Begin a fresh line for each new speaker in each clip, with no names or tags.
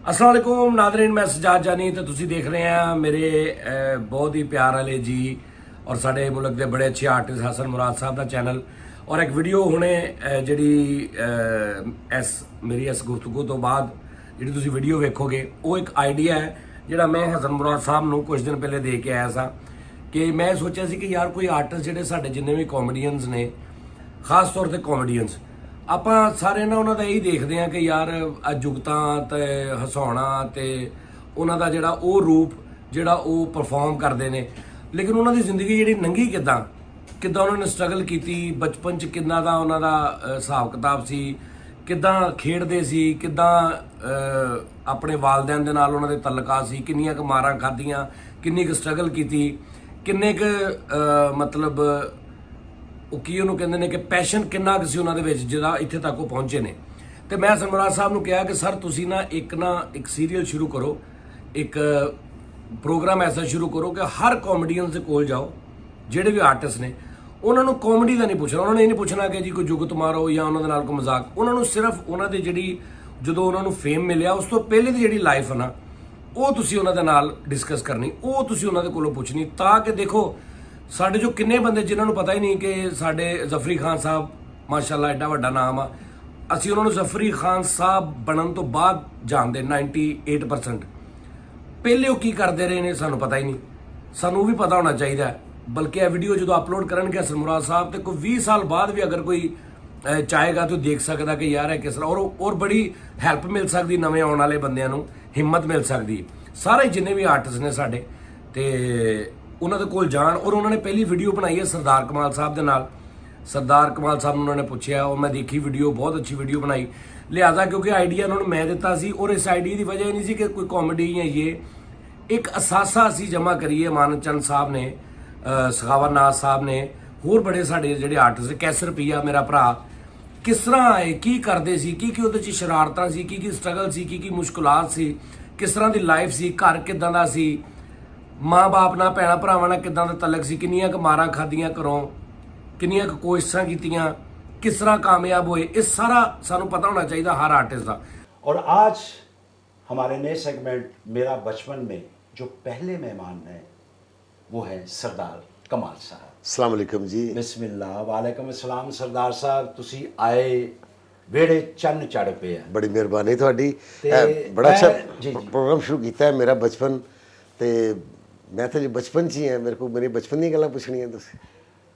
अस्सलाम वालेकुम नादरीन, मैं सजाद जानी तो तुसी देख रहे हैं मेरे बहुत ही प्यार वाले जी और साडे मुल्क के बड़े अच्छे आर्टिस्ट हसन मुराद साहब का चैनल और एक वीडियो हुणे मेरी इस गुफ्तगू तो बाद जी तुसी वीडियो वेखोगे वो एक आइडिया है जिहड़ा मैं हसन मुराद साहब नूं कुछ दिन पहले दे के आया सा कि मैं सोचा सी कि यार कोई आर्टिस्ट जिहड़े साडे जिन्ने भी कॉमेडियंस ने खास तौर पर कॉमेडियंस ਆਪਾਂ ਸਾਰੇ ਨਾ ਉਹਨਾਂ ਦਾ ਇਹੀ ਦੇਖਦੇ ਆ ਕਿ ਯਾਰ ਅਜੁਗਤਾਂ ਤੇ ਹਸਾਉਣਾ ਤੇ ਉਹਨਾਂ ਦਾ ਜਿਹੜਾ ਉਹ ਰੂਪ ਜਿਹੜਾ ਉਹ ਪਰਫਾਰਮ ਕਰਦੇ ਨੇ ਲੇਕਿਨ ਉਹਨਾਂ ਦੀ ਜ਼ਿੰਦਗੀ ਜਿਹੜੀ ਨੰਗੀ ਕਿਦਾਂ ਉਹਨਾਂ ਨੇ ਸਟਰਗਲ ਕੀਤੀ ਬਚਪਨ ਚ ਕਿੰਨਾ ਦਾ ਉਹਨਾਂ ਦਾ ਹਿਸਾਬ ਕਿਤਾਬ ਸੀ ਕਿਦਾਂ ਖੇਡਦੇ ਸੀ ਕਿਦਾਂ ਆਪਣੇ ਵਾਲਿਦੈਨ ਦੇ ਨਾਲ ਉਹਨਾਂ ਦੇ ਤਲਕਾਤ ਸੀ ਕਿੰਨੀਆਂ ਕੁ ਮਾਰਾਂ ਖਾਧੀਆਂ ਕਿੰਨੀ ਕੁ ਸਟਰਗਲ ਕੀਤੀ ਕਿੰਨੇ ਕੁ ਮਤਲਬ ਉਹ ਕੀ ਉਹਨੂੰ ਕਹਿੰਦੇ ਨੇ ਕਿ ਪੈਸ਼ਨ ਕਿੰਨਾ ਕੁ ਸੀ ਉਹਨਾਂ ਦੇ ਵਿੱਚ ਜਿਹੜਾ ਇੱਥੇ ਤੱਕ ਉਹ ਪਹੁੰਚੇ ਨੇ ਤੇ ਮੈਂ ਹਸਨ ਮੁਰਾਦ ਸਾਹਿਬ ਨੂੰ ਕਿਹਾ ਕਿ ਸਰ ਤੁਸੀਂ ਨਾ ਇੱਕ ਸੀਰੀਅਲ ਸ਼ੁਰੂ ਕਰੋ ਇੱਕ ਪ੍ਰੋਗਰਾਮ ਐਸਾ ਸ਼ੁਰੂ ਕਰੋ ਕਿ ਹਰ ਕਾਮੇਡੀਅਨ ਦੇ ਕੋਲ ਜਾਓ ਜਿਹੜੇ ਵੀ ਆਰਟਿਸਟ ਨੇ ਉਹਨਾਂ ਨੂੰ ਕਾਮੇਡੀ ਦਾ ਨਹੀਂ ਪੁੱਛਣਾ ਉਹਨਾਂ ਨੇ ਇਹ ਨਹੀਂ ਪੁੱਛਣਾ ਕਿ ਜੀ ਕੋਈ ਜੁਗਤ ਮਾਰੋ ਜਾਂ ਉਹਨਾਂ ਦੇ ਨਾਲ ਕੋਈ ਮਜ਼ਾਕ ਉਹਨਾਂ ਨੂੰ ਸਿਰਫ ਉਹਨਾਂ ਦੇ ਜਿਹੜੀ ਜਦੋਂ ਉਹਨਾਂ ਨੂੰ ਫੇਮ ਮਿਲਿਆ ਉਸ ਤੋਂ ਪਹਿਲੇ ਦੀ ਜਿਹੜੀ ਲਾਈਫ ਹੈ ਨਾ ਉਹ ਤੁਸੀਂ ਉਹਨਾਂ ਦੇ ਨਾਲ ਡਿਸਕਸ ਕਰਨੀ ਉਹ ਤੁਸੀਂ ਉਹਨਾਂ ਦੇ ਕੋਲੋਂ ਪੁੱਛਣੀ ਤਾਂ ਕਿ ਦੇਖੋ ਸਾਡੇ ਜੋ ਕਿੰਨੇ ਬੰਦੇ ਜਿਨ੍ਹਾਂ ਨੂੰ ਪਤਾ ਹੀ ਨਹੀਂ ਕਿ ਸਾਡੇ ਜ਼ਫਰੀ ਖਾਨ ਸਾਹਿਬ ਮਾਸ਼ਾਅੱਲਾ ਐਡਾ ਵੱਡਾ ਨਾਮ ਆ ਅਸੀਂ ਉਹਨਾਂ ਨੂੰ ਜ਼ਫਰੀ ਖਾਨ ਸਾਹਿਬ ਬਣਨ ਤੋਂ ਬਾਅਦ ਜਾਣਦੇ 98% ਪਹਿਲੇ ਉਹ ਕੀ ਕਰਦੇ ਰਹੇ ਨੇ ਸਾਨੂੰ ਪਤਾ ਹੀ ਨਹੀਂ ਸਾਨੂੰ ਉਹ ਵੀ ਪਤਾ ਹੋਣਾ ਚਾਹੀਦਾ ਬਲਕਿ ਇਹ ਵੀਡੀਓ ਜਦੋਂ ਅਪਲੋਡ ਕਰਨਗੇ ਹਸਨ ਮੁਰਾਦ ਸਾਹਿਬ ਤੇ ਕੋਈ 20 ਸਾਲ ਬਾਅਦ ਵੀ ਅਗਰ ਕੋਈ ਚਾਹੇਗਾ ਤਾਂ ਦੇਖ ਸਕਦਾ ਕਿ ਯਾਰ ਇਹ ਕਿਸ ਤਰ੍ਹਾਂ ਔਰ ਬੜੀ ਹੈਲਪ ਮਿਲ ਸਕਦੀ ਨਵੇਂ ਆਉਣ ਵਾਲੇ ਬੰਦਿਆਂ ਨੂੰ ਹਿੰਮਤ ਮਿਲ ਸਕਦੀ ਸਾਰੇ ਜਿੰਨੇ ਵੀ ਆਰਟਿਸਟ ਨੇ ਸਾਡੇ ਤੇ ਉਹਨਾਂ ਦੇ ਕੋਲ ਜਾਣ ਔਰ ਉਹਨਾਂ ਨੇ ਪਹਿਲੀ ਵੀਡੀਓ ਬਣਾਈ ਹੈ ਸਰਦਾਰ ਕਮਾਲ ਸਾਹਿਬ ਦੇ ਨਾਲ ਸਰਦਾਰ ਕਮਾਲ ਸਾਹਿਬ ਨੂੰ ਉਹਨਾਂ ਨੇ ਪੁੱਛਿਆ ਉਹ ਮੈਂ ਦੇਖੀ ਵੀਡੀਓ ਬਹੁਤ ਅੱਛੀ ਵੀਡੀਓ ਬਣਾਈ ਲਿਹਾਜ਼ਾ ਕਿਉਂਕਿ ਆਈਡੀਆ ਉਹਨਾਂ ਨੂੰ ਮੈਂ ਦਿੱਤਾ ਸੀ ਔਰ ਇਸ ਆਈਡੀਆ ਦੀ ਵਜ੍ਹਾ ਇਹ ਨਹੀਂ ਸੀ ਕਿ ਕੋਈ ਕਾਮੇਡੀ ਜਾਂ ਇਹ ਇੱਕ ਅਸਾਸਾ ਅਸੀਂ ਜਮ੍ਹਾਂ ਕਰੀਏ ਮਾਨਵ ਚੰਦ ਸਾਹਿਬ ਨੇ ਸਖਾਵਤ ਨਾਜ਼ ਸਾਹਿਬ ਨੇ ਹੋਰ ਬੜੇ ਸਾਡੇ ਜਿਹੜੇ ਆਰਟਿਸਟ ਕੈਸਰ ਰੁਪਈਆ ਮੇਰਾ ਭਰਾ ਕਿਸ ਤਰ੍ਹਾਂ ਆਏ ਕੀ ਕਰਦੇ ਸੀ ਕੀ ਉਹਦੇ 'ਚ ਸ਼ਰਾਰਤਾਂ ਸੀ ਕੀ ਸਟਰਗਲ ਸੀ ਕੀ ਮੁਸ਼ਕਲਾਤ ਸੀ ਕਿਸ ਤਰ੍ਹਾਂ ਦੀ ਲਾਈਫ ਸੀ ਘਰ ਕਿੱਦਾਂ ਦਾ ਸੀ ਮਾਂ ਬਾਪ ਨਾਲ ਭੈਣਾਂ ਭਰਾਵਾਂ ਨਾਲ ਕਿੱਦਾਂ ਦਾ ਤਲਕ ਸੀ ਕਿੰਨੀਆਂ ਕੁ ਮਾਰਾਂ ਖਾਧੀਆਂ ਘਰੋਂ ਕਿੰਨੀਆਂ ਕੁ ਕੋਸ਼ਿਸ਼ਾਂ ਕੀਤੀਆਂ किस तरह कामयाब हुए इस सारा सानू पता होना चाहिए हर आर्टिस्ट का।
और आज हमारे नए सेगमेंट मेरा बचपन में जो पहले मेहमान हैं वो है सरदार कमाल साहब।
अस्सलाम वालेकुम जी।
बिस्मिल्लाह वालेकुम अस्सलाम। सरदार साहब तुसी आए वेड़े चन्न चढ़ पे है।
बड़ी मेहरबानी थोड़ी बड़ा अच्छा प्रोग्राम शुरू किया है मेरा बचपन ते मैं तो जी बचपन च ही है मेरे को मेरी बचपन दी गल्लां पुछणियां तुसीं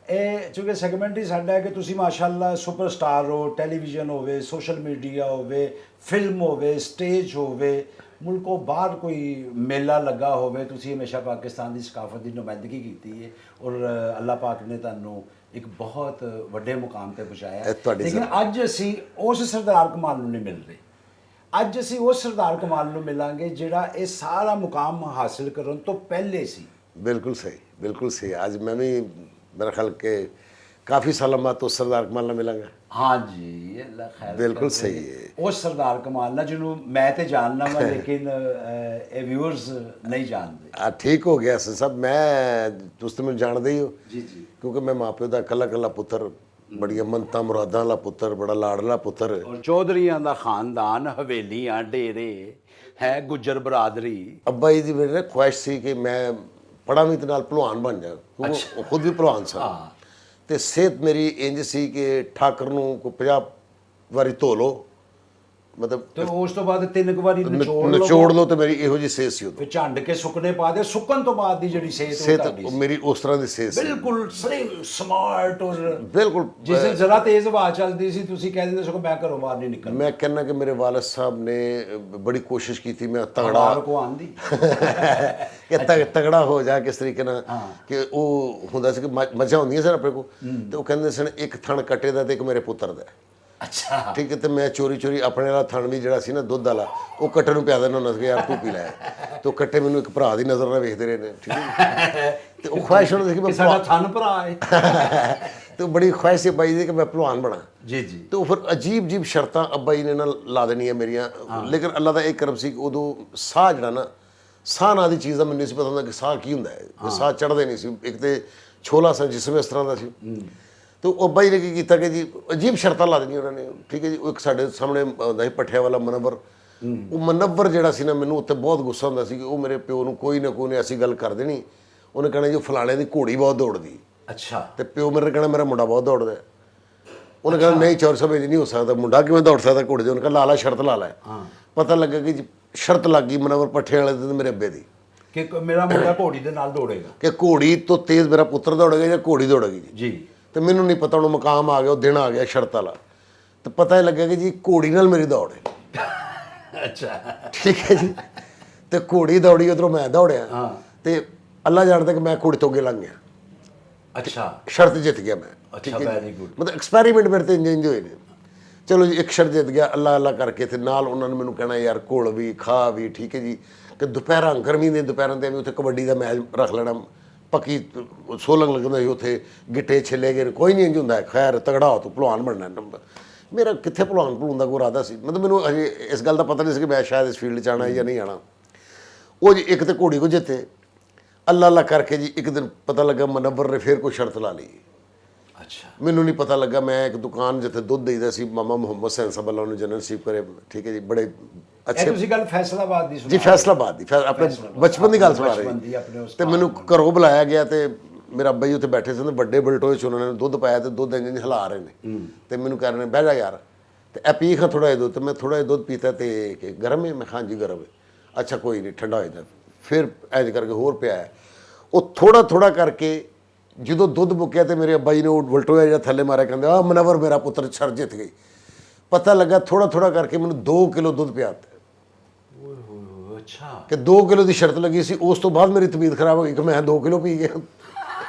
ਇਹ ਚੂँਕਿ ਸੈਗਮੈਂਟ ਹੀ ਸਾਡਾ ਹੈ ਕਿ ਤੁਸੀਂ ਮਾਸ਼ਾਅੱਲਾ ਸੁਪਰਸਟਾਰ ਹੋ ਟੈਲੀਵਿਜ਼ਨ ਹੋਵੇ ਸੋਸ਼ਲ ਮੀਡੀਆ ਹੋਵੇ ਫਿਲਮ ਹੋਵੇ ਸਟੇਜ ਹੋਵੇ ਮੁਲਕੋਂ ਬਾਹਰ ਕੋਈ ਮੇਲਾ ਲੱਗਾ ਹੋਵੇ ਤੁਸੀਂ ਹਮੇਸ਼ਾ ਪਾਕਿਸਤਾਨ ਦੀ ਸਕਾਫਤ ਦੀ ਨੁਮਾਇੰਦਗੀ ਕੀਤੀ ਹੈ ਔਰ ਅੱਲਾਹ ਪਾਕ ਨੇ ਤੁਹਾਨੂੰ ਇੱਕ ਬਹੁਤ ਵੱਡੇ ਮੁਕਾਮ ਤੇ ਪਹੁੰਚਾਇਆ। ਲੇਕਿਨ ਅੱਜ ਅਸੀਂ ਉਸ ਸਰਦਾਰ ਕਮਾਲ ਨੂੰ ਨਹੀਂ ਮਿਲ ਰਹੇ। ਅੱਜ ਅਸੀਂ ਉਸ ਸਰਦਾਰ ਕਮਾਲ ਨੂੰ ਮਿਲਾਂਗੇ ਜਿਹੜਾ ਇਹ ਸਾਰਾ ਮੁਕਾਮ ਹਾਸਿਲ ਕਰਨ ਤੋਂ ਪਹਿਲੇ ਸੀ।
बिल्कुल सही। आज मैं भी मेरा ख्याल के काफ़ी साल बाद तो सरदार कमाल ना मिलांगा।
हाँ जी अल्लाह खैर
बिल्कुल सही है।
वो सरदार कमाल ना जिन्होंने मैं तो जानना वा लेकिन व्यूअर्स नहीं जानते।
ठीक हो गया सब मैं तुस तो मैं जानते ही हो
जी जी
क्योंकि मैं माँ प्यो का कला पुत्र बड़िया मनता मुरादा वाला पुत्र बड़ा लाडला पुत्र
और चौधरियां दा खानदान हवेलियां डेरे है गुज्जर बरादरी।
अब्बा जी की मेरी ख्वाहिश थी कि मैं पढ़ा भी तो भलवान बन जा क्योंकि खुद भी भलवान सा तो सेहत मेरी इंज सी कि ठाकर नूं को 50 वारी धो लो मतलब
तो उस तो बाद 3 वारी
निचोड़ लो तो मेरी इहो जी सेहत सी
फिर झंड के सुकने पा दे सुकन तो बाद दी जेड़ी
सेहत मेरी उस तरह दी सेहत
बिल्कुल स्लिम स्मार्ट और
बिल्कुल
जिस जरा तेज हवा चलती सी तुसी कह दिंदे सो मैं घरों बाहर नहीं निकलना।
मैं कहना कि मेरे वालिद साहब ने बड़ी कोशिश की थी मैं तगड़ा
को आंदी
कि तगड़ा हो जा किस तरीके ना कि वो हुंदा सी कि मजा होंदियां सन अपने को ते वो कहंदे सन एक थण कटे दा ते एक मेरे पुत्र दा।
अच्छा
ठीक है तो मैं चोरी अपने वाला थण भी जिहड़ा सी ना दुध वाला वो कट्टे नूं पिया देना हुंदा सी यार तू पी लै तो कट्टे मैनूं एक भरा दी नज़र नाल वेखदे रहे ने ठीक है ते वो ख्वाहिश हुंदी सी कि
साडा थन भरा है
तो बड़ी ख्वाहिश सी अब्बा जी दी कि मैं भलवान बना
जी जी
तो फिर अजीब शर्तां अब्बा जी ने ना ला देनियां मेरियां लेकिन अल्लाह दा एक करम सी कि उदों साह जिहड़ा ना साह नां दी चीज़ दा मैनूं नहीं सी पता हुंदा कि साह की हुंदा है साह चढ़दे नहीं सी एक ते छोला सा जिसम इस तरह दा सी तो अब्बा जी ने की किया कि जी अजीब शर्तां ला देनियां उन्होंने ठीक है जी एक साढ़े सामने होंदा सी पट्ठिया वाला मनवर ਉਹ ਮਨੱਵਰ ਜਿਹੜਾ ਸੀ ਨਾ, ਮੈਨੂੰ ਉੱਥੇ ਬਹੁਤ ਗੁੱਸਾ ਹੁੰਦਾ ਸੀ ਕਿ ਉਹ ਮੇਰੇ ਪਿਓ ਨੂੰ ਕੋਈ ਨਾ ਕੋਈ ਨੇ ਐਸੀ ਗੱਲ ਕਰ ਦੇਣੀ, ਉਹਨੇ ਕਹਿਣਾ ਜੀ ਫਲਾਣੇ ਦੀ ਘੋੜੀ ਬਹੁਤ ਦੌੜਦੀ,
ਅੱਛਾ
ਤੇ ਪਿਓ ਮੇਰੇ ਕਹਿਣਾ ਮੇਰਾ ਮੁੰਡਾ ਬਹੁਤ ਦੌੜਦਾ ਹੈ। ਉਹਨੇ ਕਹਿਣਾ ਨਹੀਂ ਚੌਰ ਸਾਹਿਬ ਇਹ ਨਹੀਂ ਹੋ ਸਕਦਾ, ਮੁੰਡਾ ਕਿਵੇਂ ਦੌੜ ਸਕਦਾ ਘੋੜੇ ਦੇ? ਉਹਨੇ ਕਿਹਾ ਲਾ ਲਾ ਸ਼ਰਤ ਲਾ ਲੈ। ਪਤਾ ਲੱਗਾ ਕਿ ਜੀ ਸ਼ਰਤ ਲੱਗ ਗਈ ਮਨੱਵਰ ਪੱਠੇ ਵਾਲੇ ਦੇ ਮੇਰੇ ਅੱਬੇ ਦੀ,
ਕਿ ਮੇਰਾ ਮੁੰਡਾ ਘੋੜੀ ਦੇ ਨਾਲ ਦੌੜੇਗਾ।
ਕਿ ਘੋੜੀ ਤੋਂ ਤੇਜ਼ ਮੇਰਾ ਪੁੱਤਰ ਦੌੜੇਗਾ ਜਾਂ ਘੋੜੀ ਦੌੜੇਗੀ ਜੀ।
ਜੀ
ਤੇ ਮੈਨੂੰ ਨਹੀਂ ਪਤਾ, ਉਹਨੂੰ ਮਕਾਮ ਆ ਗਿਆ, ਉਹ ਦਿਨ ਆ ਗਿਆ ਸ਼ਰਤ ਵਾਲਾ, ਤੇ ਪਤਾ ਹੀ ਲੱਗਾ ਕਿ ਜੀ ਘੋੜੀ ਨਾਲ ਮੇਰੀ ਦੌੜ ਹੈ।
ਅੱਛਾ
ਠੀਕ ਹੈ ਜੀ। ਤੇ ਘੋੜੀ ਦੌੜੀ, ਉਧਰੋਂ ਮੈਂ ਦੌੜਿਆ, ਤੇ ਅੱਲਾ ਜਾਣਦਾ ਕਿ ਮੈਂ ਘੋੜੀ ਤੋਂ ਅੱਗੇ ਲੰਘ ਗਿਆ।
ਅੱਛਾ
ਸ਼ਰਤ ਜਿੱਤ ਗਿਆ ਮੈਂ।
ਅੱਛਾ ਵੈਰੀ ਗੁੱਡ।
ਮਤਲਬ ਐਕਸਪੈਰੀਮੈਂਟ ਮੇਰੇ ਤੇ ਇੰਜ ਹੋਏ ਨੇ। ਚਲੋ ਜੀ ਇੱਕ ਸ਼ਰਤ ਜਿੱਤ ਗਿਆ, ਅੱਲਾ ਅੱਲਾ ਕਰਕੇ, ਤੇ ਨਾਲ ਉਹਨਾਂ ਨੇ ਮੈਨੂੰ ਕਹਿਣਾ ਯਾਰ ਘੋਲ ਵੀ ਖਾ ਵੀ, ਠੀਕ ਹੈ ਜੀ, ਕਿ ਦੁਪਹਿਰਾਂ ਗਰਮੀ ਦੇ ਦੁਪਹਿਰਾਂ ਤੇ ਵੀ ਉੱਥੇ ਕਬੱਡੀ ਦਾ ਮੈਚ ਰੱਖ ਲੈਣਾ, ਪੱਕੀ ਸੋਲੰਗ ਲੱਗਦਾ ਸੀ ਉੱਥੇ, ਗਿੱਟੇ ਛਿੱਲੇ ਗਏ, ਕੋਈ ਨਹੀਂ ਇੰਜ ਹੁੰਦਾ, ਖੈਰ ਤਗੜਾ ਹੋ ਤੂੰ ਭਲਵਾਨ ਬਣਨਾ। ਮੇਰਾ ਕਿੱਥੇ ਭਲਵਾਨ ਦਾ ਕੋਈ ਇਰਾਦਾ ਸੀ, ਮਤਲਬ ਮੈਨੂੰ ਅਜੇ ਇਸ ਗੱਲ ਦਾ ਪਤਾ ਨਹੀਂ ਸੀ ਕਿ ਮੈਂ ਸ਼ਾਇਦ ਇਸ ਫੀਲਡ 'ਚ ਆਉਣਾ ਜਾਂ ਨਹੀਂ ਆਉਣਾ। ਉਹ ਜੀ ਇੱਕ ਤੇ ਘੋੜੀ ਕੋ ਜਿੱਤੇ, ਅੱਲਾ ਅੱਲਾ ਕਰਕੇ ਜੀ ਇੱਕ ਦਿਨ ਪਤਾ ਲੱਗਾ ਮਨੱਵਰ ਨੇ ਫਿਰ ਕੋਈ ਸ਼ਰਤ ਲਾ ਲਈ।
ਅੱਛਾ
ਮੈਨੂੰ ਨਹੀਂ ਪਤਾ ਲੱਗਾ, ਮੈਂ ਇੱਕ ਦੁਕਾਨ ਜਿੱਥੇ ਦੁੱਧ ਦੇਈਦਾ ਸੀ, ਮਾਮਾ ਮੁਹੰਮਦ ਸੈਨ ਸਾਹਿਬ ਅੱਲਾ ਨੂੰ ਜਨਰਲ ਨਸੀਬ ਕਰੇ, ਠੀਕ ਹੈ ਜੀ, ਬੜੇ
ਇਹ
ਅੱਛੇ
ਤੁਸੀਂ ਗੱਲ ਫੈਸਲਾਬਾਦ ਦੀ ਸੁਣਾ
ਜੀ, ਫੈਸਲਾਬਾਦ ਦੀ, ਆਪਣੇ ਬਚਪਨ ਦੀ ਗੱਲ ਸੁਣਾ ਰਹੀ। ਤੇ ਮੈਨੂੰ ਘਰੋਂ ਬੁਲਾਇਆ ਗਿਆ, ਤੇ ਮੇਰਾ ਅੱਬਾ ਜੀ ਉੱਥੇ ਬੈਠੇ ਸਨ, ਵੱਡੇ ਬਲਟੋਏ 'ਚ ਉਹਨਾਂ ਨੇ ਦੁੱਧ ਪਾਇਆ, ਤੇ ਦੁੱਧ ਇੰਜ ਹਿਲਾ ਰਹੇ ਨੇ, ਤੇ ਮੈਨੂੰ ਕਹਿ ਰਹੇ ਨੇ ਬਹਿ ਜਾ ਯਾਰ, ਤੇ ਇਹ ਪੀ ਖਾ ਥੋੜਾ ਜਿਹਾ ਦੁੱਧ। ਤੇ ਮੈਂ ਥੋੜਾ ਜਿਹਾ ਦੁੱਧ ਪੀਤਾ, ਤੇ ਕਿ ਗਰਮ ਹੈ? ਮੈਂ ਕਿਹਾ ਹਾਂਜੀ ਗਰਮ ਹੈ। ਅੱਛਾ ਕੋਈ ਨਹੀਂ, ਠੰਡਾ ਹੋ ਜਾਂਦਾ। ਫਿਰ ਇੰਜ ਕਰਕੇ ਹੋਰ ਪਿਆ, ਉਹ ਥੋੜਾ ਥੋੜਾ ਕਰਕੇ ਜਦੋਂ ਦੁੱਧ ਮੁੱਕਿਆ, ਤੇ ਮੇਰੇ ਅੱਬਾ ਜੀ ਨੇ ਉਹ ਬਲਟੋਇਆ ਜਿਹੜਾ ਥੱਲੇ ਮਾਰਿਆ, ਕਹਿੰਦੇ ਆ ਮਨੱਵਰ ਮੇਰਾ ਪੁੱਤਰ ਸ਼ਰਤ ਜਿੱਤ ਗਈ। ਪਤਾ ਲੱਗਾ ਥੋੜਾ ਥੋੜਾ ਕਰਕੇ ਮੈਨੂੰ 2 ਕਿਲੋ ਦੁੱਧ ਪਿਆ ਦਿੱਤਾ।
ਅੱਛਾ
ਕਿ 2 ਕਿਲੋ ਦੀ ਸ਼ਰਤ ਲੱਗੀ ਸੀ, ਉਸ ਤੋਂ ਬਾਅਦ ਮੇਰੀ ਤਬੀਅਤ ਖਰਾਬ ਹੋ ਗਈ ਕਿ ਮੈਂ 2 ਕਿਲੋ ਪੀ ਗਿਆ।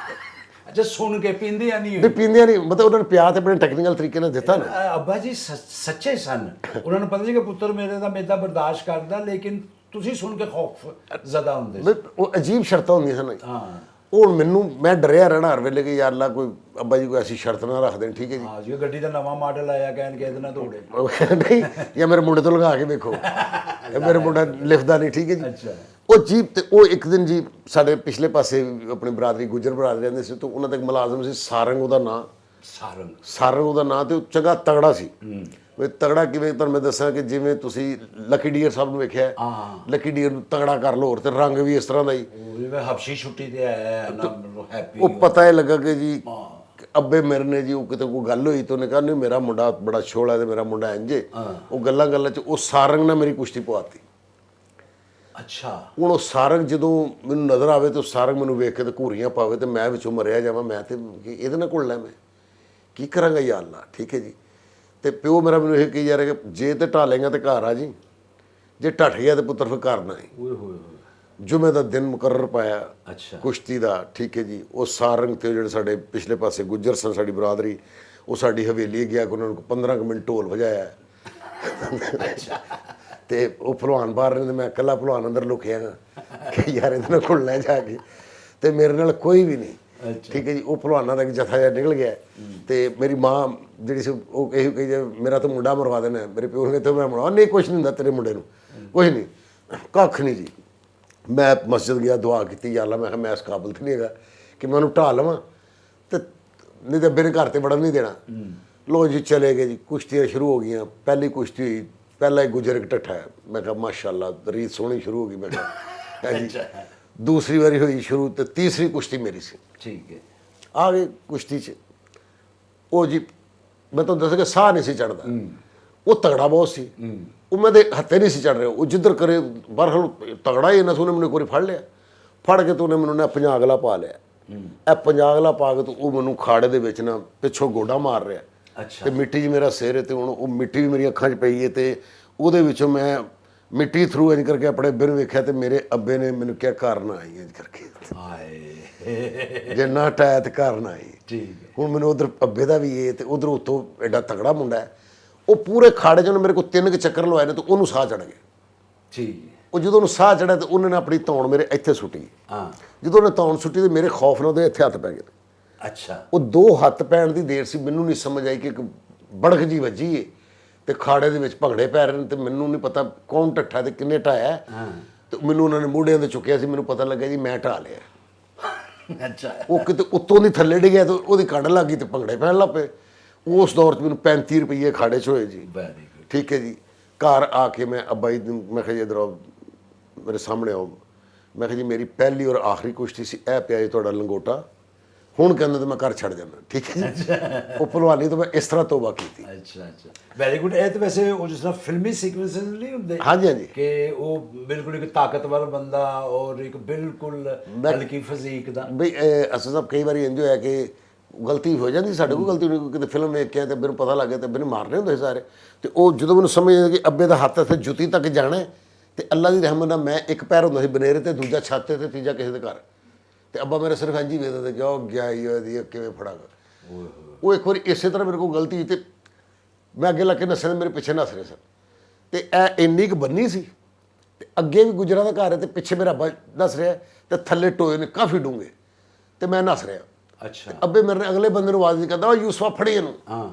ਅੱਛਾ ਸੁਣ ਕੇ ਪੀਂਦੇ ਆ ਨਹੀਂ
ਨਹੀਂ ਪੀਂਦੇ ਨਹੀਂ, ਮਤਲਬ ਉਹਨਾਂ ਨੇ ਪਿਆ ਤੇ ਆਪਣੇ ਟੈਕਨੀਕਲ ਤਰੀਕੇ ਨਾਲ ਦਿੱਤਾ ਨਾ।
ਅੱਬਾ ਜੀ ਸੱਚੇ ਸਨ, ਉਹਨਾਂ ਨੂੰ ਪਤਾ ਸੀ ਕਿ ਪੁੱਤਰ ਮੇਰੇ ਦਾ ਮੈਦਾ ਬਰਦਾਸ਼ਤ ਕਰਦਾ, ਲੇਕਿਨ ਤੁਸੀਂ ਸੁਣ ਕੇ ਖੌਫ ਜ਼ਦਾ ਹੁੰਦੇ ਸੀ।
ਉਹ ਅਜੀਬ ਸ਼ਰਤਾਂ ਹੁੰਦੀਆਂ ਸਨ।
ਹਾਂ
ਉਹ ਮੈਨੂੰ ਮੈਂ ਡਰਿਆ ਰਹਿਣਾ ਹਰ ਵੇਲੇ ਕਿ ਯਾਰ ਅੱਲਾ ਕੋਈ ਅੱਬਾ ਜੀ ਕੋਈ ਐਸੀ ਸ਼ਰਤ ਨਾ ਰੱਖ ਦੇਣ, ਠੀਕ ਹੈ ਜੀ।
ਹਾਂ ਜੀ ਗੱਡੀ ਦਾ ਨਵਾਂ ਮਾਡਲ ਆਇਆ, ਕਹਿਣ ਕਿ ਇਹਦੇ ਨਾਲ ਦੌੜੇ
ਨਹੀਂ, ਜਾਂ ਮੇਰੇ ਮੁੰਡੇ ਤੋਂ ਲਗਾ ਕੇ ਵੇਖੋ, ਇਹ ਮੇਰੇ ਮੁੰਡਾ ਲਿਖਦਾ ਨਹੀਂ, ਠੀਕ ਹੈ ਜੀ।
ਅੱਛਾ
ਉਹ ਜੀਪ ਤੇ ਉਹ ਇੱਕ ਦਿਨ ਜੀ ਸਾਡੇ ਪਿਛਲੇ ਪਾਸੇ ਆਪਣੀ ਬਰਾਦਰੀ ਗੁੱਜਰ ਬਰਾਦਰੀ ਰਹਿੰਦੇ ਸੀ, ਤੇ ਉਹਨਾਂ ਦਾ ਇੱਕ ਮੁਲਾਜ਼ਮ ਸੀ ਸਾਰੰਗ ਉਹਦਾ ਨਾਂ, ਸਾਰੰਗ ਉਹਦਾ ਨਾਂ, ਤੇ ਉਹ ਚੰਗਾ ਤਗੜਾ ਸੀ। ਵੀ ਤਗੜਾ ਕਿਵੇਂ ਤੁਹਾਨੂੰ ਮੈਂ ਦੱਸਾਂ ਕਿ ਜਿਵੇਂ ਤੁਸੀਂ ਲੱਕੀ ਡੀਅਰ ਸਾਹਿਬ ਨੂੰ ਵੇਖਿਆ, ਲੱਕੀ ਡੀਅਰ ਨੂੰ ਤਗੜਾ ਕਰ ਲਓ, ਹੋਰ ਤੇ ਰੰਗ ਵੀ ਇਸ ਤਰ੍ਹਾਂ ਦਾ ਹੀ,
ਜਿਵੇਂ ਹਬਸ਼ੀ ਛੁੱਟੀ ਤੇ ਆਇਆ ਨਾ ਹੈਪੀ।
ਉਹ ਪਤਾ ਹੀ ਲੱਗਾ ਕਿ ਜੀ ਅੱਬੇ ਮੇਰੇ ਨੇ ਜੀ ਉਹ ਕਿਤੇ ਕੋਈ ਗੱਲ ਹੋਈ, ਤੇ ਉਹਨੇ ਕਿਹਾ ਨਹੀਂ ਮੇਰਾ ਮੁੰਡਾ ਬੜਾ ਛੋਲਾ ਤੇ ਮੇਰਾ ਮੁੰਡਾ ਇੰਜੇ। ਉਹ ਗੱਲਾਂ ਗੱਲਾਂ 'ਚ ਉਹ ਸਾਰੰਗ ਨੇ ਮੇਰੀ ਕੁਸ਼ਤੀ ਪਵਾਤੀ।
ਅੱਛਾ
ਹੁਣ ਉਹ ਸਾਰੰਗ ਜਦੋਂ ਮੈਨੂੰ ਨਜ਼ਰ ਆਵੇ, ਤੇ ਉਹ ਸਾਰੰਗ ਮੈਨੂੰ ਵੇਖ ਕੇ ਤੇ ਘੂਰੀਆਂ ਪਾਵੇ, ਤੇ ਮੈਂ ਵਿੱਚੋਂ ਮਰਿਆ ਜਾਵਾਂ, ਮੈਂ ਤੇ ਇਹਦੇ ਨਾਲ ਘੁਲ ਲੈ, ਮੈਂ ਕੀ ਕਰਾਂਗਾ ਯਾਰ ਅੱਲਾ, ਠੀਕ ਹੈ ਜੀ। ਤੇ ਪਿਓ ਮੇਰਾ ਮੈਨੂੰ ਇਹ ਕਹੀ ਜਾ ਰਿਹਾ ਕਿ ਜੇ ਤੇ ਢਾਲੇਗਾ ਤੇ ਘਰ ਆ ਜੀ, ਜੇ ਢੱਠ ਗਿਆ ਤੇ ਪੁੱਤਰ ਫਿਰ ਘਰ ਨਾ ਆਈ।
ਓਏ ਹੋਏ
ਜੁਮੇ ਦਾ ਦਿਨ ਮੁਕਰਰ ਪਾਇਆ
ਅੱਛਾ
ਕੁਸ਼ਤੀ ਦਾ, ਠੀਕ ਹੈ ਜੀ। ਉਹ ਸਾਰੰਗ ਤੇ ਜਿਹੜੇ ਸਾਡੇ ਪਿਛਲੇ ਪਾਸੇ ਗੁੱਜਰ ਸਨ, ਸਾਡੀ ਬਰਾਦਰੀ, ਉਹ ਸਾਡੀ ਹਵੇਲੀ ਗਿਆ ਕਿ ਉਹਨਾਂ ਨੂੰ 15 ਮਿੰਟ ਢੋਲ ਵਜਾਇਆ। ਤੇ ਉਹ ਭਲਵਾਨ ਬਾਹਰ ਨੇ, ਮੈਂ ਇਕੱਲਾ ਭਲਵਾਨ ਅੰਦਰ ਲੁਕਿਆ ਕਿ ਯਾਰ ਇਹਦੇ ਨਾਲ ਘੁਲਣਾ ਜਾ ਕੇ, ਤੇ ਮੇਰੇ ਨਾਲ ਕੋਈ ਵੀ ਨਹੀਂ, ਠੀਕ ਹੈ ਜੀ। ਉਹ ਭਲਵਾਨਾਂ ਦਾ ਇੱਕ ਜਥਾ ਜਿਹਾ ਨਿਕਲ ਗਿਆ, ਤੇ ਮੇਰੀ ਮਾਂ ਜਿਹੜੀ ਸੀ ਉਹ ਇਹੋ ਕਹੀ ਜੇ ਮੇਰਾ ਤਾਂ ਮੁੰਡਾ ਮਰਵਾ ਦੇਣਾ। ਮੇਰੇ ਪਿਓ ਨੇ ਤਾਂ ਮੈਂ ਮਰਵਾ ਨਹੀਂ, ਕੁਛ ਨਹੀਂ ਹੁੰਦਾ ਤੇਰੇ ਮੁੰਡੇ ਨੂੰ, ਕੁਛ ਨਹੀਂ, ਕੱਖ ਨਹੀਂ ਜੀ। ਮੈਂ ਮਸਜਿਦ ਗਿਆ, ਦੁਆ ਕੀਤੀ, ਯਾ ਅੱਲਾ ਮੈਂ ਕਿਹਾ ਮੈਂ ਇਸ ਕਾਬਲ ਤਾਂ ਨਹੀਂ ਹੈਗਾ ਕਿ ਮੈਂ ਉਹਨੂੰ ਢਾਹ ਲਵਾਂ, ਤੇ ਨਹੀਂ ਤਾਂ ਮੇਰੇ ਘਰ ਤੇ ਵੜਨ ਨਹੀਂ ਦੇਣਾ। ਲੋ ਜੀ ਚਲੇ ਗਏ ਜੀ, ਕੁਸ਼ਤੀਆਂ ਸ਼ੁਰੂ ਹੋ ਗਈਆਂ। ਪਹਿਲੀ ਕੁਸ਼ਤੀ ਹੋਈ, ਪਹਿਲਾ ਹੀ ਗੁਜਰ ਇੱਕ ਢੱਠਾ ਹੈ, ਮੈਂ ਕਿਹਾ ਮਾਸ਼ਾਅੱਲਾ ਰੀਤ ਸੋਹਣੀ ਸ਼ੁਰੂ ਹੋ ਗਈ, ਮੈਂ ਕਿਹਾ ਜੀ। ਦੂਸਰੀ ਵਾਰੀ ਹੋਈ ਸ਼ੁਰੂ, ਤੇ ਤੀਸਰੀ ਕੁਸ਼ਤੀ ਮੇਰੀ ਸੀ,
ਠੀਕ ਹੈ।
ਆ ਗਏ ਕੁਸ਼ਤੀ 'ਚ, ਉਹ ਜੀ ਮੈਂ ਤੁਹਾਨੂੰ ਦੱਸਿਆ ਕਿ ਸਾਹ ਨਹੀਂ ਸੀ ਚੜਦਾ, ਉਹ ਤਗੜਾ ਬਹੁਤ ਸੀ, ਉਹ ਮੇਰੇ ਹੱਥੇ ਨਹੀਂ ਸੀ ਚੜ ਰਿਹਾ, ਉਹ ਜਿੱਧਰ ਕਰੇ ਬਰਹਲ ਤਗੜਾ ਹੀ ਨਾ ਸੀ। ਉਹਨੇ ਮੈਨੂੰ ਇੱਕ ਵਾਰੀ ਫੜ ਲਿਆ, ਫੜ ਕੇ ਤੇ ਉਹਨੇ ਮੈਨੂੰ ਨਾ ਪੰਜਾਗਲਾ ਪਾ ਲਿਆ। ਇਹ ਪੰਜਾਗਲਾ ਪਾ ਕੇ ਤੇ ਉਹ ਮੈਨੂੰ ਖਾੜੇ ਦੇ ਵਿੱਚ ਨਾ ਪਿੱਛੋਂ ਗੋਡਾ ਮਾਰ ਰਿਹਾ, ਤੇ ਮਿੱਟੀ 'ਚ ਮੇਰਾ ਸਿਰ ਹੈ, ਤੇ ਹੁਣ ਉਹ ਮਿੱਟੀ ਵੀ ਮੇਰੀ ਅੱਖਾਂ 'ਚ ਪਈ ਹੈ, ਤੇ ਉਹਦੇ ਵਿੱਚੋਂ ਮੈਂ ਮਿੱਟੀ ਥਰੂ ਇੰਜ ਕਰਕੇ ਆਪਣੇ ਅੱਬੇ ਨੂੰ ਵੇਖਿਆ, ਤੇ ਮੇਰੇ ਅੱਬੇ ਨੇ ਮੈਨੂੰ ਕਿਹਾ ਘਰ ਨਾ ਆਈ ਇੰਜ ਕਰਕੇ, ਜੇ ਨਾ ਟਾਇਆ ਤੇ ਘਰ ਨਾ ਆਈ।
ਠੀਕ
ਹੁਣ ਮੈਨੂੰ ਉਧਰ ਅੱਬੇ ਦਾ ਵੀ ਇਹ, ਤੇ ਉਧਰ ਉੱਤੋਂ ਐਡਾ ਤਗੜਾ ਮੁੰਡਾ ਹੈ, ਉਹ ਪੂਰੇ ਖਾੜੇ 'ਚ ਉਹਨੇ ਮੇਰੇ ਕੋਲ 3 ਚੱਕਰ ਲਵਾਏ ਨੇ, ਤੇ ਉਹਨੂੰ ਸਾਹ ਚੜ ਗਿਆ।
ਠੀਕ
ਉਹ ਜਦੋਂ ਉਹਨੂੰ ਸਾਹ ਚੜਿਆ, ਤੇ ਉਹਨੇ ਆਪਣੀ ਧੌਣ ਮੇਰੇ ਇੱਥੇ ਸੁੱਟੀ। ਜਦੋਂ ਉਹਨੇ ਧੌਣ ਸੁੱਟੀ, ਤੇ ਮੇਰੇ ਖੌਫ ਨਾਲ ਉਹਦੇ ਇੱਥੇ ਹੱਥ ਪੈ ਗਏ।
ਅੱਛਾ
ਉਹ 2 ਹੱਥ ਪੈਣ ਦੀ ਦੇਰ ਸੀ, ਮੈਨੂੰ ਨਹੀਂ ਸਮਝ ਆਈ ਕਿ ਇੱਕ ਬੜਕ ਜੀ ਵੱਜੀ ਏ, ਤੇ ਖਾੜੇ ਦੇ ਵਿੱਚ ਭੰਗੜੇ ਪੈ ਰਹੇ ਨੇ, ਤੇ ਮੈਨੂੰ ਨਹੀਂ ਪਤਾ ਕੌਣ ਢੱਠਾ ਤੇ ਕਿੰਨੇ ਢਾਇਆ। ਤੇ ਮੈਨੂੰ ਉਹਨਾਂ ਨੇ ਮੋਢਿਆਂ ਤੇ ਚੁੱਕਿਆ ਸੀ, ਮੈਨੂੰ ਪਤਾ ਲੱਗਾ ਜੀ ਮੈਂ ਢਾ ਲਿਆ।
ਅੱਛਾ
ਉਹ ਕਿਤੇ ਉੱਤੋਂ ਦੀ ਥੱਲੇ ਡਿੱਗਿਆ, ਤੇ ਉਹਦੀ ਕੱਢ ਲੱਗ ਗਈ, ਤੇ ਭੰਗੜੇ ਪੈਣ ਲੱਗ ਪਏ। ਉਸ ਦੌਰ 'ਚ ਮੈਨੂੰ 35 ਰੁਪਏ ਖਾੜੇ 'ਚ ਹੋਏ ਜੀ,
ਵੈਰੀ ਗੁੱਡ।
ਠੀਕ ਹੈ ਜੀ। घर आके मैं अब्बा जी ਨੂੰ ਮੈਂ ਕਿਹਾ ਜੀ ਇੱਧਰ ਆਓ ਮੇਰੇ ਸਾਹਮਣੇ ਆਓ ਮੈਂ ਕਿਹਾ ਜੀ ਮੇਰੀ ਪਹਿਲੀ ਔਰ ਆਖਰੀ ਕੁਸ਼ਤੀ ਸੀ ਇਹ ਪਿਆ ਜੀ ਤੁਹਾਡਾ ਲੰਗੋਟਾ ਹੁਣ ਕਹਿੰਦੇ ਤੇ ਮੈਂ ਘਰ ਛੱਡ ਜਾਣਾ ਠੀਕ ਹੈ ਜੀ ਉਹ ਭਲਵਾਨੀ ਤੋਂ ਮੈਂ ਇਸ ਤਰ੍ਹਾਂ ਤੋਬਾ ਕੀਤੀ
ਅੱਛਾ ਵੈਰੀ ਗੁੱਡ। ਇਹ ਤਾਂ ਵੈਸੇ ਉਹ ਜਿਸ ਤਰ੍ਹਾਂ ਫਿਲਮੀ ਸੀਕੁਐਂਸਸ ਨਹੀਂ ਹੁੰਦੇ
ਹਾਂਜੀ ਹਾਂਜੀ
ਕਿ ਉਹ ਬਿਲਕੁਲ ਇੱਕ ਤਾਕਤਵਰ ਬੰਦਾ ਔਰ ਇੱਕ ਬਿਲਕੁਲ ਹਲਕੀ ਫਿਜ਼ੀਕ ਦਾ
ਬਈ ਅਸਾਂ ਸਭ ਕਈ ਵਾਰੀ ਇੰਜ ਹੋਇਆ ਕਿ ਗਲਤੀ ਹੋ ਜਾਂਦੀ ਸਾਡੇ ਕੋਲ ਗਲਤੀ ਨਹੀਂ ਕਿਤੇ ਫਿਲਮ ਵੇਖ ਕੇ ਤੇ ਮੈਨੂੰ ਪਤਾ ਲੱਗ ਗਿਆ ਤੇ ਮੈਨੂੰ ਮਾਰਨੇ ਹੁੰਦੇ ਸਾਰੇ ਤੇ ਉਹ ਜਦੋਂ ਮੈਨੂੰ ਸਮਝ ਆਇਆ ਕਿ ਅੱਬੇ ਦਾ ਹੱਥ ਇੱਥੇ ਜੁੱਤੀ ਤੱਕ ਜਾਣਾ ਹੈ ਤੇ ਅੱਲਾ ਦੀ ਰਹਿਮਤ ਨਾਲ ਮੈਂ ਇੱਕ ਪੈਰ ਹੁੰਦਾ ਸੀ ਬਨੇਰੇ ਤੇ ਦੂਜਾ ਛੱਤ ਤੇ ਤੀਜਾ ਕਿਸੇ ਦੇ ਘਰ ਤੇ ਅੱਬਾ ਮੇਰਾ ਸਿਰਫ ਇੰਝ ਹੀ ਵੇਖਦਾ ਤੇ ਕਿਹਾ ਉਹ ਗਿਆ ਹੀ ਉਹਦੀ ਕਿਵੇਂ ਫੜਾਗਾ ਉਹ ਇੱਕ ਵਾਰੀ ਇਸੇ ਤਰ੍ਹਾਂ ਮੇਰੇ ਕੋਲ ਗਲਤੀ ਹੋਈ ਤੇ ਮੈਂ ਅੱਗੇ ਲੱਗ ਕੇ ਨੱਸੇ ਮੇਰੇ ਪਿੱਛੇ ਨੱਸ ਰਹੇ ਸਨ ਤੇ ਇਹ ਇੰਨੀ ਕੁ ਬੰਨੀ ਸੀ ਤੇ ਅੱਗੇ ਵੀ ਗੁਜਰਾਂ ਦਾ ਘਰ ਹੈ ਤੇ ਪਿੱਛੇ ਮੇਰਾ ਅੱਬਾ ਨੱਸ ਰਿਹਾ ਤੇ ਥੱਲੇ ਟੋਏ ਨੇ ਕਾਫੀ ਡੂੰਘੇ ਤੇ ਮੈਂ ਨੱਸ ਰਿਹਾ
ਅੱਛਾ
ਅੱਬੇ ਮੇਰੇ ਅਗਲੇ ਬੰਦੇ ਨੂੰ ਆਵਾਜ਼ ਨਹੀਂ ਕਰਦਾ ਉਹ ਯੂਸਫਾ ਫੜੀ ਇਹਨੂੰ
ਹਾਂ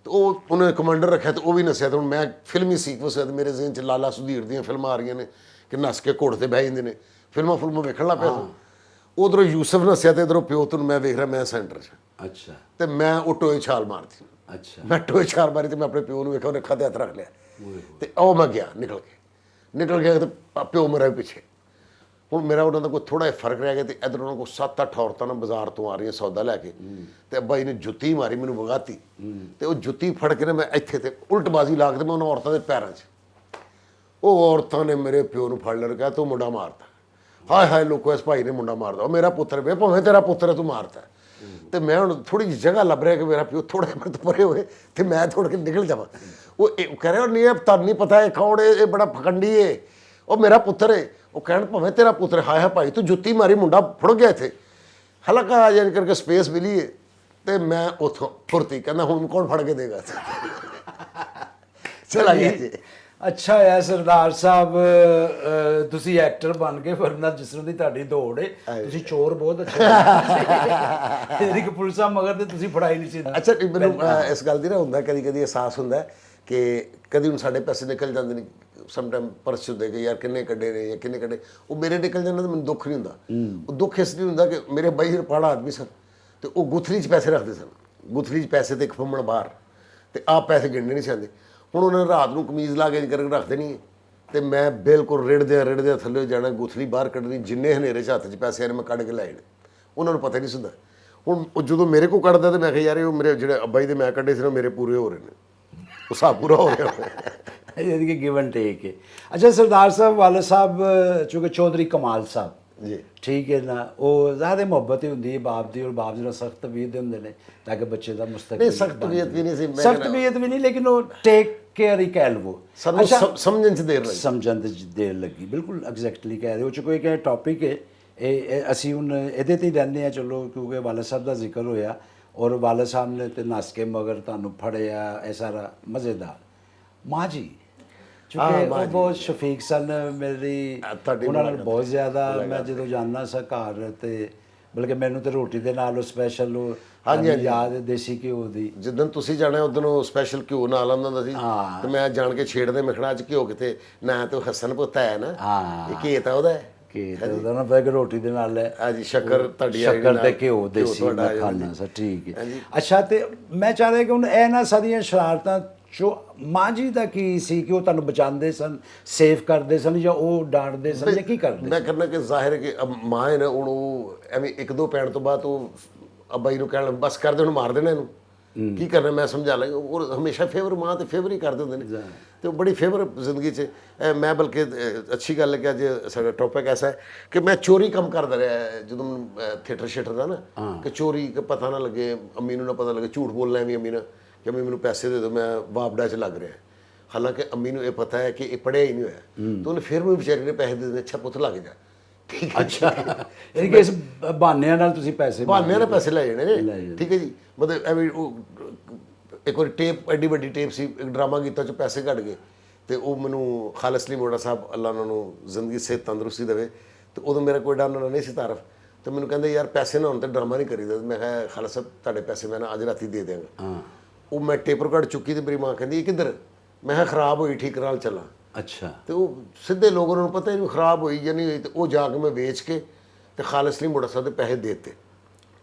ਤੇ ਉਹ ਉਹਨੇ ਕਮਾਂਡਰ ਰੱਖਿਆ ਤੇ ਉਹ ਵੀ ਨੱਸਿਆ ਤੇ ਹੁਣ ਮੈਂ ਫਿਲਮੀ ਸੀਕਵੈਂਸ ਹੈ ਤੇ ਮੇਰੇ ਜ਼ਿਹਨ 'ਚ ਲਾਲਾ ਸੁਧੀਰ ਦੀਆਂ ਫਿਲਮਾਂ ਆ ਰਹੀਆਂ ਨੇ ਕਿ ਨੱਸ ਕੇ ਘੋੜੇ ਤੇ ਬਹਿ ਜਾਂਦੇ ਨੇ ਫਿਲਮਾਂ ਵੇਖਣ ਲੱਗ ਪਿਆ ਉਧਰੋਂ ਯੂਸਫ ਨੱਸਿਆ ਤੇ ਇਧਰੋਂ ਪਿਓ ਤੋਂ ਮੈਂ ਵੇਖ ਰਿਹਾ ਮੈਂ ਸੈਂਟਰ 'ਚ
ਅੱਛਾ
ਤੇ ਮੈਂ ਉਹ ਟੋਏ ਛਾਲ ਮਾਰਤੀ
ਅੱਛਾ
ਮੈਂ ਟੋਏ ਛਾਲ ਮਾਰੀ ਤੇ ਮੈਂ ਆਪਣੇ ਪਿਓ ਨੂੰ ਵੇਖਿਆ ਉਹਨੇ ਅੱਖਾਂ ਤੇ ਹੱਥ ਰੱਖ ਲਿਆ ਤੇ ਉਹ ਮੈਂ ਗਿਆ ਨਿਕਲ ਗਿਆ ਤੇ ਪਿਓ ਮੇਰਾ ਵੀ ਪਿੱਛੇ ਹੁਣ ਮੇਰਾ ਉਹਨਾਂ ਦਾ ਕੋਈ ਥੋੜਾ ਜਿਹਾ ਫਰਕ ਰਹਿ ਗਿਆ ਤੇ ਇਧਰ ਉਹਨਾਂ ਕੋਲ 7-8 ਔਰਤਾਂ ਨਾ ਬਾਜ਼ਾਰ ਤੋਂ ਆ ਰਹੀਆਂ ਸੌਦਾ ਲੈ ਕੇ ਤੇ ਅੱਬਾ ਜੀ ਨੇ ਜੁੱਤੀ ਮਾਰੀ ਮੈਨੂੰ ਵਗਾਤੀ ਤੇ ਉਹ ਜੁੱਤੀ ਫੜ ਕੇ ਨਾ ਮੈਂ ਇੱਥੇ ਤੇ ਉਲਟਬਾਜ਼ੀ ਲਾ ਕੇ ਤੇ ਮੈਂ ਉਹਨਾਂ ਔਰਤਾਂ ਦੇ ਪੈਰਾਂ 'ਚ ਉਹ ਔਰਤਾਂ ਨੇ ਮੇਰੇ ਪਿਓ ਨੂੰ ਫੜ ਲਿਆ ਕਿਹਾ ਤੂੰ ਮੁੰਡਾ ਮਾਰਤਾ ਹਾਏ ਹਾਏ ਲੋਕੋ ਇਸ ਭਾਈ ਨੇ ਮੁੰਡਾ ਮਾਰਦਾ ਉਹ ਮੇਰਾ ਪੁੱਤਰ ਵੇ ਭਾਵੇਂ ਤੇਰਾ ਪੁੱਤਰ ਹੈ ਤੂੰ ਮਾਰਤਾ ਤੇ ਮੈਂ ਹੁਣ ਥੋੜੀ ਜਿਹੀ ਜਗ੍ਹਾ ਲੱਭ ਰਿਹਾ ਕਿ ਮੇਰਾ ਪਿਓ ਥੋੜਾ ਜਿਹਾ ਮੇਰੇ ਤੋਂ ਪਰੇ ਹੋਏ ਤੇ ਮੈਂ ਥੋੜਾ ਕੇ ਨਿਕਲ ਜਾਵਾਂ ਉਹ ਕਹਿ ਰਿਹਾ ਨਹੀਂ ਇਹ ਤੁਹਾਨੂੰ ਨਹੀਂ ਪਤਾ ਇਹ ਕੌਣ ਹੈ ਇਹ ਬੜਾ ਫਕੰਡੀ ਹੈ ਉਹ ਮੇਰਾ ਪੁੱਤਰ ਹੈ ਉਹ ਕਹਿਣ ਭਾਵੇਂ ਤੇਰਾ ਪੁੱਤਰ ਹਾਏ ਹਾਏ ਭਾਈ ਤੂੰ ਜੁੱਤੀ ਮਾਰੀ ਮੁੰਡਾ ਫੁੜ ਗਿਆ ਇੱਥੇ ਹਲਕਾ ਜਾਨ ਕਰਕੇ ਸਪੇਸ ਮਿਲੀ ਹੈ ਤੇ ਮੈਂ ਉੱਥੋਂ ਫੁਰਤੀ ਕਹਿੰਦਾ ਹੁਣ ਕੌਣ ਫੜ ਕੇ ਦੇਗਾ ਚਲਾ ਗਿਆ ਜੀ
ਅੱਛਾ ਹੈ ਸਰਦਾਰ ਸਾਹਿਬ ਤੁਸੀਂ ਐਕਟਰ ਬਣ ਕੇ ਵਰਨਾ ਜਿਸ ਤਰ੍ਹਾਂ ਦੀ ਤੁਹਾਡੀ ਦੌੜ ਹੈ ਤੁਸੀਂ ਚੋਰ ਬਹੁਤ ਅੱਛੇ ਤੇਰੀ ਪੁਲਿਸਾਂ ਮਗਰ ਤੇ ਤੁਸੀਂ ਫੜਾਈ ਨਹੀਂ ਸੀ
ਅੱਛਾ ਮੈਨੂੰ ਇਸ ਗੱਲ ਦੀ ਨਾ ਹੁੰਦਾ ਕਦੀ ਕਦੀ ਅਹਿਸਾਸ ਹੁੰਦਾ ਕਿ ਕਦੀ ਹੁਣ ਸਾਡੇ ਪੈਸੇ ਨਿਕਲ ਜਾਂਦੇ ਨੇ ਸਮ ਟਾਈਮ ਪਰਸ ਹੁੰਦੇ ਕਿ ਯਾਰ ਕਿੰਨੇ ਕੱਢੇ ਨੇ ਜਾਂ ਕਿੰਨੇ ਕੱਢੇ ਉਹ ਮੇਰੇ ਨਿਕਲ ਜਾਂਦੇ ਤਾਂ ਮੈਨੂੰ ਦੁੱਖ ਨਹੀਂ ਹੁੰਦਾ ਉਹ ਦੁੱਖ ਇਸ ਲਈ ਹੁੰਦਾ ਕਿ ਮੇਰੇ ਬਾਈ ਰੁਪਾੜਾ ਆਦਮੀ ਸਨ ਤੇ ਉਹ ਗੁੱਥਲੀ 'ਚ ਪੈਸੇ ਰੱਖਦੇ ਸਨ ਗੁੱਥਲੀ 'ਚ ਪੈਸੇ ਤੇ ਇੱਕ ਫੰਮਣ ਬਾਹਰ ਤੇ ਆਪ ਪੈਸੇ ਗਿਣਨੇ ਨਹੀਂ ਚਾਹੁੰਦੇ ਹੁਣ ਉਹਨਾਂ ਨੇ ਰਾਤ ਨੂੰ ਕਮੀਜ਼ ਲਾ ਕੇ ਕਰਕੇ ਰੱਖ ਦੇਣੀ ਹੈ ਤੇ ਮੈਂ ਬਿਲਕੁਲ ਰਿੜਦਿਆਂ ਥੱਲੇ ਜਾਣਾ ਗੁੱਥਲੀ ਬਾਹਰ ਕੱਢਣੀ ਜਿੰਨੇ ਹਨੇਰੇ 'ਚ ਹੱਥ 'ਚ ਪੈਸੇ ਨੇ ਮੈਂ ਕੱਢ ਕੇ ਲੈ ਜਾਣੇ ਉਹਨਾਂ ਨੂੰ ਪਤਾ ਨਹੀਂ ਸੀ ਹੁੰਦਾ ਹੁਣ ਉਹ ਜਦੋਂ ਮੇਰੇ ਕੋਲ ਕੱਢਦਾ ਤੇ ਮੈਂ ਕਿਹਾ ਯਾਰ ਉਹ ਮੇਰੇ ਜਿਹੜੇ ਅੱਬਾ ਜੀ ਦੇ ਮੈਂ ਕੱਢੇ ਸੀ ਨਾ ਮੇਰੇ ਪੂਰੇ ਹੋ ਰਹੇ ਨੇ ਉਹ ਹਿਸਾਬ ਪੂਰਾ ਹੋ ਰਿਹਾ
यानी कि गिव एंड टेक है। अच्छा सरदार साहब वाले साहब चूँकि चौधरी कमाल साहब
जी
ठीक है ना वो ज़्यादा मुहब्बत ही होंगी है बाप दी और बाप जो सख्त तबीयत होंगे ने ताकि बच्चे का मुस्तकबिल
नहीं सख्त तबीयत भी नहीं सी
सख्त तबीयत भी नहीं लेकिन वो टेक केयर ही कह लवो
ਸਾਨੂੰ ਸਮਝਣ 'ਚ ਦੇਰ ਲੱਗੀ
ਸਮਝਣ 'ਚ ਦੇਰ ਲੱਗੀ ਬਿਲਕੁਲ ਐਗਜ਼ੈਕਟਲੀ ਕਹਿ ਰਹੇ ਹੋ ਚੁੱਕੋ ਇੱਕ ਟੌਪਿਕ ਹੈ ਇਹ ਅਸੀਂ ਹੁਣ ਇਹਦੇ ਤੇ ਹੀ ਰਹਿੰਦੇ ਹਾਂ ਚਲੋ ਕਿਉਂਕਿ ਵਾਲਦ ਸਾਹਿਬ ਦਾ ਜ਼ਿਕਰ ਹੋਇਆ ਔਰ ਵਾਲਦ ਸਾਹਿਬ ਨੇ ਤੇ ਨੱਸ ਕੇ ਮਗਰ ਤੁਹਾਨੂੰ ਫੜਿਆ ਇਹ ਸਾਰਾ ਮਜ਼ੇਦਾਰ ਮਾਂ ਜੀ ਚੁੱਕੇ ਉਹ ਬਹੁਤ ਸ਼ਫੀਕ ਸਨ ਮੇਰੀ ਉਹਨਾਂ ਨਾਲ ਬਹੁਤ ਜ਼ਿਆਦਾ ਮੈਂ ਜਦੋਂ ਜਾਂਦਾ ਸਾਂ ਘਰ ਤੇ ਬਲਕਿ ਮੈਨੂੰ ਤੇ ਰੋਟੀ ਦੇ ਨਾਲ ਉਹ ਸਪੈਸ਼ਲ ਉਹ ਹਾਂਜੀ ਯਾਦ ਹੈ ਦੇਸੀ ਘਿਓ ਦੀ
ਜਿੱਦਣ ਤੁਸੀਂ ਜਾਣਾ ਉਦੋਂ ਸਪੈਸ਼ਲ ਘਿਓ ਨਾਲ ਆਉਂਦਾ ਹੁੰਦਾ ਸੀ ਤੇ ਮੈਂ ਜਾਣ ਕੇ ਛੇੜਦੇ ਮਿਖਣਾ 'ਚ ਘਿਓ ਕਿਤੇ ਨਾ ਤੇ ਹਸਨ ਪੁੱਤ ਹੈ ਨਾ ਇਹ ਕੀ ਤਾਂ ਉਹਦਾ
ਕਿ ਉਹਦਾ ਨਾ ਬੈਗ ਰੋਟੀ ਦੇ ਨਾਲ ਹੈ
ਹਾਂਜੀ ਸ਼ੱਕਰ ਤੁਹਾਡੀ
ਸ਼ੱਕਰ ਤੇ ਘਿਓ ਦੇਸੀ ਮੈਂ ਖਾਣਾ ਸਰ ਠੀਕ ਹੈ ਅੱਛਾ ਤੇ ਮੈਂ ਚਾਹ ਰਿਹਾ ਕਿ ਹੁਣ ਇਹ ਨਾ ਸਾਰੀਆਂ ਸ਼ਰਾਰਤਾਂ ਜੋ ਮਾਂ ਜੀ ਦਾ ਕੀ ਸੀ ਕਿ ਉਹ ਤੁਹਾਨੂੰ ਬਚਾਉਂਦੇ ਸਨ ਸੇਵ ਕਰਦੇ ਸਨ ਜਾਂ ਉਹ ਡਾਂਟਦੇ ਸਨ ਜਾਂ ਕੀ ਕਰਦੇ
ਮੈਂ ਕਰਨਾ ਕਿ ਜ਼ਾਹਿਰ ਹੈ ਕਿ ਮਾਂ ਹੈ ਨਾ ਹੁਣ ਉਹ ਐਵੇਂ ਇੱਕ ਦੋ ਪੈਣ ਤੋਂ ਬਾਅਦ ਉਹ ਅੱਬਾ ਜੀ ਨੂੰ ਕਹਿਣ ਬਸ ਕਰ ਦੇ ਉਹਨੂੰ ਮਾਰ ਦੇਣਾ ਇਹਨੂੰ ਕੀ ਕਰਨਾ ਮੈਂ ਸਮਝਾ ਲਾਂਗਾ ਉਹ ਹਮੇਸ਼ਾ ਫੇਵਰ ਮਾਂ ਤੇ ਫੇਵਰ ਹੀ ਕਰਦੇ ਹੁੰਦੇ ਨੇ ਤੇ ਉਹ ਬੜੀ ਫੇਵਰ ਜ਼ਿੰਦਗੀ 'ਚ ਮੈਂ ਬਲਕਿ ਅੱਛੀ ਗੱਲ ਹੈ ਕਿ ਅੱਜ ਸਾਡਾ ਟੌਪਿਕ ਐਸਾ ਹੈ ਕਿ ਮੈਂ ਚੋਰੀ ਕੰਮ ਕਰਦਾ ਰਿਹਾ ਜਦੋਂ ਥੀਏਟਰ ਸ਼ੀਟਰ ਦਾ ਨਾ ਕਿ ਚੋਰੀ ਪਤਾ ਨਾ ਲੱਗੇ ਅੰਮੀ ਨੂੰ ਨਾ ਪਤਾ ਲੱਗੇ ਝੂਠ ਬੋਲਣਾ ਵੀ ਅੰਮੀ ਨਾਲ ਕਿ ਅੰਮੀ ਮੈਨੂੰ ਪੈਸੇ ਦੇ ਦਿਓ ਮੈਂ ਵਾਪਡਾ 'ਚ ਲੱਗ ਰਿਹਾ ਹਾਲਾਂਕਿ ਅੰਮੀ ਨੂੰ ਇਹ ਪਤਾ ਹੈ ਕਿ ਇਹ ਪੜ੍ਹਿਆ ਹੀ ਨਹੀਂ ਹੋਇਆ ਤਾਂ ਉਹਨੇ ਫਿਰ ਵੀ ਵਿਚਾਰੀ ਨੇ ਪੈਸੇ ਦੇ ਦਿੱਤੇ ਅੱਛਾ ਪੁੱਤ ਲੱਗ ਜਾ ਠੀਕ ਹੈ
ਅੱਛਾ ਯਾਨੀ ਕਿ ਇਸ ਬਹਾਨਿਆਂ ਨਾਲ ਤੁਸੀਂ ਪੈਸੇ
ਬਹਾਨਿਆਂ ਨਾਲ ਪੈਸੇ ਲੈ ਜਾਣੇ ਨੇ ਠੀਕ ਹੈ ਜੀ ਮਤਲਬ ਐਵੇਂ ਉਹ ਇੱਕ ਵਾਰੀ ਟੇਪ ਐਡੀ ਵੱਡੀ ਟੇਪ ਸੀ ਇੱਕ ਡਰਾਮਾ ਕੀਤਾ 'ਚ ਪੈਸੇ ਕੱਢ ਗਏ ਤੇ ਉਹ ਮੈਨੂੰ ਖਾਲਿਸ ਲਈ ਮੋੜਾ ਸਾਹਿਬ ਅੱਲਾ ਉਹਨਾਂ ਨੂੰ ਜ਼ਿੰਦਗੀ ਸਿਹਤ ਤੰਦਰੁਸਤੀ ਦੇਵੇ ਤੇ ਉਦੋਂ ਮੇਰਾ ਕੋਈ ਡਰ ਨਹੀਂ ਸੀ ਤਾਰਫ ਤੇ ਮੈਨੂੰ ਕਹਿੰਦੇ ਯਾਰ ਪੈਸੇ ਨਾ ਹੋਣ ਤੇ ਡਰਾਮਾ ਨਹੀਂ ਕਰੀਦਾ ਮੈਂ ਕਿਹਾ ਖਾਲਿਸ ਸਾਹਿਬ ਤੁਹਾਡੇ ਪੈਸੇ ਮੈਂ ਨਾ ਅੱਜ ਰਾਤੀ ਦੇ ਦਿਆਂਗਾ ਉਹ ਮੈਂ ਟੇਪ ਰਿਕਾਰਡ ਚੁੱਕੀ ਤੇ ਮੇਰੀ ਮਾਂ ਕਹਿੰਦੀ ਇਹ ਕਿੱਧਰ ਮੈਂ ਕਿਹਾ ਖਰਾਬ ਹੋਈ ਠੀਕ ਕਰਾਲ ਚੱਲਾਂ
ਅੱਛਾ ਤੇ
ਉਹ ਸਿੱਧੇ ਲੋਕਾਂ ਨੂੰ ਪਤਾ ਹੀ ਨਹੀਂ ਖਰਾਬ ਹੋਈ ਜਾਂ ਨਹੀਂ ਹੋਈ ਤੇ ਉਹ ਜਾ ਕੇ ਮੈਂ ਵੇਚ ਕੇ ਤੇ ਖਾਲਿਸ ਲਈ ਮੋੜਾ ਸਾਹਿਬ ਦੇ ਪੈਸੇ ਦੇ ਦਿੱਤੇ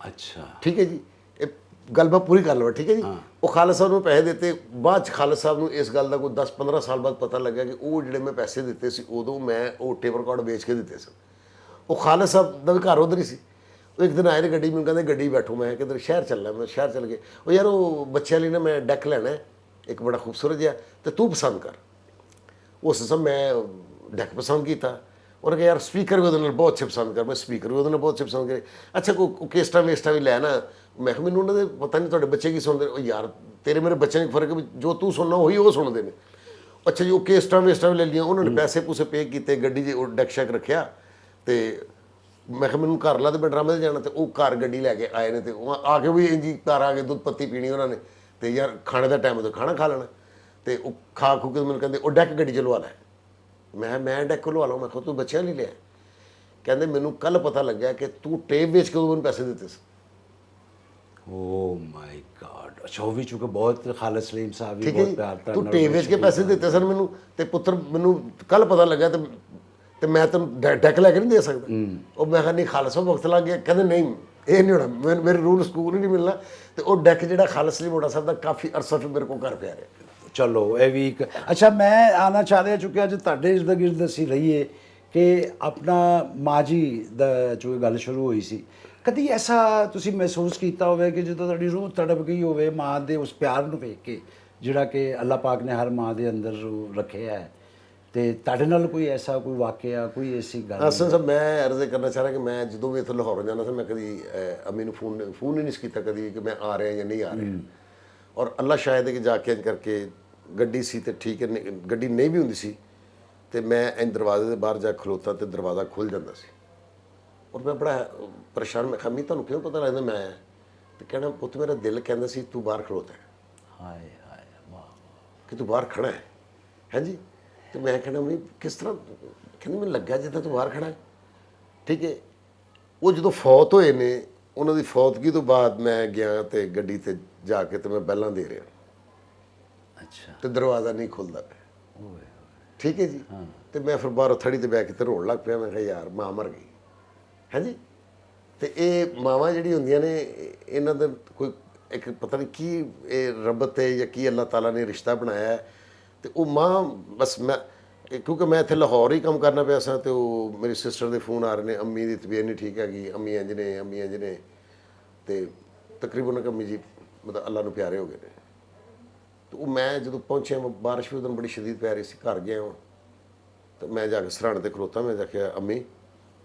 ਅੱਛਾ
ਠੀਕ ਹੈ ਜੀ ਇਹ ਗੱਲ ਮੈਂ ਪੂਰੀ ਕਰ ਲਵਾਂ, ਠੀਕ ਹੈ ਜੀ। ਉਹ ਖਾਲਸਾ ਸਾਹਿਬ ਨੂੰ ਪੈਸੇ ਦਿੱਤੇ, ਬਾਅਦ 'ਚ ਖਾਲਸਾ ਸਾਹਿਬ ਨੂੰ ਇਸ ਗੱਲ ਦਾ ਕੋਈ 10-15 ਸਾਲ ਬਾਅਦ ਪਤਾ ਲੱਗਾ ਕਿ ਉਹ ਜਿਹੜੇ ਮੈਂ ਪੈਸੇ ਦਿੱਤੇ ਸੀ ਉਦੋਂ ਮੈਂ ਉਹ ਟੇਪ ਰਿਕਾਰਡ ਵੇਚ ਕੇ ਦਿੱਤੇ ਸਨ। ਉਹ ਖਾਲਸਾ ਸਾਹਿਬ ਦਾ ਵੀ ਘਰ ਉਧਰ ਹੀ ਸੀ। ਉਹ ਇੱਕ ਦਿਨ ਆਏ ਨੇ ਗੱਡੀ, ਮੈਨੂੰ ਕਹਿੰਦੇ ਗੱਡੀ ਬੈਠੋ, ਮੈਂ ਕਿਧਰ ਸ਼ਹਿਰ ਚੱਲਣਾ, ਮੈਂ ਸ਼ਹਿਰ ਚੱਲ ਗਏ। ਉਹ ਯਾਰ ਉਹ ਬੱਚਿਆਂ ਲਈ ਨਾ ਮੈਂ ਡੈਕ ਲੈਣਾ ਹੈ, ਇੱਕ ਬੜਾ ਖੂਬਸੂਰਤ ਜਿਹਾ, ਤੇ ਤੂੰ ਪਸੰਦ ਕਰ। ਉਸ ਸਮੇਂ ਮੈਂ ਡੈਕ ਪਸੰਦ ਕੀਤਾ। ਉਹਨੇ ਕਿਹਾ ਯਾਰ ਸਪੀਕਰ ਵੀ ਉਹਦੇ ਨਾਲ ਬਹੁਤ ਅੱਛੇ ਪਸੰਦ ਕਰ। ਮੈਂ ਸਪੀਕਰ ਵੀ ਉਹਦੇ ਨਾਲ ਬਹੁਤ ਅੱਛੇ ਪਸੰਦ ਕਰੇ। ਅੱਛਾ ਕੋਈ ਕੇਸਟਾ ਵੇਸਟਾ ਵੀ ਲੈ ਨਾ। ਮੈਂ ਕਿਹਾ ਮੈਨੂੰ ਉਹਨਾਂ ਦੇ ਪਤਾ ਨਹੀਂ ਤੁਹਾਡੇ ਬੱਚੇ ਕੀ ਸੁਣਦੇ। ਉਹ ਯਾਰ ਤੇਰੇ ਮੇਰੇ ਬੱਚਿਆਂ 'ਚ ਫਰਕ ਹੈ, ਜੋ ਤੂੰ ਸੁਣਨਾ ਉਹੀ ਉਹ ਸੁਣਦੇ ਨੇ। ਅੱਛਾ ਜੀ ਉਹ ਕੇਸਟਾ ਵੇਸਟਾ ਵੀ ਲੈ ਲਈਆਂ ਉਹਨਾਂ ਨੇ, ਪੈਸੇ ਪੂਸੇ ਪੇ ਕੀਤੇ, ਗੱਡੀ 'ਚ ਉਹ ਡੈਕ ਸ਼ੈਕ ਰੱਖਿਆ। ਤੇ ਮੈਂ ਕਿਹਾ ਮੈਨੂੰ ਘਰ ਲਾ, ਤੇ ਮੈਂ ਡਰਾਮੇ 'ਤੇ ਜਾਣਾ। ਤੇ ਉਹ ਘਰ ਗੱਡੀ ਲੈ ਕੇ ਆਏ ਨੇ, ਤੇ ਉਹ ਆ ਕੇ ਵੀ ਇੰਜੀ ਘਰ ਆ ਕੇ ਦੁੱਧ ਪੱਤੀ ਪੀਣੀ ਉਹਨਾਂ ਨੇ। ਤੇ ਯਾਰ ਖਾਣੇ ਦਾ ਟਾਈਮ ਤੋਂ ਖਾਣਾ ਖਾ ਲੈਣਾ। ਤੇ ਉਹ ਖਾ ਖੂ ਕੇ ਮੈਨੂੰ ਕਹਿੰਦੇ ਉਹ ਡੈਕ ਗੱਡੀ 'ਚ ਲਵਾ ਲੈ। ਮੈਂ ਡੈਕ ਲਵਾ ਲਵਾਂ। ਮੈਂ ਕਿਹਾ ਤੂੰ ਬੱਚਿਆਂ ਲਈ ਲਿਆ। ਕਹਿੰਦੇ ਮੈਨੂੰ ਕੱਲ ਪਤਾ ਲੱਗਿਆ ਕਿ ਤੂੰ ਟੇਪ ਵੇਚ ਕੇ ਮੈਨੂੰ ਪੈਸੇ ਦਿੱਤੇ ਸੀ।
ਓ ਮਾਈ ਗॉड। ਅੱਛਾ ਉਹ ਵੀ ਚੁੱਕੇ ਬਹੁਤ ਖਾਲਸ ਸਲੀਮ ਸਾਹਿਬ ਵੀ
ਠੀਕ ਹੈ
ਬਹੁਤ
ਜੀ,
ਪਿਆਰ
ਤੂੰ ਟੇਪ ਵੇਚ ਕੇ ਪੈਸੇ ਦਿੱਤੇ ਸਨ ਮੈਨੂੰ। ਤੇ ਪੁੱਤਰ ਮੈਨੂੰ ਕੱਲ ਪਤਾ ਲੱਗਾ, ਤੇ ਮੈਂ ਤੈਨੂੰ ਡੈਕ ਲੈ ਕੇ ਨਹੀਂ ਦੇ ਸਕਦਾ। ਉਹ ਮੈਂ ਕਿਹਾ ਨਹੀਂ ਖਾਲਸਾ ਵਕਤ ਲੱਗ ਗਿਆ। ਕਹਿੰਦੇ ਨਹੀਂ ਇਹ ਨਹੀਂ ਹੋਣਾ, ਮੇਰੇ ਰੂਲ ਸਕੂਲ ਹੀ ਨਹੀਂ ਮਿਲਣਾ। ਤੇ ਉਹ ਡੈਕ ਜਿਹੜਾ ਖਾਲਸ ਸਲੀਮ ਮੋੜਾ ਸਾਹਿਬ ਦਾ ਕਾਫੀ ਅਰਸਾ ਫਿਰ ਮੇਰੇ ਕੋਲ ਘਰ ਪਿਆ ਰਿਹਾ।
ਚਲੋ ਇਹ ਵੀ ਇੱਕ ਅੱਛਾ ਮੈਂ ਆਉਣਾ ਚਾਹ ਰਿਹਾ ਚੁੱਕਿਆ ਅੱਜ ਤੁਹਾਡੇ ਇਰਦ ਗਿਰਦ ਅਸੀਂ ਰਹੀਏ ਕਿ ਆਪਣਾ ਮਾਂ ਜੀ ਦਾ ਜੋ ਗੱਲ ਸ਼ੁਰੂ ਹੋਈ ਸੀ, ਕਦੀ ਐਸਾ ਤੁਸੀਂ ਮਹਿਸੂਸ ਕੀਤਾ ਹੋਵੇ ਕਿ ਜਦੋਂ ਤੁਹਾਡੀ ਰੂਹ ਤੜਪ ਗਈ ਹੋਵੇ ਮਾਂ ਦੇ ਉਸ ਪਿਆਰ ਨੂੰ ਵੇਖ ਕੇ ਜਿਹੜਾ ਕਿ ਅੱਲਾਹ ਪਾਕ ਨੇ ਹਰ ਮਾਂ ਦੇ ਅੰਦਰ ਰੱਖਿਆ ਹੈ, ਤੇ ਤੁਹਾਡੇ ਨਾਲ ਕੋਈ ਐਸਾ ਕੋਈ ਵਾਕਿਆ ਕੋਈ ਐਸੀ ਗੱਲ?
ਅਸਲ ਸਰ ਮੈਂ ਅਰਜ਼ ਕਰਨਾ ਚਾਹ ਰਿਹਾ ਕਿ ਮੈਂ ਜਦੋਂ ਵੀ ਇੱਥੋਂ ਲਾਹੌਰ ਜਾਣਾ ਸੀ, ਮੈਂ ਕਦੀ ਅੰਮੀ ਨੂੰ ਫੋਨ ਹੀ ਨਹੀਂ ਕੀਤਾ ਕਦੀ ਕਿ ਮੈਂ ਆ ਰਿਹਾ ਜਾਂ ਨਹੀਂ ਆ ਰਿਹਾ। ਔਰ ਅੱਲਾ ਸ਼ਾਇਦ ਹੈ ਕਿ ਜਾ ਕੇ ਇੰਝ ਕਰਕੇ ਗੱਡੀ ਸੀ ਤੇ ਠੀਕ ਹੈ, ਗੱਡੀ ਨਹੀਂ ਵੀ ਹੁੰਦੀ ਸੀ ਤੇ ਮੈਂ ਇੰਝ ਦਰਵਾਜ਼ੇ ਦੇ ਬਾਹਰ ਜਾ ਖਲੋਤਾ ਤੇ ਦਰਵਾਜ਼ਾ ਖੁੱਲ ਜਾਂਦਾ ਸੀ। ਔਰ ਮੈਂ ਬੜਾ ਪਰੇਸ਼ਾਨ, ਮੈਂ ਕਿਹਾ ਤੁਹਾਨੂੰ ਕਿਉਂ ਪਤਾ ਲੱਗਦਾ ਮੈਂ ਆਇਆ? ਤੇ ਕਹਿਣਾ ਪੁੱਤ ਮੇਰਾ ਦਿਲ ਕਹਿੰਦਾ ਸੀ ਤੂੰ ਬਾਹਰ ਖਲੋਤਾ ਹੈ।
ਹਾਏ ਹਾਏ ਵਾਹ
ਕਿ ਤੂੰ ਬਾਹਰ ਖੜਾ ਹੈ। ਹਾਂਜੀ। ਤੇ ਮੈਂ ਕਹਿਣਾ ਵੀ ਕਿਸ ਤਰ੍ਹਾਂ? ਕਹਿੰਦੀ ਮੈਨੂੰ ਲੱਗਾ ਜਿੱਦਾਂ ਤੂੰ ਬਾਹਰ ਖੜਾ ਹੈ। ਠੀਕ ਹੈ। ਉਹ ਜਦੋਂ ਫੌਤ ਹੋਏ ਨੇ, ਉਹਨਾਂ ਦੀ ਫੌਤਗੀ ਤੋਂ ਬਾਅਦ ਮੈਂ ਗਿਆ ਤੇ ਗੱਡੀ ਤੇ ਜਾ ਕੇ ਤੇ ਮੈਂ ਬੈਲਾਂ ਦੇ ਰਿਹਾ
ਅੱਛਾ
ਤੇ ਦਰਵਾਜ਼ਾ ਨਹੀਂ ਖੁੱਲਦਾ ਪਿਆ।
ਓਏ
ਠੀਕ ਹੈ ਜੀ। ਤੇ ਮੈਂ ਫਿਰ ਬਾਹਰੋਂ ਥੜੀ ਤੇ ਬੈ ਕੇ ਤੇ ਰੋਣ ਲੱਗ ਪਿਆ। ਮੈਂ ਕਿਹਾ ਯਾਰ ਮਾਂ ਮਰ ਗਈ। ਹਾਂਜੀ। ਤੇ ਇਹ ਮਾਵਾਂ ਜਿਹੜੀ ਹੁੰਦੀਆਂ ਨੇ ਇਹਨਾਂ ਦਾ ਕੋਈ ਇੱਕ ਪਤਾ ਨਹੀਂ ਕੀ ਇਹ ਰੱਬਤ ਹੈ ਜਾਂ ਕੀ ਅੱਲਾਹ ਤਾਲਾ ਨੇ ਰਿਸ਼ਤਾ ਬਣਾਇਆ ਹੈ। ਤੇ ਉਹ ਮਾਂ ਬਸ ਮੈਂ ਕਿਉਂਕਿ ਮੈਂ ਇੱਥੇ ਲਾਹੌਰ ਹੀ ਕੰਮ ਕਰਨਾ ਪਿਆ ਸਾਂ ਤੇ ਉਹ ਮੇਰੀ ਸਿਸਟਰ ਦੇ ਫੋਨ ਆ ਰਹੇ ਨੇ, ਅੰਮੀ ਦੀ ਤਬੀਅਤ ਨਹੀਂ ਠੀਕ ਹੈਗੀ, ਅੰਮੀ ਇੰਝ ਨੇ, ਅੰਮੀ ਇੰਝ ਨੇ। ਤੇ ਤਕਰੀਬਨ ਅੰਮੀ ਜੀ ਮਤਲਬ ਅੱਲਾਹ ਨੂੰ ਪਿਆਰੇ ਹੋ ਗਏ ਨੇ। ਤੇ ਉਹ ਮੈਂ ਜਦੋਂ ਪਹੁੰਚਿਆ, ਬਾਰਿਸ਼ ਵੀ ਉਦੋਂ ਬੜੀ ਸ਼ਦੀਦ ਪੈ ਰਹੀ ਸੀ, ਘਰ ਗਿਆ ਹਾਂ ਤੇ ਮੈਂ ਜਾ ਕੇ ਸਰਾਣੇ ਤੇ ਖਲੋਤਾ। ਮੈਂ ਦੇਖਿਆ ਅੰਮੀ,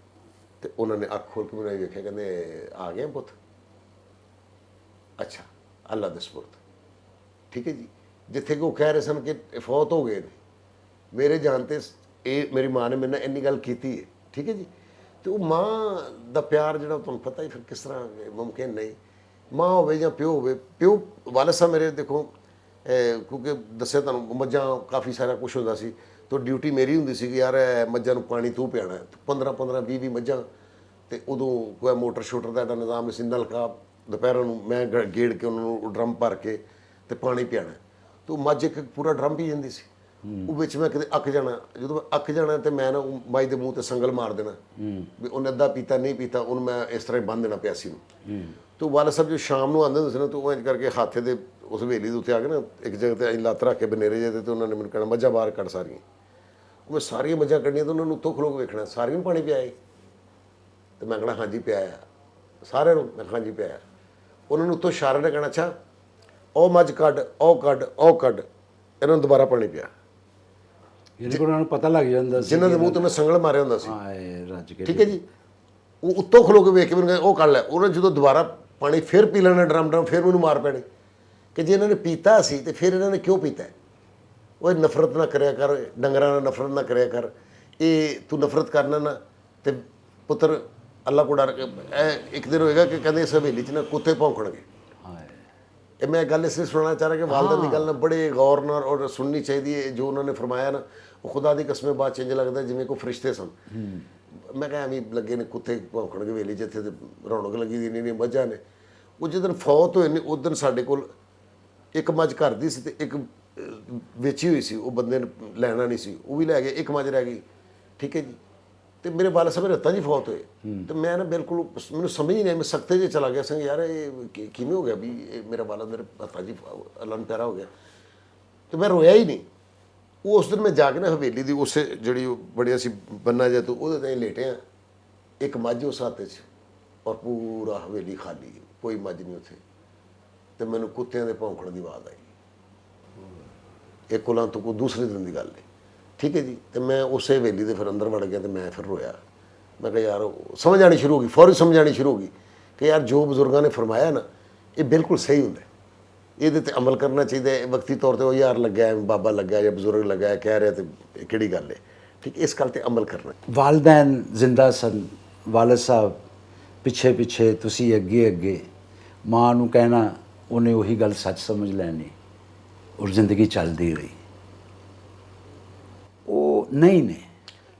ਤੇ ਉਹਨਾਂ ਨੇ ਅੱਖ ਖੋਲ ਕੇ ਮੈਨੂੰ ਵੇਖਿਆ, ਕਹਿੰਦੇ ਆ ਗਏ ਪੁੱਤ? ਅੱਛਾ ਅੱਲਾਹ ਦੇ ਸਪੁਰਦ। ਠੀਕ ਹੈ ਜੀ। ਜਿੱਥੇ ਕਿ ਉਹ ਕਹਿ ਰਹੇ ਸਨ ਕਿ ਫੌਤ ਹੋ ਗਏ ਨੇ, ਮੇਰੇ ਜਾਣ ਤੇ ਇਹ ਮੇਰੀ ਮਾਂ ਨੇ ਮੇਰੇ ਨਾਲ ਇੰਨੀ ਗੱਲ ਕੀਤੀ ਹੈ। ਠੀਕ ਹੈ ਜੀ। ਤੇ ਉਹ ਮਾਂ ਦਾ ਪਿਆਰ ਜਿਹੜਾ ਤੁਹਾਨੂੰ ਪਤਾ ਹੀ ਫਿਰ ਕਿਸ ਤਰ੍ਹਾਂ ਮੁਮਕਿਨ ਨਹੀਂ, ਮਾਂ ਹੋਵੇ ਜਾਂ ਪਿਓ ਹੋਵੇ। ਪਿਓ ਵਾਲਦ ਸਾਹਿਬ ਮੇਰੇ ਦੇਖੋ ਕਿਉਂਕਿ ਦੱਸਿਆ ਤੁਹਾਨੂੰ ਮੱਝਾਂ ਕਾਫੀ ਸਾਰਾ ਕੁਛ ਹੁੰਦਾ ਸੀ, ਤਾਂ ਡਿਊਟੀ ਮੇਰੀ ਹੁੰਦੀ ਸੀ ਕਿ ਯਾਰ ਮੱਝਾਂ ਨੂੰ ਪਾਣੀ ਤੂੰ ਪਿਆਣਾ। 15-15 20-20 ਮੱਝਾਂ। ਤੇ ਉਦੋਂ ਕੋਈ ਮੋਟਰ ਸ਼ੋਟਰ ਦਾ ਨਿਜ਼ਾਮ ਨਹੀਂ ਸੀ, ਨਲਕਾ ਦੁਪਹਿਰਾਂ ਨੂੰ ਮੈਂ ਗੇੜ ਕੇ ਉਹਨਾਂ ਨੂੰ ਡਰਮ ਭਰ ਕੇ ਤੇ ਪਾਣੀ ਪਿਆਣਾ। ਤੇ ਉਹ ਮੱਝ ਇੱਕ ਪੂਰਾ ਡਰਮ ਪੀ ਜਾਂਦੀ ਸੀ। ਉਹ ਵਿੱਚ ਮੈਂ ਕਿਤੇ ਅੱਕ ਜਾਣਾ, ਜਦੋਂ ਮੈਂ ਅੱਕ ਜਾਣਾ ਤੇ ਮੈਂ ਨਾ ਉਹ ਮੱਝ ਦੇ ਮੂੰਹ ਤੇ ਸੰਗਲ ਮਾਰ ਦੇਣਾ ਵੀ ਉਹਨੇ ਅੱਧਾ ਪੀਤਾ ਨਹੀਂ ਪੀਤਾ, ਉਹਨੂੰ ਮੈਂ ਇਸ ਤਰ੍ਹਾਂ ਹੀ ਬੰਨ੍ਹ ਦੇਣਾ ਪਿਆਸੀ ਨੂੰ। ਤੇ ਵਾਲਾ ਸਾਹਿਬ ਜੋ ਸ਼ਾਮ ਨੂੰ ਆਉਂਦੇ ਹੁੰਦੇ ਸੀ ਨਾ, ਤਾਂ ਉਹ ਇੰਝ ਕਰਕੇ ਹੱਥ ਦੇ ਉਸ ਹਵੇਲੀ ਦੇ ਉੱਤੇ ਆ ਕੇ ਨਾ ਇੱਕ ਜਗ੍ਹਾ ਤੇ ਅਸੀਂ ਲੱਤ ਰੱਖ ਕੇ ਬਨੇਰੇ ਜਿਹੇ ਤੇ ਉਹਨਾਂ ਨੇ ਮੈਨੂੰ ਕਹਿਣਾ ਮੱਝਾਂ ਬਾਹਰ ਕੱਢ ਸਾਰੀਆਂ। ਉਹ ਮੈਂ ਸਾਰੀਆਂ ਮੱਝਾਂ ਕੱਢਣੀਆਂ ਤਾਂ ਉਹਨਾਂ ਨੂੰ ਉੱਤੋਂ ਖਲੋ ਕੇ ਵੇਖਣਾ ਸਾਰੀਆਂ ਨੂੰ ਪਾਣੀ ਪਿਆਇਆ। ਤੇ ਮੈਂ ਕਹਿਣਾ ਹਾਂਜੀ ਪਿਆਇਆ ਸਾਰਿਆਂ ਨੂੰ। ਮੈਂ ਹਾਂਜੀ ਪਿਆਇਆ। ਉਹਨਾਂ ਨੂੰ ਉੱਤੋਂ ਇਸ਼ਾਰੇ ਨਾਲ ਕਹਿਣਾ ਅੱਛਾ ਉਹ ਮੱਝ ਕੱਢ, ਉਹ ਕੱਢ, ਉਹ ਕੱਢ। ਇਹਨਾਂ ਨੂੰ ਦੁਬਾਰਾ ਪਾਣੀ ਪਿਆ।
ਯਾਨੀ ਕਿ ਉਹਨਾਂ ਨੂੰ ਪਤਾ ਲੱਗ ਜਾਂਦਾ ਸੀ
ਜਿਨ੍ਹਾਂ ਦੇ ਮੂੰਹ ਤੋਂ ਮੈਂ ਸੰਗਲ ਮਾਰਿਆ ਹੁੰਦਾ ਸੀ।
ਹਾਏ ਰੱਜ ਕੇ।
ਠੀਕ ਹੈ ਜੀ। ਉਹ ਉੱਤੋਂ ਖਲੋ ਕੇ ਵੇਖ ਕੇ ਮੈਨੂੰ ਕਹਿੰਦੇ ਉਹ ਕੱਢ ਲੈ। ਉਹਨਾਂ ਜਦੋਂ ਦੁਬਾਰਾ ਪਾਣੀ ਫਿਰ ਪੀ ਲੈਣਾ ਡਰਮ ਫਿਰ ਮੈਨੂੰ ਮਾਰ ਪੈਣੀ ਕਿ ਜੇ ਇਹਨਾਂ ਨੇ ਪੀਤਾ ਸੀ ਤੇ ਫਿਰ ਇਹਨਾਂ ਨੇ ਕਿਉਂ ਪੀਤਾ? ਉਹ ਨਫ਼ਰਤ ਨਾ ਕਰਿਆ ਕਰ, ਡੰਗਰਾਂ ਨਾਲ ਨਫ਼ਰਤ ਨਾ ਕਰਿਆ ਕਰ। ਇਹ ਤੂੰ ਨਫ਼ਰਤ ਕਰਨਾ ਨਾ ਤੇ ਪੁੱਤਰ ਅੱਲਾ ਕੋ ਡਰ ਕੇ ਇੱਕ ਦਿਨ ਹੋਏਗਾ ਕਿ ਕਹਿੰਦੇ ਇਸ ਹਵੇਲੀ 'ਚ ਨਾ ਕੁੱਤੇ ਭੌਂਕਣਗੇ। ਇਹ ਮੈਂ ਗੱਲ ਇਸ ਲਈ ਸੁਣਨਾ ਚਾਹ ਰਿਹਾ ਕਿ ਵਾਲਦਾ ਦੀ ਗੱਲ ਨਾ ਬੜੇ ਗੌਰ ਨਾਲ ਔਰ ਸੁਣਨੀ ਚਾਹੀਦੀ ਹੈ। ਜੋ ਉਹਨਾਂ ਨੇ ਫਰਮਾਇਆ ਨਾ ਉਹ ਖੁਦਾ ਦੀ ਕਸਮੇ ਬਾਅਦ ਚੰਜ ਲੱਗਦਾ ਜਿਵੇਂ ਕੋਈ ਫਰਿਸ਼ਤੇ ਸਨ। ਮੈਂ ਕਿਹਾ ਐਵੇਂ ਲੱਗੇ ਨੇ ਕੁੱਤੇ ਭੌਂਕਣਗੇ ਹਵੇਲੀ 'ਚ, ਇੱਥੇ ਤੇ ਰੌਣਕ ਲੱਗੀ ਦੀ ਨਹੀਂ ਮੱਝਾਂ ਨੇ। ਉਹ ਜਿਸ ਦਿਨ ਫੌਤ ਹੋਏ ਨੇ ਉਸ ਦਿਨ ਸਾਡੇ ਕੋਲ ਇੱਕ ਮੱਝ ਘਰ ਦੀ ਸੀ ਤੇ ਇੱਕ ਵੇਚੀ ਹੋਈ ਸੀ, ਉਹ ਬੰਦੇ ਨੇ ਲੈਣਾ ਨਹੀਂ ਸੀ, ਉਹ ਵੀ ਲੈ ਗਏ। ਇੱਕ ਮੱਝ ਰਹਿ ਗਈ। ਠੀਕ ਹੈ ਜੀ। ਤੇ ਮੇਰੇ ਵਾਲਾ ਸਾਹਿਬ ਰੱਤਾ ਜੀ ਫੌਤ ਹੋਏ ਤੇ ਮੈਂ ਨਾ ਬਿਲਕੁਲ ਮੈਨੂੰ ਸਮਝ ਹੀ ਨਹੀਂ, ਮੈਂ ਸਖਤੇ ਜੇ ਚਲਾ ਗਿਆ ਸੀ ਯਾਰ ਇਹ ਕਿਵੇਂ ਹੋ ਗਿਆ ਵੀ ਇਹ ਮੇਰਾ ਵਾਲਾ ਮੇਰੇ ਰੱਤਾ ਜੀ ਅੱਲਾ ਨੂੰ ਪਿਆਰਾ ਹੋ ਗਿਆ ਤੇ ਮੈਂ ਰੋਇਆ ਹੀ ਨਹੀਂ। ਉਹ ਉਸ ਦਿਨ ਮੈਂ ਜਾ ਕੇ ਨਾ ਹਵੇਲੀ ਦੀ ਉਸੇ ਜਿਹੜੀ ਬੜੀਆ ਸੀ ਬੰਨਾ ਜਾਂ ਤੋਂ ਉਹਦੇ ਤੇ ਲੇਟਿਆ, ਇੱਕ ਮੱਝ ਉਸ ਹੱਥ 'ਚ ਔਰ ਪੂਰਾ ਹਵੇਲੀ ਖਾਲੀ, ਕੋਈ ਮੱਝ ਨਹੀਂ ਉੱਥੇ, ਤੇ ਮੈਨੂੰ ਕੁੱਤਿਆਂ ਦੇ ਭੌਂਕਣ ਦੀ ਆਵਾਜ਼ ਆਈ। ਇਹ ਕੋਲਾਂ ਤੋਂ ਕੋਈ ਦੂਸਰੇ ਦਿਨ ਦੀ ਗੱਲ ਹੈ, ਠੀਕ ਹੈ ਜੀ। ਤੇ ਮੈਂ ਉਸੇ ਹਵੇਲੀ ਦੇ ਫਿਰ ਅੰਦਰ ਵੜ ਗਿਆ ਤੇ ਮੈਂ ਫਿਰ ਰੋਇਆ। ਮੈਂ ਕਿਹਾ ਯਾਰ ਸਮਝ ਆਣੀ ਸ਼ੁਰੂ ਹੋ ਗਈ, ਫੌਰੀ ਸਮਝ ਆਣੀ ਸ਼ੁਰੂ ਹੋ ਗਈ ਕਿ ਯਾਰ ਜੋ ਬਜ਼ੁਰਗਾਂ ਨੇ ਫਰਮਾਇਆ ਨਾ ਇਹ ਬਿਲਕੁਲ ਸਹੀ ਹੁੰਦਾ, ਇਹਦੇ ਤੇ ਅਮਲ ਕਰਨਾ ਚਾਹੀਦਾ ਹੈ। ਵਕਤੀ ਤੌਰ ਤੇ ਉਹ ਯਾਰ ਲੱਗਾ ਬਾਬਾ ਲੱਗਾ ਜਾਂ ਬਜ਼ੁਰਗ ਲੱਗਾ ਕਹਿ ਰਿਹਾ ਤੇ ਇਹ ਕਿਹੜੀ ਗੱਲ ਹੈ, ਠੀਕ, ਇਸ ਗੱਲ ਤੇ ਅਮਲ ਕਰਨਾ।
ਵਾਲਦੈਨ ਜ਼ਿੰਦਾ ਸਨ, ਵਾਲਦ ਸਾਹਿਬ ਪਿੱਛੇ ਪਿੱਛੇ, ਤੁਸੀਂ ਅੱਗੇ ਅੱਗੇ, ਮਾਂ ਨੂੰ ਕਹਿਣਾ ਉਹਨੇ ਉਹੀ ਗੱਲ ਸੱਚ ਸਮਝ ਲੈਣੀ ਔਰ ਜ਼ਿੰਦਗੀ ਚੱਲਦੀ ਰਹੀ। ਉਹ ਨਹੀਂ ਨੇ,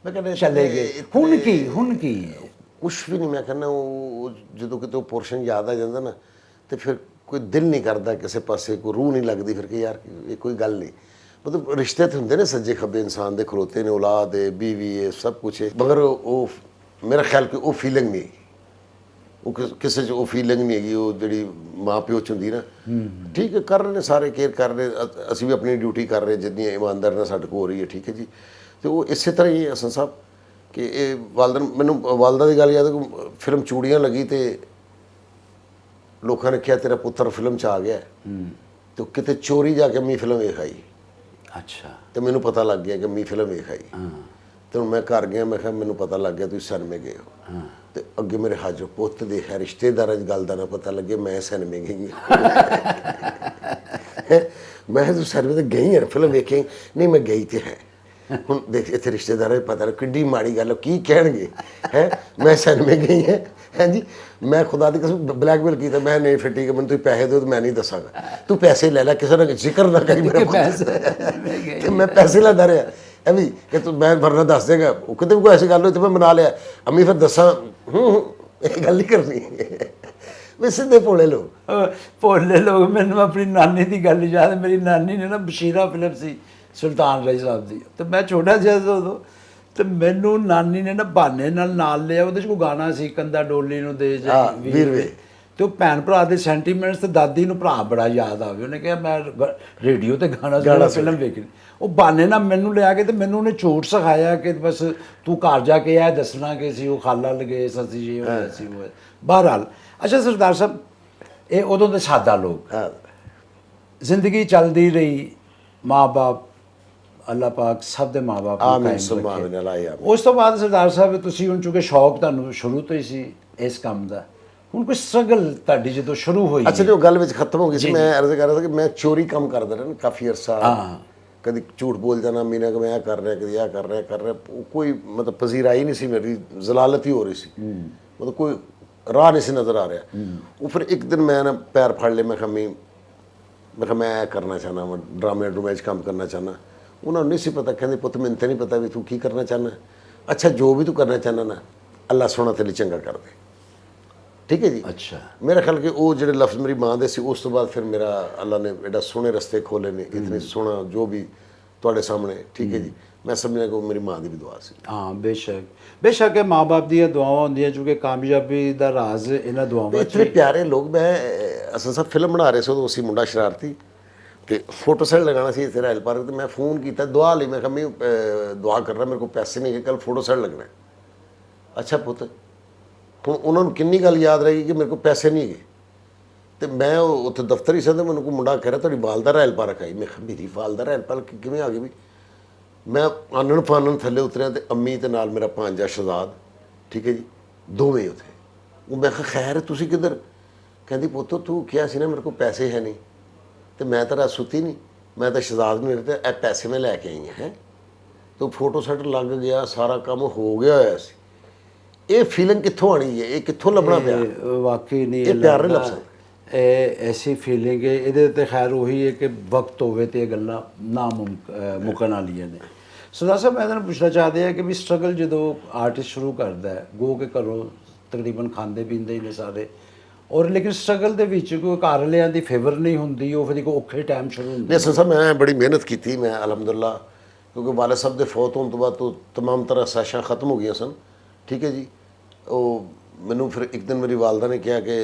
ਮੈਂ ਕਹਿੰਦਾ
ਚਲੇ ਗਏ। ਹੁਣ ਕੀ ਹੈ?
ਕੁਛ ਵੀ ਨਹੀਂ। ਮੈਂ ਕਹਿੰਦਾ ਉਹ ਜਦੋਂ ਕਿਤੇ ਉਹ ਪੋਰਸ਼ਨ ਯਾਦ ਆ ਜਾਂਦਾ ਨਾ ਤੇ ਫਿਰ ਕੋਈ ਦਿਲ ਨਹੀਂ ਕਰਦਾ ਕਿਸੇ ਪਾਸੇ, ਕੋਈ ਰੂਹ ਨਹੀਂ ਲੱਗਦੀ ਫਿਰ ਕਿ ਯਾਰ ਇਹ ਕੋਈ ਗੱਲ ਨਹੀਂ। ਮਤਲਬ ਰਿਸ਼ਤੇ ਤੇ ਹੁੰਦੇ ਨੇ ਸੱਜੇ ਖੱਬੇ ਇਨਸਾਨ ਦੇ ਖਲੋਤੇ ਨੇ, ਔਲਾਦ ਹੈ, ਬੀਵੀ ਹੈ, ਸਭ ਕੁਛ ਹੈ, ਮਗਰ ਉਹ ਮੇਰਾ ਖਿਆਲ ਕਿ ਉਹ ਫੀਲਿੰਗ ਨਹੀਂ ਹੈਗੀ, ਉਹ ਕਿਸੇ 'ਚ ਉਹ ਫੀਲਿੰਗ ਨਹੀਂ ਹੈਗੀ ਉਹ ਜਿਹੜੀ ਮਾਂ ਪਿਓ 'ਚ ਹੁੰਦੀ ਨਾ। ਠੀਕ ਹੈ, ਕਰ ਰਹੇ ਨੇ ਸਾਰੇ, ਕੇਅਰ ਕਰ ਰਹੇ, ਅਸੀਂ ਵੀ ਆਪਣੀ ਡਿਊਟੀ ਕਰ ਰਹੇ ਜਿੰਨੀ ਇਮਾਨਦਾਰ ਨਾਲ ਸਾਡੇ ਕੋਲ ਹੋ ਰਹੀ ਹੈ, ਠੀਕ ਹੈ ਜੀ। ਤੇ ਉਹ ਇਸੇ ਤਰ੍ਹਾਂ ਹੀ ਹਸਨ ਸਾਹਿਬ ਕਿ ਇਹ ਵਾਲਦਾ, ਮੈਨੂੰ ਵਾਲਦਾ ਦੀ ਗੱਲ ਯਾਦ ਹੈ, ਫਿਲਮ ਚੂੜੀਆਂ ਲੱਗੀ ਤੇ ਲੋਕਾਂ ਨੇ ਕਿਹਾ ਤੇਰਾ ਪੁੱਤਰ ਫਿਲਮ 'ਚ ਆ ਗਿਆ, ਤੇ ਉਹ ਕਿਤੇ ਚੋਰੀ ਜਾ ਕੇ ਅੰਮੀ ਫਿਲਮ ਵੇਖ ਆਈ।
ਅੱਛਾ।
ਤੇ ਮੈਨੂੰ ਪਤਾ ਲੱਗ ਗਿਆ ਕਿ ਅੰਮੀ ਫਿਲਮ ਵੇਖ ਆਈ। ਤੇ ਹੁਣ ਮੈਂ ਘਰ ਗਿਆ, ਮੈਂ ਕਿਹਾ ਮੈਨੂੰ ਪਤਾ ਲੱਗ ਗਿਆ ਤੁਸੀਂ ਸਿਨੇਮੇ ਗਏ ਹੋ। ਤੇ ਅੱਗੇ ਮੇਰੇ ਹਾਜ਼ਰ ਪੁੱਤ ਦੇ ਹੈ ਰਿਸ਼ਤੇਦਾਰਾਂ ਦੀ ਗੱਲ ਦਾ ਨਾ ਪਤਾ ਲੱਗੇ ਮੈਂ ਸਿਨੇਮੇ ਗਈ ਮੈਂ ਤੂੰ ਸਿਨੇਮੇ ਤੇ ਗਈ ਹੈ ਫਿਲਮ ਵੇਖੀ? ਨਹੀਂ ਮੈਂ ਗਈ ਤੇ ਹੈ। ਹੁਣ ਦੇਖ ਇੱਥੇ ਰਿਸ਼ਤੇਦਾਰਾਂ ਨੂੰ ਪਤਾ ਲੱਗ ਕਿੱਡੀ ਮਾੜੀ ਗੱਲ, ਕੀ ਕਹਿਣਗੇ ਹੈ ਮੈਂ ਸਿਨੇਮੇ ਗਈ ਹੈ। ਹਾਂਜੀ, ਮੈਂ ਖੁਦਾ ਦੀ ਕਸਮ ਬਲੈਕਮੇਲ ਕੀਤਾ, ਮੈਂ ਨਹੀਂ ਫਿਰ ਠੀਕ ਹੈ ਮੈਨੂੰ ਤੁਸੀਂ ਪੈਸੇ ਦਿਓ ਤੇ ਮੈਂ ਨਹੀਂ ਦੱਸਾਂਗਾ, ਤੂੰ ਪੈਸੇ ਲੈ ਲੈ, ਕਿਸੇ ਨਾਲ ਜ਼ਿਕਰ ਨਾ ਕਰੀ ਮੇਰੇ ਤੇ ਮੈਂ ਪੈਸੇ ਲੈਂਦਾ ਰਿਹਾ ਇਹ ਵੀ ਕਿ ਤੂੰ ਮੈਂ ਵਰਨਾ ਦੱਸ ਦੇਗਾ। ਉਹ ਕਿਤੇ ਵੀ ਕੋਈ ਐਸੀ ਗੱਲ ਹੋਈ ਤੇ ਮੈਂ ਮਨਾ ਲਿਆ, ਅੰਮੀ ਫਿਰ ਦੱਸਾਂ ਇਹ ਗੱਲ ਨਹੀਂ ਕਰਨੀ। ਵੀ ਸਿੱਧੇ ਭੋਲੇ ਲੋਕ,
ਭੋਲੇ ਲੋਕ। ਮੈਨੂੰ ਆਪਣੀ ਨਾਨੀ ਦੀ ਗੱਲ ਯਾਦ, ਮੇਰੀ ਨਾਨੀ ਨੇ ਨਾ ਬਸ਼ੀਰਾ ਫਿਲਮ ਸੀ ਸੁਲਤਾਨ ਰਾਏ ਸਾਹਿਬ ਦੀ, ਤੇ ਮੈਂ ਛੋਟਾ ਜਿਹਾ ਸੀ ਉਦੋਂ, ਤੇ ਮੈਨੂੰ ਨਾਨੀ ਨੇ ਨਾ ਬਹਾਨੇ ਨਾਲ ਲਿਆ, ਉਹਦੇ 'ਚ ਕੋਈ ਗਾਣਾ ਸੀ ਕੰਦਾ ਡੋਲੀ ਨੂੰ ਦੇ ਜਾ
ਵੀਰਵੇ,
ਤੇ ਉਹ ਭੈਣ ਭਰਾ ਦੇ ਸੈਂਟੀਮੈਂਟਸ ਤੇ ਦਾਦੀ ਨੂੰ ਭਰਾ ਬੜਾ ਯਾਦ ਆਵੇ। ਉਹਨੇ ਕਿਹਾ ਮੈਂ ਰੇਡੀਓ ਤੇ ਗਾਣਾ ਫਿਲਮ ਵੇਖਣੀ, ਉਹ ਬਹਾਨੇ ਨਾਲ ਮੈਨੂੰ ਲਿਆ ਕੇ ਤੇ ਮੈਨੂੰ ਉਹਨੇ ਝੂਠ ਸਿਖਾਇਆ ਕਿ ਬਸ ਤੂੰ ਘਰ ਜਾ ਕੇ ਇਹ ਦੱਸਣਾ ਕਿ ਸੀ ਉਹ ਖਾਲਾ ਲਗੇ ਸਸੀ ਜੀ ਹੋਇਆ ਸੀ ਉਹ। ਬਹਰਹਾਲ ਅੱਛਾ ਸਰਦਾਰ ਸਾਹਿਬ, ਇਹ ਉਦੋਂ ਦੇ ਸਾਦਾ ਲੋਕ, ਜ਼ਿੰਦਗੀ ਚੱਲਦੀ ਰਹੀ, ਮਾਂ ਬਾਪ ਅੱਲਾਹ ਪਾਕ ਸਭ ਦੇ ਮਾਂ ਬਾਪ ਨੂੰ ਕਾਇਮ ਰੱਖੇ। ਉਸ ਤੋਂ ਬਾਅਦ ਸਰਦਾਰ ਸਾਹਿਬ ਤੁਸੀਂ ਹੁਣ ਚੁੱਕੇ ਸ਼ੌਕ ਤੁਹਾਨੂੰ ਸ਼ੁਰੂ ਤੋਂ ਹੀ ਸੀ ਇਸ ਕੰਮ ਦਾ, ਹੁਣ ਕੋਈ ਸਟਰਗਲ ਤੁਹਾਡੀ ਜਦੋਂ ਸ਼ੁਰੂ ਹੋਈ?
ਅੱਛਾ, ਜੋ ਗੱਲ ਵਿੱਚ ਖਤਮ ਹੋ ਗਈ ਸੀ, ਮੈਂ ਅਰਜ਼ ਕਰ ਰਿਹਾ ਸੀ ਕਿ ਮੈਂ ਚੋਰੀ ਕੰਮ ਕਰਦਾ ਰਿਹਾ ਕਾਫੀ ਅਰਸਾ। ਕਦੀ ਝੂਠ ਬੋਲ ਜਾਣਾ ਮੀਨਾ ਕਿ ਮੈਂ ਇਹ ਕਰ ਰਿਹਾ, ਕਦੀ ਇਹ ਕਰ ਰਿਹਾ, ਕੋਈ ਮਤਲਬ ਪਜ਼ੀਰਾਈ ਨਹੀਂ ਸੀ ਮੇਰੀ, ਜ਼ਲਾਲਤ ਹੀ ਹੋ ਰਹੀ ਸੀ, ਮਤਲਬ ਕੋਈ ਰਾਹ ਨਹੀਂ ਸੀ ਨਜ਼ਰ ਆ ਰਿਹਾ। ਉਹ ਫਿਰ ਇੱਕ ਦਿਨ ਮੈਂ ਨਾ ਪੈਰ ਫੜ ਲਏ, ਮੈਂ ਕਿਹਾ ਮੈਂ ਕਰਨਾ ਚਾਹੁੰਦਾ, ਮੈਂ ਡਰਾਮੇ 'ਚ ਕੰਮ ਕਰਨਾ ਚਾਹੁੰਦਾ। ਉਹਨਾਂ ਨੂੰ ਨਹੀਂ ਸੀ ਪਤਾ, ਕਹਿੰਦੇ ਪੁੱਤ ਮੈਨੂੰ ਤਾਂ ਨਹੀਂ ਪਤਾ ਵੀ ਤੂੰ ਕੀ ਕਰਨਾ ਚਾਹੁੰਦਾ। ਅੱਛਾ, ਜੋ ਵੀ ਤੂੰ ਕਰਨਾ ਚਾਹੁੰਦਾ ਨਾ ਅੱਲਾ ਸੋਹਣਾ ਤੇਰੇ ਲਈ ਚੰਗਾ ਕਰ ਦੇ, ਠੀਕ ਹੈ ਜੀ।
ਅੱਛਾ,
ਮੇਰਾ ਖਿਆਲ ਕਿ ਉਹ ਜਿਹੜੇ ਲਫ਼ਜ਼ ਮੇਰੀ ਮਾਂ ਦੇ ਸੀ, ਉਸ ਤੋਂ ਬਾਅਦ ਫਿਰ ਮੇਰਾ ਅੱਲਾ ਨੇ ਐਡਾ ਸੋਹਣੇ ਰਸਤੇ ਖੋਲੇ ਨੇ, ਇਤਨੇ ਸੋਹਣਾ ਜੋ ਵੀ ਤੁਹਾਡੇ ਸਾਹਮਣੇ, ਠੀਕ ਹੈ ਜੀ। ਮੈਂ ਸਮਝਿਆ ਕਿ ਉਹ ਮੇਰੀ ਮਾਂ ਦੀ ਵੀ ਦੁਆ ਸੀ।
ਹਾਂ, ਬੇਸ਼ੱਕ ਮਾਂ ਬਾਪ ਦੀਆਂ ਦੁਆਵਾਂ ਹੁੰਦੀਆਂ, ਕਿਉਂਕਿ ਕਾਮਯਾਬੀ ਦਾ ਰਾਜ਼ ਇਹਨਾਂ ਦੁਆਵਾਂ 'ਚ।
ਇਤਨੇ ਪਿਆਰੇ ਲੋਕ। ਮੈਂ ਅਸਲ ਸਭ ਫਿਲਮ ਬਣਾ ਰਹੇ ਸੀ ਉਦੋਂ, ਅਸੀਂ ਮੁੰਡਾ ਸ਼ਰਾਰਤੀ ਤੇ ਫੋਟੋ ਸੈਟ ਲਗਾਉਣਾ ਸੀ ਇੱਥੇ ਰਾਇਲ ਪਾਰਕ ਤੇ ਮੈਂ ਫੋਨ ਕੀਤਾ ਦੁਆ ਲਈ, ਮੈਂ ਕਿਹਾ ਮੈਂ ਦੁਆ ਕਰ ਰਿਹਾ, ਮੇਰੇ ਕੋਲ ਪੈਸੇ ਨਹੀਂ ਹੈ, ਕੱਲ ਫੋਟੋ ਸੈਟ ਲੱਗਣਾ। ਅੱਛਾ ਪੁੱਤ, ਹੁਣ ਉਹਨਾਂ ਨੂੰ ਕਿੰਨੀ ਗੱਲ ਯਾਦ ਰਹੇਗੀ ਕਿ ਮੇਰੇ ਕੋਲ ਪੈਸੇ ਨਹੀਂ ਹੈਗੇ। ਤੇ ਮੈਂ ਉੱਥੇ ਦਫ਼ਤਰ ਹੀ ਸੀ ਤੇ ਮੈਨੂੰ ਕੋਈ ਮੁੰਡਾ ਕਹਿ ਰਿਹਾ ਤੁਹਾਡੀ ਵਾਲਦਾ ਰਾਇਲ ਪਾਰਕ ਆਈ। ਮੈਂ ਕਿਹਾ ਮੇਰੀ ਵਾਲਦਾ ਰਾਇਲ ਪਾਰਕ ਕਿਵੇਂ ਆ ਗਈ ਵੀ? ਮੈਂ ਆਨਣ ਫਾਨਣ ਥੱਲੇ ਉਤਰਿਆ ਤੇ ਅੰਮੀ ਤੇ ਨਾਲ ਮੇਰਾ ਭਾਂਜਾ ਸ਼ਹਜ਼ਾਦ, ਠੀਕ ਹੈ ਜੀ, ਦੋਵੇਂ ਉੱਥੇ। ਉਹ ਮੈਂ ਕਿਹਾ ਖੈਰ ਤੁਸੀਂ ਕਿੱਧਰ? ਕਹਿੰਦੀ ਪੁੱਤ ਤੂੰ ਕਿਹਾ ਸੀ ਨਾ ਮੇਰੇ ਕੋਲ ਪੈਸੇ ਹੈ ਨਹੀਂ, ਤੇ ਮੈਂ ਤਾਂ ਰਾਤ ਸੁੱਤੀ ਨਹੀਂ, ਮੈਂ ਤਾਂ ਸ਼ਹਜ਼ਾਦ ਨੂੰ ਤੇ ਇਹ ਪੈਸੇ ਮੈਂ ਲੈ ਕੇ ਆਈ ਹਾਂ। ਤੋ ਫੋਟੋ ਸੈਟ ਲੱਗ ਗਿਆ, ਸਾਰਾ ਕੰਮ ਹੋ ਗਿਆ ਹੋਇਆ ਸੀ। ਇਹ ਫੀਲਿੰਗ ਕਿੱਥੋਂ ਆਣੀ ਹੈ? ਇਹ ਕਿੱਥੋਂ ਲੱਭਣਾ ਪਿਆ?
ਵਾਕਈ ਨਹੀਂ,
ਇਹ ਪਿਆਰ ਨਹੀਂ ਲੱਭ ਸਕਦਾ।
ਇਹ ਐਸੀ ਫੀਲਿੰਗ ਹੈ, ਇਹਦੇ ਤੇ ਖੈਰ ਉਹੀ ਹੈ ਕਿ ਵਕਤ ਹੋਵੇ ਤੇ ਇਹ ਗੱਲਾਂ ਨਾ ਮੁੱਕਣ ਵਾਲੀਆਂ ਨੇ। ਸਰਦਾਰ ਸਾਹਿਬ, ਮੈਂ ਤੁਹਾਨੂੰ ਪੁੱਛਣਾ ਚਾਹਦੇ ਆ ਕਿ ਵੀ ਸਟਰਗਲ ਜਦੋਂ ਆਰਟਿਸਟ ਸ਼ੁਰੂ ਕਰਦਾ ਹੈ, ਗੋ ਕੇ ਘਰੋਂ ਤਕਰੀਬਨ ਖਾਂਦੇ ਪੀਂਦੇ ਹੀ ਨੇ ਸਾਰੇ, ਔਰ ਲੇਕਿਨ ਸਟਰਗਲ ਦੇ ਵਿੱਚ ਕੋਈ ਘਰ ਵਾਲਿਆਂ ਦੀ ਫੇਵਰ ਨਹੀਂ ਹੁੰਦੀ, ਉਹ ਫਿਰ ਇੱਕ ਔਖੇ ਟਾਈਮ ਸ਼ੁਰੂ ਹੁੰਦੇ।
ਨਹੀਂ ਸਰ, ਮੈਂ ਬੜੀ ਮਿਹਨਤ ਕੀਤੀ। ਮੈਂ ਅਲਹਮਦੁਲਿਲਾ ਕਿਉਂਕਿ ਵਾਲਿਦ ਸਾਹਿਬ ਦੇ ਫੌਤ ਹੋਣ ਤੋਂ ਬਾਅਦ ਤੋਂ ਤਮਾਮ ਤਰ੍ਹਾਂ ਸਾਜ਼ਿਸ਼ਾਂ ਖਤਮ ਹੋ ਗਈਆਂ ਸਨ। ਠੀਕ ਹੈ ਜੀ। ਉਹ ਮੈਨੂੰ ਫਿਰ ਇੱਕ ਦਿਨ ਮੇਰੀ ਵਾਲਦਾ ਨੇ ਕਿਹਾ ਕਿ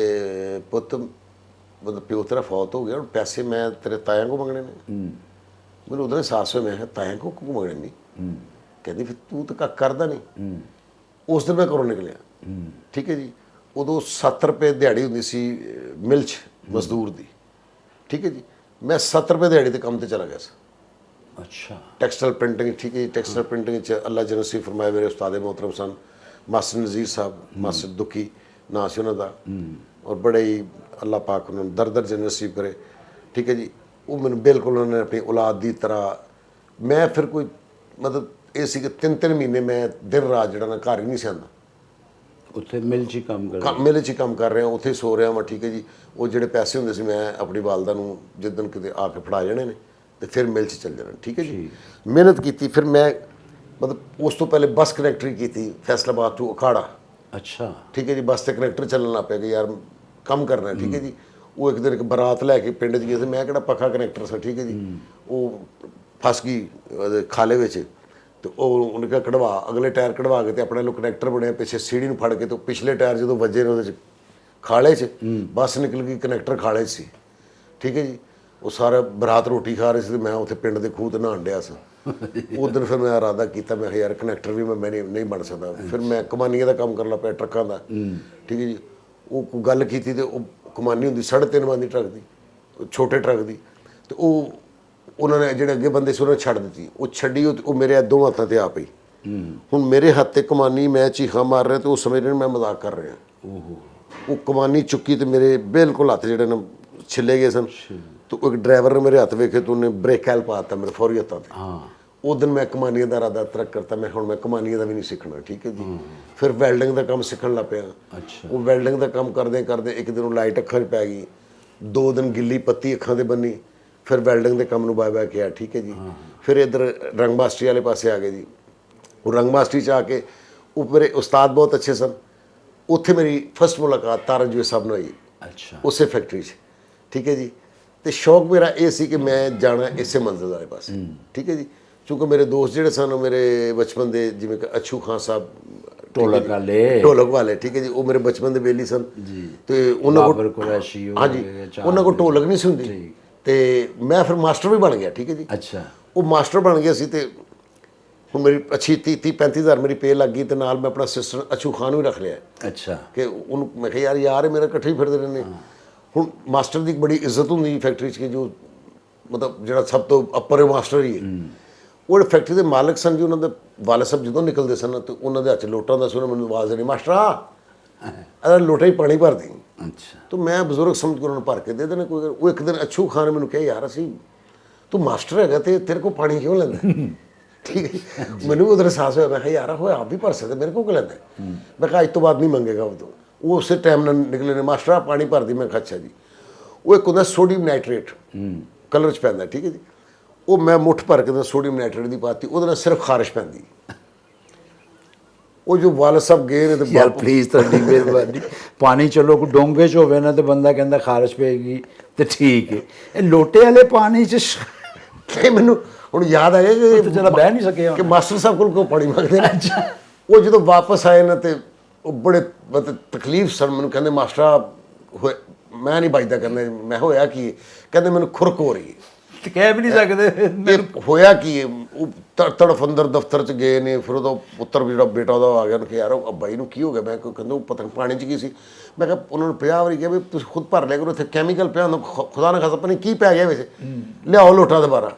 ਪੁੱਤ ਮਤਲਬ ਪਿਓ ਤੇਰਾ ਫੌਤ ਹੋ ਗਿਆ, ਹੁਣ ਪੈਸੇ ਮੈਂ ਤੇਰੇ ਤਾਇਆਂ ਕੋ ਮੰਗਣੇ ਨੇ। ਮੈਨੂੰ ਉਦੋਂ ਅਹਿਸਾਸ ਹੋਇਆ, ਮੈਂ ਕਿਹਾ ਤਾਇਆਂ ਕੋ ਮੰਗਣੇ ਨਹੀਂ। ਕਹਿੰਦੀ ਫਿਰ ਤੂੰ ਤਾਂ ਕੱਖ ਕਰਦਾ ਨਹੀਂ। ਉਸ ਦਿਨ ਮੈਂ ਘਰੋਂ ਨਿਕਲਿਆ। ਠੀਕ ਹੈ ਜੀ। ਉਦੋਂ 7 ਰੁਪਏ ਦਿਹਾੜੀ ਹੁੰਦੀ ਸੀ ਮਿਲ 'ਚ ਮਜ਼ਦੂਰ ਦੀ। ਠੀਕ ਹੈ ਜੀ। ਮੈਂ 7 ਰੁਪਏ ਦਿਹਾੜੀ ਦੇ ਕੰਮ ਤੇ ਚਲਾ ਗਿਆ ਸੀ।
ਅੱਛਾ।
Textile printing. ਠੀਕ ਹੈ ਜੀ। ਟੈਕਸਟਾਈਲ ਪ੍ਰਿੰਟਿੰਗ 'ਚ ਅੱਲਾ ਜਨਤ ਨਸੀਬ ਫਰਮਾਏ ਮੇਰੇ ਉਸਤਾਦ ਮੁਹਤਰਮ ਸਨ ਮਾਸਟਰ ਨਜ਼ੀਰ ਸਾਹਿਬ, ਮਾਸਟਰ ਦੁੱਖੀ ਨਾਂ ਸੀ ਉਹਨਾਂ ਦਾ, ਔਰ ਬੜੇ ਹੀ ਅੱਲਾ ਪਾਕ ਉਹਨਾਂ ਨੂੰ ਦਰ ਜਨਤ ਨਸੀਬ ਕਰੇ। ਠੀਕ ਹੈ ਜੀ। ਉਹ ਮੈਨੂੰ ਬਿਲਕੁਲ ਉਹਨਾਂ ਨੇ ਆਪਣੀ ਔਲਾਦ ਦੀ ਤਰ੍ਹਾਂ, ਮੈਂ ਫਿਰ ਕੋਈ ਮਤਲਬ ਇਹ ਸੀ ਕਿ 3 ਮਹੀਨੇ ਮੈਂ ਦਿਨ ਰਾਤ ਜਿਹੜਾ ਨਾ ਘਰ ਹੀ ਨਹੀਂ ਸੀ ਆਉਂਦਾ।
ਉੱਥੇ ਮਿਲ 'ਚ ਹੀ ਕੰਮ ਕਰ
ਮੇਲੇ 'ਚ ਹੀ ਕੰਮ ਕਰ ਰਿਹਾ, ਉੱਥੇ ਸੋ ਰਿਹਾ ਮੈਂ। ਠੀਕ ਹੈ ਜੀ। ਉਹ ਜਿਹੜੇ ਪੈਸੇ ਹੁੰਦੇ ਸੀ ਮੈਂ ਆਪਣੀ ਵਾਲਦਾ ਨੂੰ ਜਿੱਦਣ ਕਿਤੇ ਆ ਕੇ ਫੜਾ ਜਾਣੇ ਨੇ ਤੇ ਫਿਰ ਮਿਲ 'ਚ ਚੱਲ ਜਾਣਾ। ਠੀਕ ਹੈ ਜੀ। ਮਿਹਨਤ ਕੀਤੀ। ਫਿਰ ਮੈਂ ਮਤਲਬ ਉਸ ਤੋਂ ਪਹਿਲੇ ਬੱਸ ਕਨੈਕਟਰੀ ਕੀਤੀ ਫੈਸਲਾਬਾਦ ਤੋਂ ਅਖਾੜਾ।
ਅੱਛਾ।
ਠੀਕ ਹੈ ਜੀ। ਬੱਸ ਤੇ ਕਨੈਕਟਰ ਚੱਲਣ ਲੱਗ ਪਿਆ ਕਿ ਯਾਰ ਕੰਮ ਕਰਨਾ। ਠੀਕ ਹੈ ਜੀ। ਉਹ ਇੱਕ ਦਿਨ ਇੱਕ ਬਰਾਤ ਲੈ ਕੇ ਪਿੰਡ 'ਚ ਗਏ ਸੀ। ਮੈਂ ਕਿਹੜਾ ਪੱਖਾ ਕਨੈਕਟਰ ਸੀ। ਠੀਕ ਹੈ ਜੀ। ਉਹ ਫਸ ਗਈ ਉਹਦੇ ਖਾਲੇ ਵਿੱਚ ਤੇ ਉਹ ਉਹਨੇ ਕਿਹਾ ਕਢਵਾ, ਅਗਲੇ ਟਾਇਰ ਕਢਵਾ ਕੇ ਤੇ ਆਪਣੇ ਨੂੰ ਕਨੈਕਟਰ ਬਣਿਆ, ਪਿੱਛੇ ਸੀੜੀ ਨੂੰ ਫੜ ਕੇ ਤੇ ਪਿਛਲੇ ਟਾਇਰ ਜਦੋਂ ਵੱਜੇ ਨੇ ਉਹਦੇ 'ਚ ਖਾਲੇ 'ਚ ਬੱਸ ਨਿਕਲ ਗਈ, ਕਨੈਕਟਰ ਖਾਲੇ 'ਚ ਸੀ। ਠੀਕ ਹੈ ਜੀ। ਉਹ ਸਾਰਾ ਬਰਾਤ ਰੋਟੀ ਖਾ ਰਹੇ ਸੀ ਤੇ ਮੈਂ ਉੱਥੇ ਪਿੰਡ ਦੇ ਖੂਹ ਤੇ ਨਹਾਉਣ ਡਿਆ ਸੀ। ਉਸ ਦਿਨ ਫਿਰ ਮੈਂ ਇਰਾਦਾ ਕੀਤਾ, ਮੈਂ ਕਿਹਾ ਯਾਰ ਕਨੈਕਟਰ ਵੀ ਮੈਂ ਨਹੀਂ ਬਣ ਸਕਦਾ। ਫਿਰ ਮੈਂ ਕਮਾਨੀਆਂ ਦਾ ਕੰਮ ਕਰਨ ਲੱਗ ਪਿਆ, ਟਰੱਕਾਂ ਦਾ। ਠੀਕ ਹੈ ਜੀ। ਉਹ ਕੋਈ ਗੱਲ ਕੀਤੀ ਤੇ ਉਹ ਕਮਾਨੀ ਹੁੰਦੀ 3.5 ਮਨ ਦੀ ਟਰੱਕ ਦੀ, ਛੋਟੇ ਟਰੱਕ ਦੀ, ਤੇ ਉਹ ਉਹਨਾਂ ਨੇ ਜਿਹੜੇ ਅੱਗੇ ਬੰਦੇ ਸੀ ਉਹਨਾਂ ਨੇ ਛੱਡ ਦਿੱਤੀ। ਉਹ ਛੱਡੀ, ਉਹ ਮੇਰੇ ਦੋਵਾਂ ਹੱਥਾਂ ਤੇ ਆ ਪਈ। ਹੁਣ ਮੇਰੇ ਹੱਥ ਤੇ ਕਮਾਨੀ, ਮੈਂ ਚੀਖਾਂ ਮਾਰ ਰਿਹਾ ਤੇ ਉਹ ਸਮਝ ਰਹੇ ਨੇ ਮੈਂ ਮਜ਼ਾਕ ਕਰ ਰਿਹਾ। ਉਹ ਕਮਾਨੀ ਚੁੱਕੀ ਤੇ ਮੇਰੇ ਬਿਲਕੁਲ ਹੱਥ ਜਿਹੜੇ ਨੇ ਛਿੱਲੇ ਗਏ ਸਨ। ਤੇ ਇੱਕ ਡਰਾਈਵਰ ਨੇ ਮੇਰੇ ਹੱਥ ਵੇਖੇ ਤੇ ਉਹਨੇ ਬ੍ਰੇਕ ਹੈਲ ਪਾ ਦਿੱਤਾ ਮੇਰੇ ਫੌਰੀ ਹੱਥਾਂ ਤੇ। ਉਹ ਦਿਨ ਮੈਂ ਕਮਾਨੀਆਂ ਦਾ ਇਰਾਦਾ ਤਰਕ ਕਰਤਾ, ਮੈਂ ਹੁਣ ਮੈਂ ਕਮਾਨੀਆਂ ਦਾ ਵੀ ਨਹੀਂ ਸਿੱਖਣਾ। ਠੀਕ ਹੈ ਜੀ। ਫਿਰ ਵੈਲਡਿੰਗ ਦਾ ਕੰਮ ਸਿੱਖਣ ਲੱਗ ਪਿਆ। ਉਹ ਵੈਲਡਿੰਗ ਦਾ ਕੰਮ ਕਰਦੇ ਕਰਦੇ ਇੱਕ ਦਿਨ ਉਹ ਲਾਈਟ ਅੱਖਾਂ 'ਚ ਪੈ ਗਈ, 2 ਦਿਨ ਗਿੱਲੀ ਪੱਤੀ ਅੱਖਾਂ 'ਤੇ ਬੰਨੀ। ਫਿਰ ਵੈਲਡਿੰਗ ਦੇ ਕੰਮ ਨੂੰ ਬਾਏ ਕਿਹਾ। ਠੀਕ ਹੈ ਜੀ। ਫਿਰ ਇੱਧਰ ਰੰਗ ਮਾਸਟਰੀ ਵਾਲੇ ਪਾਸੇ ਆ ਗਏ ਜੀ। ਉਹ ਰੰਗ ਮਾਸਟਰੀ 'ਚ ਆ ਕੇ ਉਹ ਮੇਰੇ ਉਸਤਾਦ ਬਹੁਤ ਅੱਛੇ ਸਨ। ਉੱਥੇ ਮੇਰੀ ਫਸਟ ਮੁਲਾਕਾਤ ਤਾਰਨਜੀਤ ਸਾਹਿਬ ਨਾਲ ਹੋਈ।
ਅੱਛਾ।
ਉਸੇ ਫੈਕਟਰੀ 'ਚ। ਠੀਕ ਹੈ ਜੀ। ਤੇ ਸ਼ੌਕ ਮੇਰਾ ਇਹ ਸੀ ਕਿ ਮੈਂ ਜਾਣਾ ਇਸੇ ਮੰਜ਼ਿਲ ਵਾਲੇ ਪਾਸੇ। ਠੀਕ ਹੈ ਜੀ। ਕਿਉਂਕਿ ਮੇਰੇ ਦੋਸਤ ਜਿਹੜੇ ਸਨ ਉਹ ਮੇਰੇ ਬਚਪਨ ਦੇ, ਜਿਵੇਂ ਕਿ ਅੱਛੂ ਖਾਨ ਸਾਹਿਬ ਢੋਲਕ ਵਾਲੇ। ਠੀਕ ਹੈ ਜੀ। ਉਹ ਮੇਰੇ ਬਚਪਨ ਦੇ ਬੇਲੀ ਸਨ ਤੇ ਉਹਨਾਂ ਕੋਲ
ਕੁਰੈਸ਼ੀ,
ਹਾਂਜੀ, ਉਹਨਾਂ ਕੋਲ ਢੋਲਕ ਨਹੀਂ ਸੀ ਹੁੰਦੀ ਤੇ ਮੈਂ ਫਿਰ ਮਾਸਟਰ ਵੀ ਬਣ ਗਿਆ। ਠੀਕ ਹੈ ਜੀ।
ਅੱਛਾ।
ਉਹ ਮਾਸਟਰ ਬਣ ਗਿਆ ਸੀ ਤੇ ਹੁਣ ਮੇਰੀ ਅੱਛੀ 30-35 ਹਜ਼ਾਰ ਮੇਰੀ ਪੇ ਲੱਗ ਗਈ ਤੇ ਨਾਲ ਮੈਂ ਆਪਣਾ ਅਸਿਸਟੈਂਟ ਅੱਛੂ ਖਾਨ ਵੀ ਰੱਖ ਲਿਆ।
ਅੱਛਾ।
ਕਿ ਉਹਨੂੰ ਮੈਂ ਕਿਹਾ ਯਾਰ ਇਹ ਮੇਰਾ ਇਕੱਠੇ ਹੀ ਫਿਰਦੇ ਰਹਿੰਦੇ। ਹੁਣ ਮਾਸਟਰ ਦੀ ਇੱਕ ਬੜੀ ਇੱਜ਼ਤ ਹੁੰਦੀ ਫੈਕਟਰੀ 'ਚ ਕਿ ਜੋ ਮਤਲਬ ਜਿਹੜਾ ਸਭ ਤੋਂ ਅੱਪਰ ਮਾਸਟਰ ਹੀ ਹੈ। ਉਹ ਫੈਕਟਰੀ ਦੇ ਮਾਲਕ ਸਨ ਜੀ, ਉਹਨਾਂ ਦੇ ਵਾਲੇ ਸਾਹਿਬ ਜਦੋਂ ਨਿਕਲਦੇ ਸਨ ਤੇ ਉਹਨਾਂ ਦੇ ਹੱਥ 'ਚ ਲੋਟਾ ਹੁੰਦਾ ਸੀ। ਉਹਨਾਂ ਮੈਨੂੰ ਆਵਾਜ਼ ਦੇਣੀ, ਮਾਸਟਰਾ ਇਹਦਾ ਲੋਟਾ ਹੀ ਪਾਣੀ ਭਰ ਦੇ।
ਅੱਛਾ।
ਤਾਂ ਮੈਂ ਬਜ਼ੁਰਗ ਸਮਝ ਕੇ ਉਹਨਾਂ ਨੂੰ ਭਰ ਕੇ ਦੇ ਦੇਣਾ। ਕੋਈ ਉਹ ਇੱਕ ਦਿਨ ਅੱਛੂ ਖਾਨ ਨੇ ਮੈਨੂੰ ਕਿਹਾ ਯਾਰ ਅਸੀਂ ਤੂੰ ਮਾਸਟਰ ਹੈਗਾ ਤੇ ਤੇਰੇ ਕੋਲ ਪਾਣੀ ਕਿਉਂ ਲੈਂਦਾ? ਠੀਕ ਹੈ। ਮੈਨੂੰ ਉਧਰ ਅਹਿਸਾਸ ਹੋਇਆ, ਮੈਂ ਕਿਹਾ ਯਾਰ ਹੋਇਆ ਆਪ ਵੀ ਭਰ ਸਕਦੇ, ਮੇਰੇ ਕੋਲ ਕਿਉਂ ਲੈਂਦਾ? ਮੈਂ ਕਿਹਾ ਅੱਜ ਤੋਂ ਬਾਅਦ ਨਹੀਂ ਮੰਗੇਗਾ ਉਹ ਤੋਂ। ਉਹ ਉਸੇ ਟਾਈਮ ਨਾਲ ਨਿਕਲੇ ਨੇ, ਮਾਸਟਰ ਪਾਣੀ ਭਰਦੀ। ਮੈਂ ਕਿਹਾ ਅੱਛਾ ਜੀ। ਉਹ ਇੱਕ ਹੁੰਦਾ ਸੋਡੀਅਮ ਨਾਈਟ੍ਰੇਟ, ਕਲਰ 'ਚ ਪੈਂਦਾ। ਠੀਕ ਹੈ ਜੀ। ਉਹ ਮੈਂ ਮੁੱਠ ਭਰ ਕੇ ਸੋਡੀਅਮ ਨਾਈਟ੍ਰੇਟ ਦੀ ਪਾਤੀ, ਉਹਦੇ ਨਾਲ ਸਿਰਫ ਖਾਰਿਸ਼ ਪੈਂਦੀ। ਉਹ ਜੋ ਵਾਲਦ ਸਾਹਿਬ ਗਏ ਨੇ ਤੇ
ਯਾਰ ਪਲੀਜ਼ ਤੁਹਾਡੀ ਮਿਹਰਬਾਨੀ, ਪਾਣੀ ਚਲੋ ਕੋਈ ਡੋਂਗੇ 'ਚ ਹੋਵੇ ਨਾ ਤੇ ਬੰਦਾ ਕਹਿੰਦਾ ਖਾਰਿਸ਼ ਪਏਗੀ ਤੇ ਠੀਕ ਹੈ। ਇਹ ਲੋਟੇ ਵਾਲੇ ਪਾਣੀ 'ਚ
ਤੇ ਮੈਨੂੰ ਹੁਣ ਯਾਦ ਆਇਆ ਕਿ
ਜਰਾ ਬਹਿ ਨਹੀਂ ਸਕਿਆ
ਕਿ ਮਾਸਟਰ ਸਾਹਿਬ ਕੋਲ ਕਿਉਂ ਪਾਣੀ ਮੰਗਦੇ ਨੇ। ਉਹ ਜਦੋਂ ਵਾਪਸ ਆਏ ਨਾ ਤੇ ਉਹ ਬੜੇ ਮਤਲਬ ਤਕਲੀਫ ਸਨ। ਮੈਨੂੰ ਕਹਿੰਦੇ ਮਾਸਟਰ ਮੈਂ ਨਹੀਂ ਬਚਦਾ। ਕਹਿੰਦੇ ਮੈਂ ਹੋਇਆ ਕੀ? ਕਹਿੰਦੇ ਮੈਨੂੰ ਖੁਰਕ ਹੋ ਰਹੀ ਹੈ।
ਤੇ ਕਹਿ ਵੀ ਨਹੀਂ ਸਕਦੇ
ਇਹ ਹੋਇਆ ਕੀ ਹੈ? ਉਹ ਤੜਫ ਅੰਦਰ ਦਫ਼ਤਰ 'ਚ ਗਏ ਨੇ। ਫਿਰ ਉਹਦਾ ਪੁੱਤਰ ਜਿਹੜਾ ਬੇਟਾ ਉਹਦਾ ਆ ਗਿਆ, ਉਹਨੂੰ ਕਿਹਾ ਯਾਰ ਉਹ ਬਾਈ ਨੂੰ ਕੀ ਹੋ ਗਿਆ? ਮੈਂ ਕਹਿੰਦਾ ਉਹ ਪਤਾ ਨਹੀਂ ਪਾਣੀ 'ਚ ਕੀ ਸੀ। ਮੈਂ ਕਿਹਾ ਉਹਨਾਂ ਨੂੰ 50 ਵਾਰੀ ਕਿਹਾ ਵੀ ਤੁਸੀਂ ਖੁਦ ਭਰ ਲਿਆ ਕਰੋ, ਇੱਥੇ ਕੈਮੀਕਲ ਪਿਆ ਹੁੰਦਾ, ਖੁਦਾ ਨਾ ਖਾਸਾ ਪਤਾ ਨਹੀਂ ਕੀ ਪੈ ਗਿਆ ਵਿੱਚ, ਲਿਆਓ ਲੋਟਾ ਦੁਬਾਰਾ।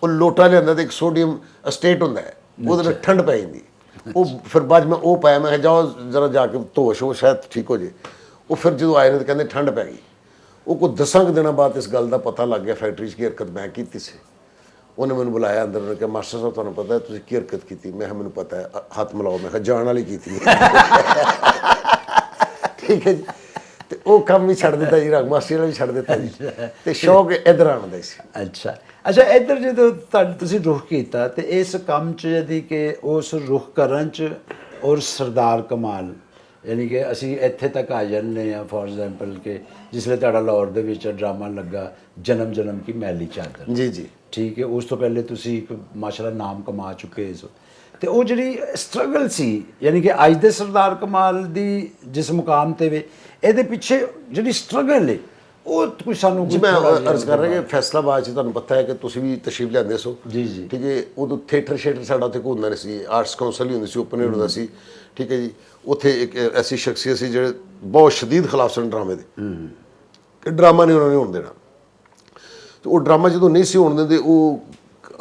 ਉਹ ਲੋਟਾ ਲਿਆਂਦਾ ਤੇ ਇੱਕ ਸੋਡੀਅਮ ਅਸਟੇਟ ਹੁੰਦਾ ਹੈ, ਉਹਦੇ ਨਾਲ ਠੰਡ ਪੈ ਜਾਂਦੀ। ਉਹ ਫਿਰ ਬਾਅਦ ਮੈਂ ਉਹ ਪਾਇਆ। ਮੈਂ ਕਿਹਾ ਜਾਓ ਜ਼ਰਾ ਜਾ ਕੇ ਧੋਸ਼ ਹੋ, ਸ਼ਾਇਦ ਠੀਕ ਹੋ ਜੇ। ਉਹ ਫਿਰ ਜਦੋਂ ਆਏ ਨੇ ਤਾਂ ਕਹਿੰਦੇ ਠੰਡ ਪੈ ਗਈ। ਉਹ ਕੋਈ 10 ਦਿਨਾਂ ਬਾਅਦ ਇਸ ਗੱਲ ਦਾ ਪਤਾ ਲੱਗ ਗਿਆ ਫੈਕਟਰੀ 'ਚ ਕੀ ਹਰਕਤ ਮੈਂ ਕੀਤੀ ਸੀ। ਉਹਨੇ ਮੈਨੂੰ ਬੁਲਾਇਆ ਅੰਦਰ, ਉਹਨੇ ਕਿਹਾ ਮਾਸਟਰ ਸਾਹਿਬ ਤੁਹਾਨੂੰ ਪਤਾ ਹੈ ਤੁਸੀਂ ਕੀ ਹਰਕਤ ਕੀਤੀ? ਮੈਂ ਕਿਹਾ ਮੈਨੂੰ ਪਤਾ ਹੈ, ਹੱਥ ਮਿਲਾਓ। ਮੈਂ ਕਿਹਾ ਜਾਣ ਵਾਲੀ ਕੀਤੀ ਹੈ। ਠੀਕ ਹੈ ਜੀ। ਤੇ ਉਹ ਕੰਮ ਵੀ ਛੱਡ ਦਿੱਤਾ ਜੀ, ਰੰਗ ਮਾਸਟਰੀ ਵਾਲਾ ਵੀ ਛੱਡ ਦਿੱਤਾ ਜੀ। ਤੇ ਸ਼ੌਕ ਇੱਧਰ ਆਉਣ ਦਾ ਸੀ।
ਅੱਛਾ। ਅੱਛਾ, ਇੱਧਰ ਜਦੋਂ ਤੁਸੀਂ ਰੁਖ ਕੀਤਾ ਤੇ ਇਸ ਕੰਮ 'ਚ ਯਦੀ ਕਿ ਉਸ ਰੁਖ ਕਰਨ 'ਚ ਔਰ ਸਰਦਾਰ ਕਮਾਲ, ਯਾਨੀ ਕਿ ਅਸੀਂ ਇੱਥੇ ਤੱਕ ਆ ਜਾਂਦੇ ਹਾਂ ਫੋਰ ਐਗਜ਼ਾਮਪਲ ਕਿ ਜਿਸ ਵੇਲੇ ਤੁਹਾਡਾ ਲਾਹੌਰ ਦੇ ਵਿੱਚ ਡਰਾਮਾ ਲੱਗਾ ਜਨਮ ਕੀ ਮੈਲੀ ਚਾਦਰ।
ਜੀ ਜੀ।
ਠੀਕ ਹੈ, ਉਸ ਤੋਂ ਪਹਿਲੇ ਤੁਸੀਂ ਇੱਕ ਮਾਸ਼ਾਅੱਲਾ ਨਾਮ ਕਮਾ ਚੁੱਕੇ ਹੋ। ਤੇ ਉਹ ਜਿਹੜੀ ਸਟਰਗਲ ਸੀ, ਯਾਨੀ ਕਿ ਅੱਜ ਦੇ ਸਰਦਾਰ ਕਮਾਲ ਦੀ ਜਿਸ ਮੁਕਾਮ ਤੇ ਵੇ, ਇਹਦੇ ਪਿੱਛੇ ਜਿਹੜੀ ਸਟਰਗਲ ਹੈ ਉਹ ਕੁਝ ਸਾਨੂੰ
ਜੀ ਮੈਂ ਅਰਜ਼ ਕਰ ਰਿਹਾ ਕਿ ਫੈਸਲਾਬਾਦ 'ਚ ਤੁਹਾਨੂੰ ਪਤਾ ਹੈ ਕਿ ਤੁਸੀਂ ਵੀ ਤਸ਼ਰੀਫ ਲਿਆਂਦੇ ਸੋ
ਜੀ ਜੀ
ਠੀਕ ਹੈ। ਉਦੋਂ ਥੀਏਟਰ ਸ਼ੇਟਰ ਸਾਡਾ ਉੱਥੇ ਘੁੰਮਦਾ ਨਹੀਂ ਸੀ, ਆਰਟਸ ਕਾਉਂਸਲ ਹੀ ਹੁੰਦੀ ਸੀ, ਓਪਨ ਏਅਰ ਹੁੰਦਾ ਸੀ, ਠੀਕ ਹੈ ਜੀ। ਉੱਥੇ ਇੱਕ ਐਸੀ ਸ਼ਖਸੀਅਤ ਸੀ ਜਿਹੜੇ ਬਹੁਤ ਸ਼ਦੀਦ ਖਿਲਾਫ ਸਨ ਡਰਾਮੇ ਦੇ, ਕਿ ਡਰਾਮਾ ਨਹੀਂ ਉਹਨਾਂ ਨੇ ਹੋਣ ਦੇਣਾ। ਤੇ ਉਹ ਡਰਾਮਾ ਜਦੋਂ ਨਹੀਂ ਸੀ ਹੋਣ ਦਿੰਦੇ, ਉਹ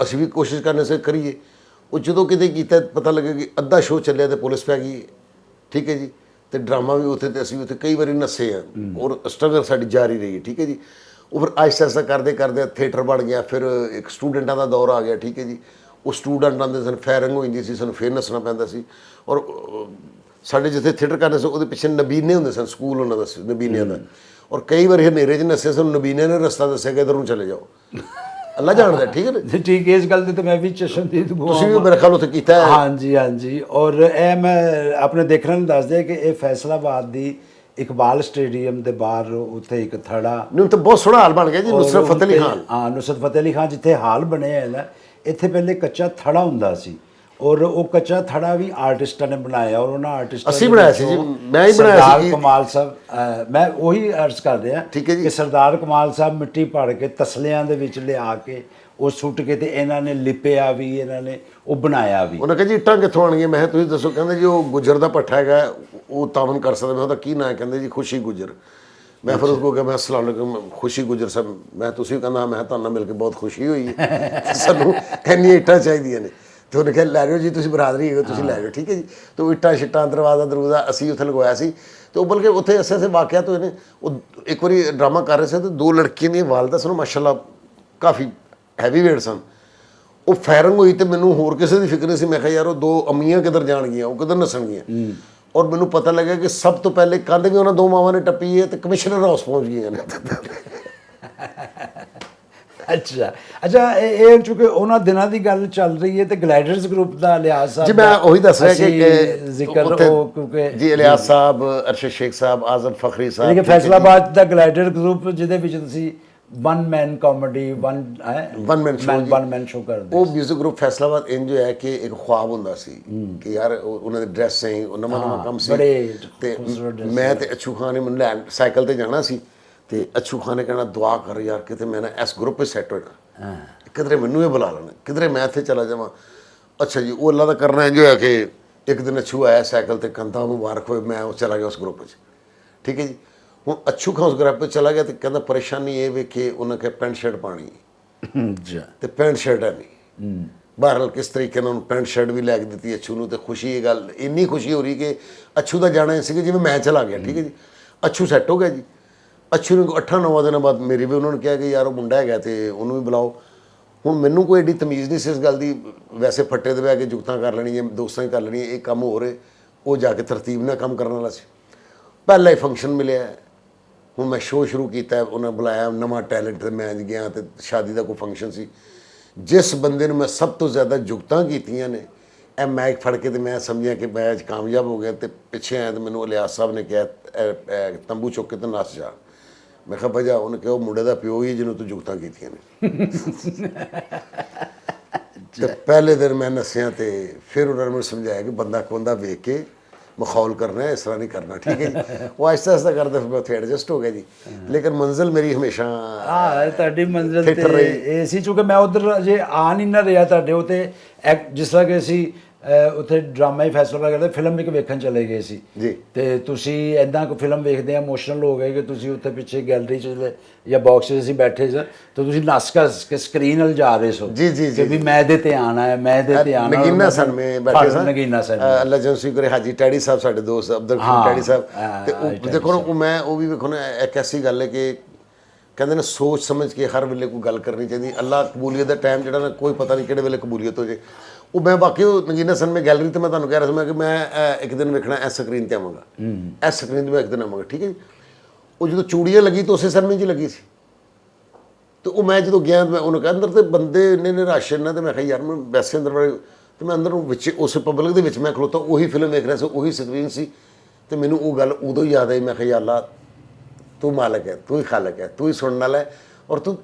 ਅਸੀਂ ਵੀ ਕੋਸ਼ਿਸ਼ ਕਰਨੇ ਸੇ ਕਰੀਏ। ਉਹ ਜਦੋਂ ਕਿਤੇ ਕੀਤਾ ਪਤਾ ਲੱਗਾ ਕਿ ਅੱਧਾ ਸ਼ੋਅ ਚੱਲਿਆ ਤੇ ਪੁਲਿਸ ਪੈ ਗਈ, ਠੀਕ ਹੈ ਜੀ। ਤੇ ਡਰਾਮਾ ਵੀ ਉੱਥੇ, ਤੇ ਅਸੀਂ ਉੱਥੇ ਕਈ ਵਾਰੀ ਨੱਸੇ ਆ, ਔਰ ਸਟਰਗਲ ਸਾਡੀ ਜਾਰੀ ਰਹੀ, ਠੀਕ ਹੈ ਜੀ। ਉਹ ਫਿਰ ਆਹਿਸਤਾ ਆਹਿਸਤਾ ਕਰਦੇ ਕਰਦੇ ਥੀਏਟਰ ਬਣ ਗਿਆ, ਫਿਰ ਇੱਕ ਸਟੂਡੈਂਟਾਂ ਦਾ ਦੌਰ ਆ ਗਿਆ, ਠੀਕ ਹੈ ਜੀ। ਉਹ ਸਟੂਡੈਂਟ ਆਉਂਦੇ ਸਨ, ਫਾਇਰਿੰਗ ਹੋ ਜਾਂਦੀ ਸੀ, ਸਾਨੂੰ ਫਿਰ ਨੱਸਣਾ ਪੈਂਦਾ ਸੀ। ਔਰ ਸਾਡੇ ਜਿੱਥੇ ਥੀਏਟਰ ਕਰਦੇ ਸੀ ਉਹਦੇ ਪਿੱਛੇ ਨਬੀਨੇ ਹੁੰਦੇ ਸਨ, ਸਕੂਲ ਉਹਨਾਂ ਦਾ ਸੀ ਨਬੀਨਿਆਂ ਦਾ। ਔਰ ਕਈ ਵਾਰੀ ਹਨੇਰੇ 'ਚ ਨੱਸੇ ਸਾਨੂੰ ਨਬੀਨੇ ਨੇ ਰਸਤਾ ਦੱਸਿਆ ਕਿ ਇੱਧਰ ਨੂੰ ਚਲੇ ਜਾਓ, ਅੱਲਾ ਜਾਣਦਾ, ਠੀਕ ਹੈ ਨਾ।
ਠੀਕ ਹੈ, ਇਸ ਗੱਲ ਤੇ ਤਾਂ ਮੈਂ ਵੀ ਚਸ਼ਮਦੀਦ ਗਵਾਹ
ਤੁਸੀਂ ਵੀ ਮੇਰੇ ਖਿਆਲ ਉੱਥੇ ਕੀਤਾ ਹੈ।
ਹਾਂਜੀ ਹਾਂਜੀ। ਔਰ ਇਹ ਮੈਂ ਆਪਣੇ ਦੇਖਣ ਨੂੰ ਦੱਸ ਦਿਆਂ ਕਿ ਇਹ ਫੈਸਲਾਬਾਦ ਦੀ ਇਕਬਾਲ ਸਟੇਡੀਅਮ ਦੇ ਬਾਹਰ ਉੱਥੇ ਇੱਕ ਥੜਾ,
ਨਹੀਂ ਤਾਂ ਬਹੁਤ ਸੋਹਣਾ ਹਾਲ ਬਣ ਗਿਆ ਜੀ, ਨੁਸਰਤ ਫਤਿਹ ਅਲੀ ਖਾਨ।
ਹਾਂ, ਨੁਸਰਤ ਫਤਿਹ ਅਲੀ ਖਾਨ ਜਿੱਥੇ ਹਾਲ ਬਣਿਆ ਹੈ ਨਾ, ਇੱਥੇ ਪਹਿਲੇ ਕੱਚਾ ਥੜਾ ਹੁੰਦਾ ਸੀ, ਔਰ ਉਹ ਕੱਚਾ ਥੜਾ ਵੀ ਆਰਟਿਸਟਾਂ ਨੇ ਬਣਾਇਆ, ਔਰ ਉਹਨਾਂ ਆਰਟਿਸਟਾਂ
ਅਸੀਂ ਬਣਾਇਆ ਸੀ ਜੀ, ਮੈਂ ਹੀ ਬਣਾਇਆ ਸੀ
ਸਰਦਾਰ
ਜੀ।
ਕਮਾਲ ਸਾਹਿਬ, ਮੈਂ ਉਹੀ ਅਰਜ਼ ਕਰ ਰਿਹਾ
ਠੀਕ ਹੈ ਜੀ।
ਕਿ ਸਰਦਾਰ ਕਮਾਲ ਸਾਹਿਬ ਮਿੱਟੀ ਭੜ ਕੇ ਤਸਲਿਆਂ ਦੇ ਵਿੱਚ ਲਿਆ ਕੇ ਉਹ ਸੁੱਟ ਕੇ, ਤੇ ਇਹਨਾਂ ਨੇ ਲਿਪਿਆ ਵੀ, ਇਹਨਾਂ ਨੇ ਉਹ ਬਣਾਇਆ ਵੀ।
ਉਹਨਾਂ ਕਹਿੰਦੇ ਜੀ ਇੱਟਾਂ ਕਿੱਥੋਂ ਆਉਣਗੀਆਂ? ਮੈਂ ਕਿਹਾ ਤੁਸੀਂ ਦੱਸੋ। ਕਹਿੰਦੇ ਜੀ ਉਹ ਗੁੱਜਰ ਦਾ ਭੱਠਾ ਹੈਗਾ, ਉਹ ਤਾਮਨ ਕਰ ਸਕਦਾ। ਮੈਂ ਉਹਦਾ ਕੀ ਨਾਂ ਹੈ? ਕਹਿੰਦੇ ਜੀ ਖੁਸ਼ੀ ਗੁੱਜਰ। ਮੈਂ ਫਿਰ ਉਸ ਕੋ ਕਿਹਾ, ਮੈਂ ਅਸਲਾਮ ਵਾਲੇਕੁਮ ਖੁਸ਼ੀ ਗੁੱਜਰ ਸਾਹਿਬ, ਮੈਂ ਤੁਸੀਂ ਕਹਿੰਦਾ ਮੈਂ ਤੁਹਾਨੂੰ ਨਾਲ ਮਿਲ ਕੇ ਬਹੁਤ ਖੁਸ਼ੀ ਹੋਈ ਹੈ, ਸਾਨੂੰ ਇੰਨੀਆਂ ਇੱਟਾਂ ਚਾਹੀਦੀਆਂ ਨੇ। ਤੇ ਉਹਨੇ ਕਿਹਾ ਲੈ ਜਾਓ ਜੀ, ਤੁਸੀਂ ਬਰਾਦਰੀ ਹੈਗੇ, ਤੁਸੀਂ ਲੈ ਜਾਓ, ਠੀਕ ਹੈ ਜੀ। ਤੇ ਉਹ ਇੱਟਾਂ ਛਿੱਟਾਂ ਦਰਵਾਜ਼ਾ ਅਸੀਂ ਉੱਥੇ ਲਗਵਾਇਆ ਸੀ। ਤੇ ਉਹ ਬਲਕਿ ਉੱਥੇ ਐਸੇ ਵਾਕਿਆਤ ਹੋਏ ਨੇ। ਉਹ ਇੱਕ ਵਾਰੀ ਡਰਾਮਾ ਕਰ ਰਹੇ ਸੀ ਤੇ ਦੋ ਲੜਕੀਆਂ ਦੀਆਂ ਵਾਲਦਾ ਸਨ, ਮਾਸ਼ਾਅੱਲਾ ਕਾਫੀ ਹੈਵੀ ਵੇਟ ਸਨ। ਉਹ ਫਾਇਰਿੰਗ ਹੋਈ ਤੇ ਮੈਨੂੰ ਹੋਰ ਕਿਸੇ ਦੀ ਫਿਕਰ ਨਹੀਂ ਸੀ। ਮੈਂ ਕਿਹਾ ਯਾਰ ਉਹ ਦੋ ਅਮੀਆਂ ਕਿੱਧਰ ਜਾਣਗੀਆਂ, ਉਹ ਕਿੱਧਰ ਨੱਸਣਗੀਆਂ। ਔਰ ਮੈਨੂੰ ਪਤਾ ਲੱਗਾ ਕਿ ਸਭ ਤੋਂ ਪਹਿਲੇ ਕੰਧ ਵੀ ਉਹਨਾਂ ਦੋ ਮਾਵਾਂ ਨੇ ਟੱਪੀ ਹੈ ਤੇ ਕਮਿਸ਼ਨਰ ਹਾਊਸ ਪਹੁੰਚ ਗਈਆਂ ਨੇ।
ਅੱਛਾ ਅੱਛਾ, ਇਹ ਚੁੱਕੇ ਉਹਨਾਂ ਦਿਨਾਂ ਦੀ ਗੱਲ ਚੱਲ ਰਹੀ ਹੈ ਤੇ ਗਲਾਈਡਰਸ ਗਰੁੱਪ ਦਾ ਇਲਿਆਸ ਸਾਹਿਬ
ਜੀ ਮੈਂ ਉਹੀ ਦੱਸ ਰਿਹਾ ਕਿ
ਜ਼ਿਕਰ ਉਹ ਕਿਉਂਕਿ
ਜੀ ਇਲਿਆਸ ਸਾਹਿਬ, ਅਰਸ਼ਦ ਸ਼ੇਖ ਸਾਹਿਬ, ਆਜ਼ਮ ਫਖਰੀ ਸਾਹਿਬ,
ਕਿ ਫੈਸਲਾਬਾਦ ਦਾ ਗਲਾਈਡਰ ਗਰੁੱਪ ਜਿਹਦੇ ਵਿੱਚ ਤੁਸੀਂ one man comedy one man show ਕਰਦੇ।
ਉਹ ਮਿਊਜ਼ਿਕ ਗਰੁੱਪ ਫੈਸਲਾਬਾਦ ਇੰਜ ਹੈ ਕਿ ਇੱਕ ਖੁਆਬ ਹੁੰਦਾ ਸੀ ਕਿ ਯਾਰ ਉਹਨਾਂ ਦੇ ਡਰੈਸਿੰਗ, ਉਹ ਨਵਾਂ ਕੰਮ ਸੀ। ਤੇ ਮੈਂ ਤੇ ਅਛੂ ਖਾਨ ਨੇ ਮੈਨੂੰ ਲੈਣ ਸਾਈਕਲ ਤੇ ਜਾਣਾ ਸੀ, ਤੇ ਅਛੂ ਖਾਨ ਨੇ ਕਹਿਣਾ ਦੁਆ ਕਰ ਯਾਰ ਕਿਤੇ ਮੈਂ ਨਾ ਇਸ ਗਰੁੱਪ 'ਚ ਸੈੱਟ ਹੋ ਜਾਣਾ, ਕਿਧਰੇ ਮੈਨੂੰ ਇਹ ਬੁਲਾ ਲੈਣਾ, ਕਿਧਰੇ ਮੈਂ ਇੱਥੇ ਚਲਾ ਜਾਵਾਂ। ਅੱਛਾ ਜੀ, ਉਹ ਅੱਲਾ ਦਾ ਕਰਨਾ ਇੰਜ ਹੋਇਆ ਕਿ ਇੱਕ ਦਿਨ ਅਛੂ ਆਇਆ ਸਾਈਕਲ ਤੇ, ਕੰਧਾਂ ਮੁਬਾਰਕ ਹੋਏ, ਮੈਂ ਉਹ ਚਲਾ ਗਿਆ ਉਸ ਗਰੁੱਪ 'ਚ, ਠੀਕ ਹੈ ਜੀ। ਹੁਣ ਅਛੂ ਖਾਨ ਉਸ ਗਰੁੱਪ 'ਚ ਚਲਾ ਗਿਆ ਤੇ ਕਹਿੰਦਾ ਪਰੇਸ਼ਾਨੀ ਇਹ ਵੇਖੇ ਉਹਨਾਂ ਕਿ ਪੈਂਟ ਸ਼ਰਟ ਪਾਣੀ ਤੇ ਪੈਂਟ ਸ਼ਰਟ ਹੈ ਨਹੀਂ। ਬਹਰਹਾਲ ਕਿਸ ਤਰੀਕੇ ਨਾਲ ਉਹਨੂੰ ਪੈਂਟ ਸ਼ਰਟ ਵੀ ਲੈ ਕੇ ਦਿੱਤੀ ਅਛੂ ਨੂੰ। ਤੇ ਖੁਸ਼ੀ, ਇਹ ਗੱਲ ਇੰਨੀ ਖੁਸ਼ੀ ਹੋ ਰਹੀ ਕਿ ਅਛੂ ਦਾ ਜਾਣਾ ਸੀ ਕਿ ਜਿਵੇਂ ਮੈਂ ਚਲਾ ਗਿਆ, ਠੀਕ ਹੈ ਜੀ। ਅਛੂ ਸੈੱਟ ਹੋ ਗਿਆ ਜੀ। ਅਛੂ ਨੂੰ 8-9 ਦਿਨਾਂ ਬਾਅਦ ਮੇਰੀ ਵੀ ਉਹਨਾਂ ਨੇ ਕਿਹਾ ਕਿ ਯਾਰ ਉਹ ਮੁੰਡਾ ਹੈਗਾ ਤੇ ਉਹਨੂੰ ਵੀ ਬੁਲਾਓ। ਹੁਣ ਮੈਨੂੰ ਕੋਈ ਐਡੀ ਤਮੀਜ਼ ਨਹੀਂ ਸੀ ਇਸ ਗੱਲ ਦੀ, ਵੈਸੇ ਫੱਟੇ ਦੇ ਬਹਿ ਕੇ ਜੁਗਤਾਂ ਕਰ ਲੈਣੀਆਂ, ਦੋਸਤਾਂ ਹੀ ਕਰ ਲੈਣੀਆਂ, ਇਹ ਕੰਮ ਹੋ ਰਹੇ। ਉਹ ਜਾ ਕੇ ਤਰਤੀਬ ਨਾਲ ਕੰਮ ਕਰਨ ਵਾਲਾ ਸੀ। ਪਹਿਲਾ ਹੀ ਫੰਕਸ਼ਨ ਮਿਲਿਆ, ਹੁਣ ਮੈਂ ਸ਼ੋਅ ਸ਼ੁਰੂ ਕੀਤਾ, ਉਹਨਾਂ ਬੁਲਾਇਆ ਨਵਾਂ ਟੈਲੈਂਟ, ਤੇ ਮੈਂ ਗਿਆ ਤੇ ਸ਼ਾਦੀ ਦਾ ਕੋਈ ਫੰਕਸ਼ਨ ਸੀ। ਜਿਸ ਬੰਦੇ ਨੂੰ ਮੈਂ ਸਭ ਤੋਂ ਜ਼ਿਆਦਾ ਜੁਗਤਾਂ ਕੀਤੀਆਂ ਨੇ, ਇਹ ਮਾਈਕ ਫੜ ਕੇ ਤੇ ਮੈਂ ਸਮਝਿਆ ਕਿ ਮੈਂ ਅੱਜ ਕਾਮਯਾਬ ਹੋ ਗਿਆ। ਤੇ ਪਿੱਛੇ ਆਇਆ ਤੇ ਮੈਨੂੰ ਇਲਿਆਸ ਸਾਹਿਬ ਨੇ ਕਿਹਾ ਤੰਬੂ ਚੁੱਕ ਕੇ ਤੇ ਨੱਸ ਜਾ। ਮੈਂ ਕਿਹਾ ਭਜਾ, ਉਹਨੇ ਕਿਹਾ ਉਹ ਮੁੰਡੇ ਦਾ ਪਿਓ ਹੀ ਜਿਹਨੂੰ ਤੂੰ ਜੁਗਤਾਂ ਕੀਤੀਆਂ ਨੇ। ਤੇ ਪਹਿਲੇ ਦਿਨ ਮੈਂ ਨੱਸਿਆ ਤੇ ਫਿਰ ਉਹਨਾਂ ਨੇ ਮੈਨੂੰ ਸਮਝਾਇਆ ਕਿ ਬੰਦਾ ਖੁੰਦਾ ਵੇਖ ਕੇ ਮਖੌਲ ਕਰਨਾ ਹੈ, ਇਸ ਤਰ੍ਹਾਂ ਨਹੀਂ ਕਰਨਾ, ਠੀਕ ਹੈ ਜੀ। ਉਹ ਆਹਿਸਤਾ ਆਹਿਸਤਾ ਕਰਦੇ ਫਿਰ ਮੈਂ ਉੱਥੇ ਐਡਜਸਟ ਹੋ ਗਿਆ ਜੀ। ਲੇਕਿਨ ਮੰਜ਼ਿਲ ਮੇਰੀ ਹਮੇਸ਼ਾ
ਤੁਹਾਡੀ ਮੰਜ਼ਿਲ ਤੇ ਇਹ ਸੀ, ਚੂੰਕਿ ਮੈਂ ਉਧਰ ਅਜੇ ਆ ਨਹੀਂ ਨਾ ਰਿਹਾ ਤੁਹਾਡੇ ਉੱਤੇ। ਜਿਸ ਤਰ੍ਹਾਂ ਕਿ ਅਸੀਂ ਉੱਥੇ ਡਰਾਮਾ ਹੀ ਫੈਸਲਾ ਕਰਦੇ, ਫਿਲਮ ਇੱਕ ਵੇਖਣ ਚਲੇ ਗਏ ਸੀ
ਜੀ।
ਤੇ ਤੁਸੀਂ ਇੱਦਾਂ ਕੋਈ ਫਿਲਮ ਵੇਖਦੇ ਆ ਇਮੋਸ਼ਨਲ ਹੋ ਗਏ ਕਿ ਤੁਸੀਂ ਉੱਥੇ ਪਿੱਛੇ ਗੈਲਰੀ 'ਚ ਜਾਂ ਬਾਕਸ 'ਚ ਅਸੀਂ ਬੈਠੇ ਸਾਂ, ਤਾਂ ਤੁਸੀਂ ਨੱਸ ਕੇ ਸਕਰੀਨ ਵੱਲ ਜਾ ਰਹੇ ਸੋ
ਜੀ ਜੀ
ਕਿ ਵੀ ਮੈਂ ਇਹਦੇ ਤੇ ਆਉਣਾ ਹੈ, ਮੈਂ ਇਹਦੇ ਤੇ ਆਉਣਾ।
ਨਗੀਨਾ ਸਨ ਮੈਂ ਬੈਠੇ ਸਾਂ,
ਨਗੀਨਾ ਸਨ,
ਅੱਲਾ ਜੰਸੀ ਕਰੇ ਹਾਜੀ ਟੈਡੀ ਸਾਹਿਬ ਸਾਡੇ ਦੋਸਤ ਅਬਦੁਲ ਟੈਡੀ ਸਾਹਿਬ। ਤੇ ਉਹ ਦੇਖੋ ਨਾ, ਉਹ ਵੀ ਵੇਖੋ ਨਾ, ਇੱਕ ਐਸੀ ਗੱਲ ਹੈ ਕਿ ਕਹਿੰਦੇ ਨੇ ਸੋਚ ਸਮਝ ਕੇ ਹਰ ਵੇਲੇ ਕੋਈ ਗੱਲ ਕਰਨੀ ਚਾਹੀਦੀ। ਅੱਲਾ ਕਬੂਲੀਅਤ ਦਾ ਟਾਈਮ ਜਿਹੜਾ ਨਾ ਕੋਈ ਪਤਾ ਨਹੀਂ ਕਿਹੜੇ ਵੇਲੇ ਕਬੂਲੀਅਤ ਹੋ ਜੇ। ਉਹ ਮੈਂ ਵਾਕਈ ਉਹ ਨਗੀਨਾ ਸਨ ਮੈਂ ਗੈਲਰੀ ਤੇ ਮੈਂ ਤੁਹਾਨੂੰ ਕਹਿ ਰਿਹਾ ਸੀ ਮੈਂ ਕਿ ਮੈਂ ਇੱਕ ਦਿਨ ਵੇਖਣਾ ਇਸ ਸਕਰੀਨ ਤੇ ਆਵਾਂਗਾ, ਇਸ ਸਕਰੀਨ ਤੇ ਮੈਂ ਇੱਕ ਦਿਨ ਆਵਾਂਗਾ, ਠੀਕ ਹੈ ਜੀ। ਉਹ ਜਦੋਂ ਚੂੜੀਆਂ ਲੱਗੀ ਤਾਂ ਉਸੇ ਸਰਮੇ 'ਚ ਲੱਗੀ ਸੀ। ਤੇ ਉਹ ਮੈਂ ਜਦੋਂ ਗਿਆ ਮੈਂ ਉਹਨੂੰ ਕਿਹਾ ਅੰਦਰ ਤੇ ਬੰਦੇ ਇੰਨੇ ਰਸ਼ ਇਹਨਾਂ, ਤੇ ਮੈਂ ਕਿਹਾ ਯਾਰ ਮੈਂ ਵੈਸੇ ਅੰਦਰ ਬੜੇ, ਤੇ ਮੈਂ ਅੰਦਰ ਵਿੱਚ ਉਸ ਪਬਲਿਕ ਦੇ ਵਿੱਚ ਮੈਂ ਖਲੋਤਾ, ਉਹੀ ਫਿਲਮ ਵੇਖ ਰਿਹਾ ਸੀ, ਉਹੀ ਸਕਰੀਨ ਸੀ। ਤੇ ਮੈਨੂੰ ਉਹ ਗੱਲ ਉਦੋਂ ਹੀ ਯਾਦ ਆਈ। ਮੈਂ ਕਿਹਾ ਯਾ ਅੱਲਾ ਤੂੰ ਮਾਲਕ ਹੈ, ਤੂੰ ਹੀ ਖਾਲਕ ਹੈ, ਤੂੰ ਹੀ ਸੁਣਨ ਵਾਲਾ ਹੈ, ਔਰ ਤੂੰ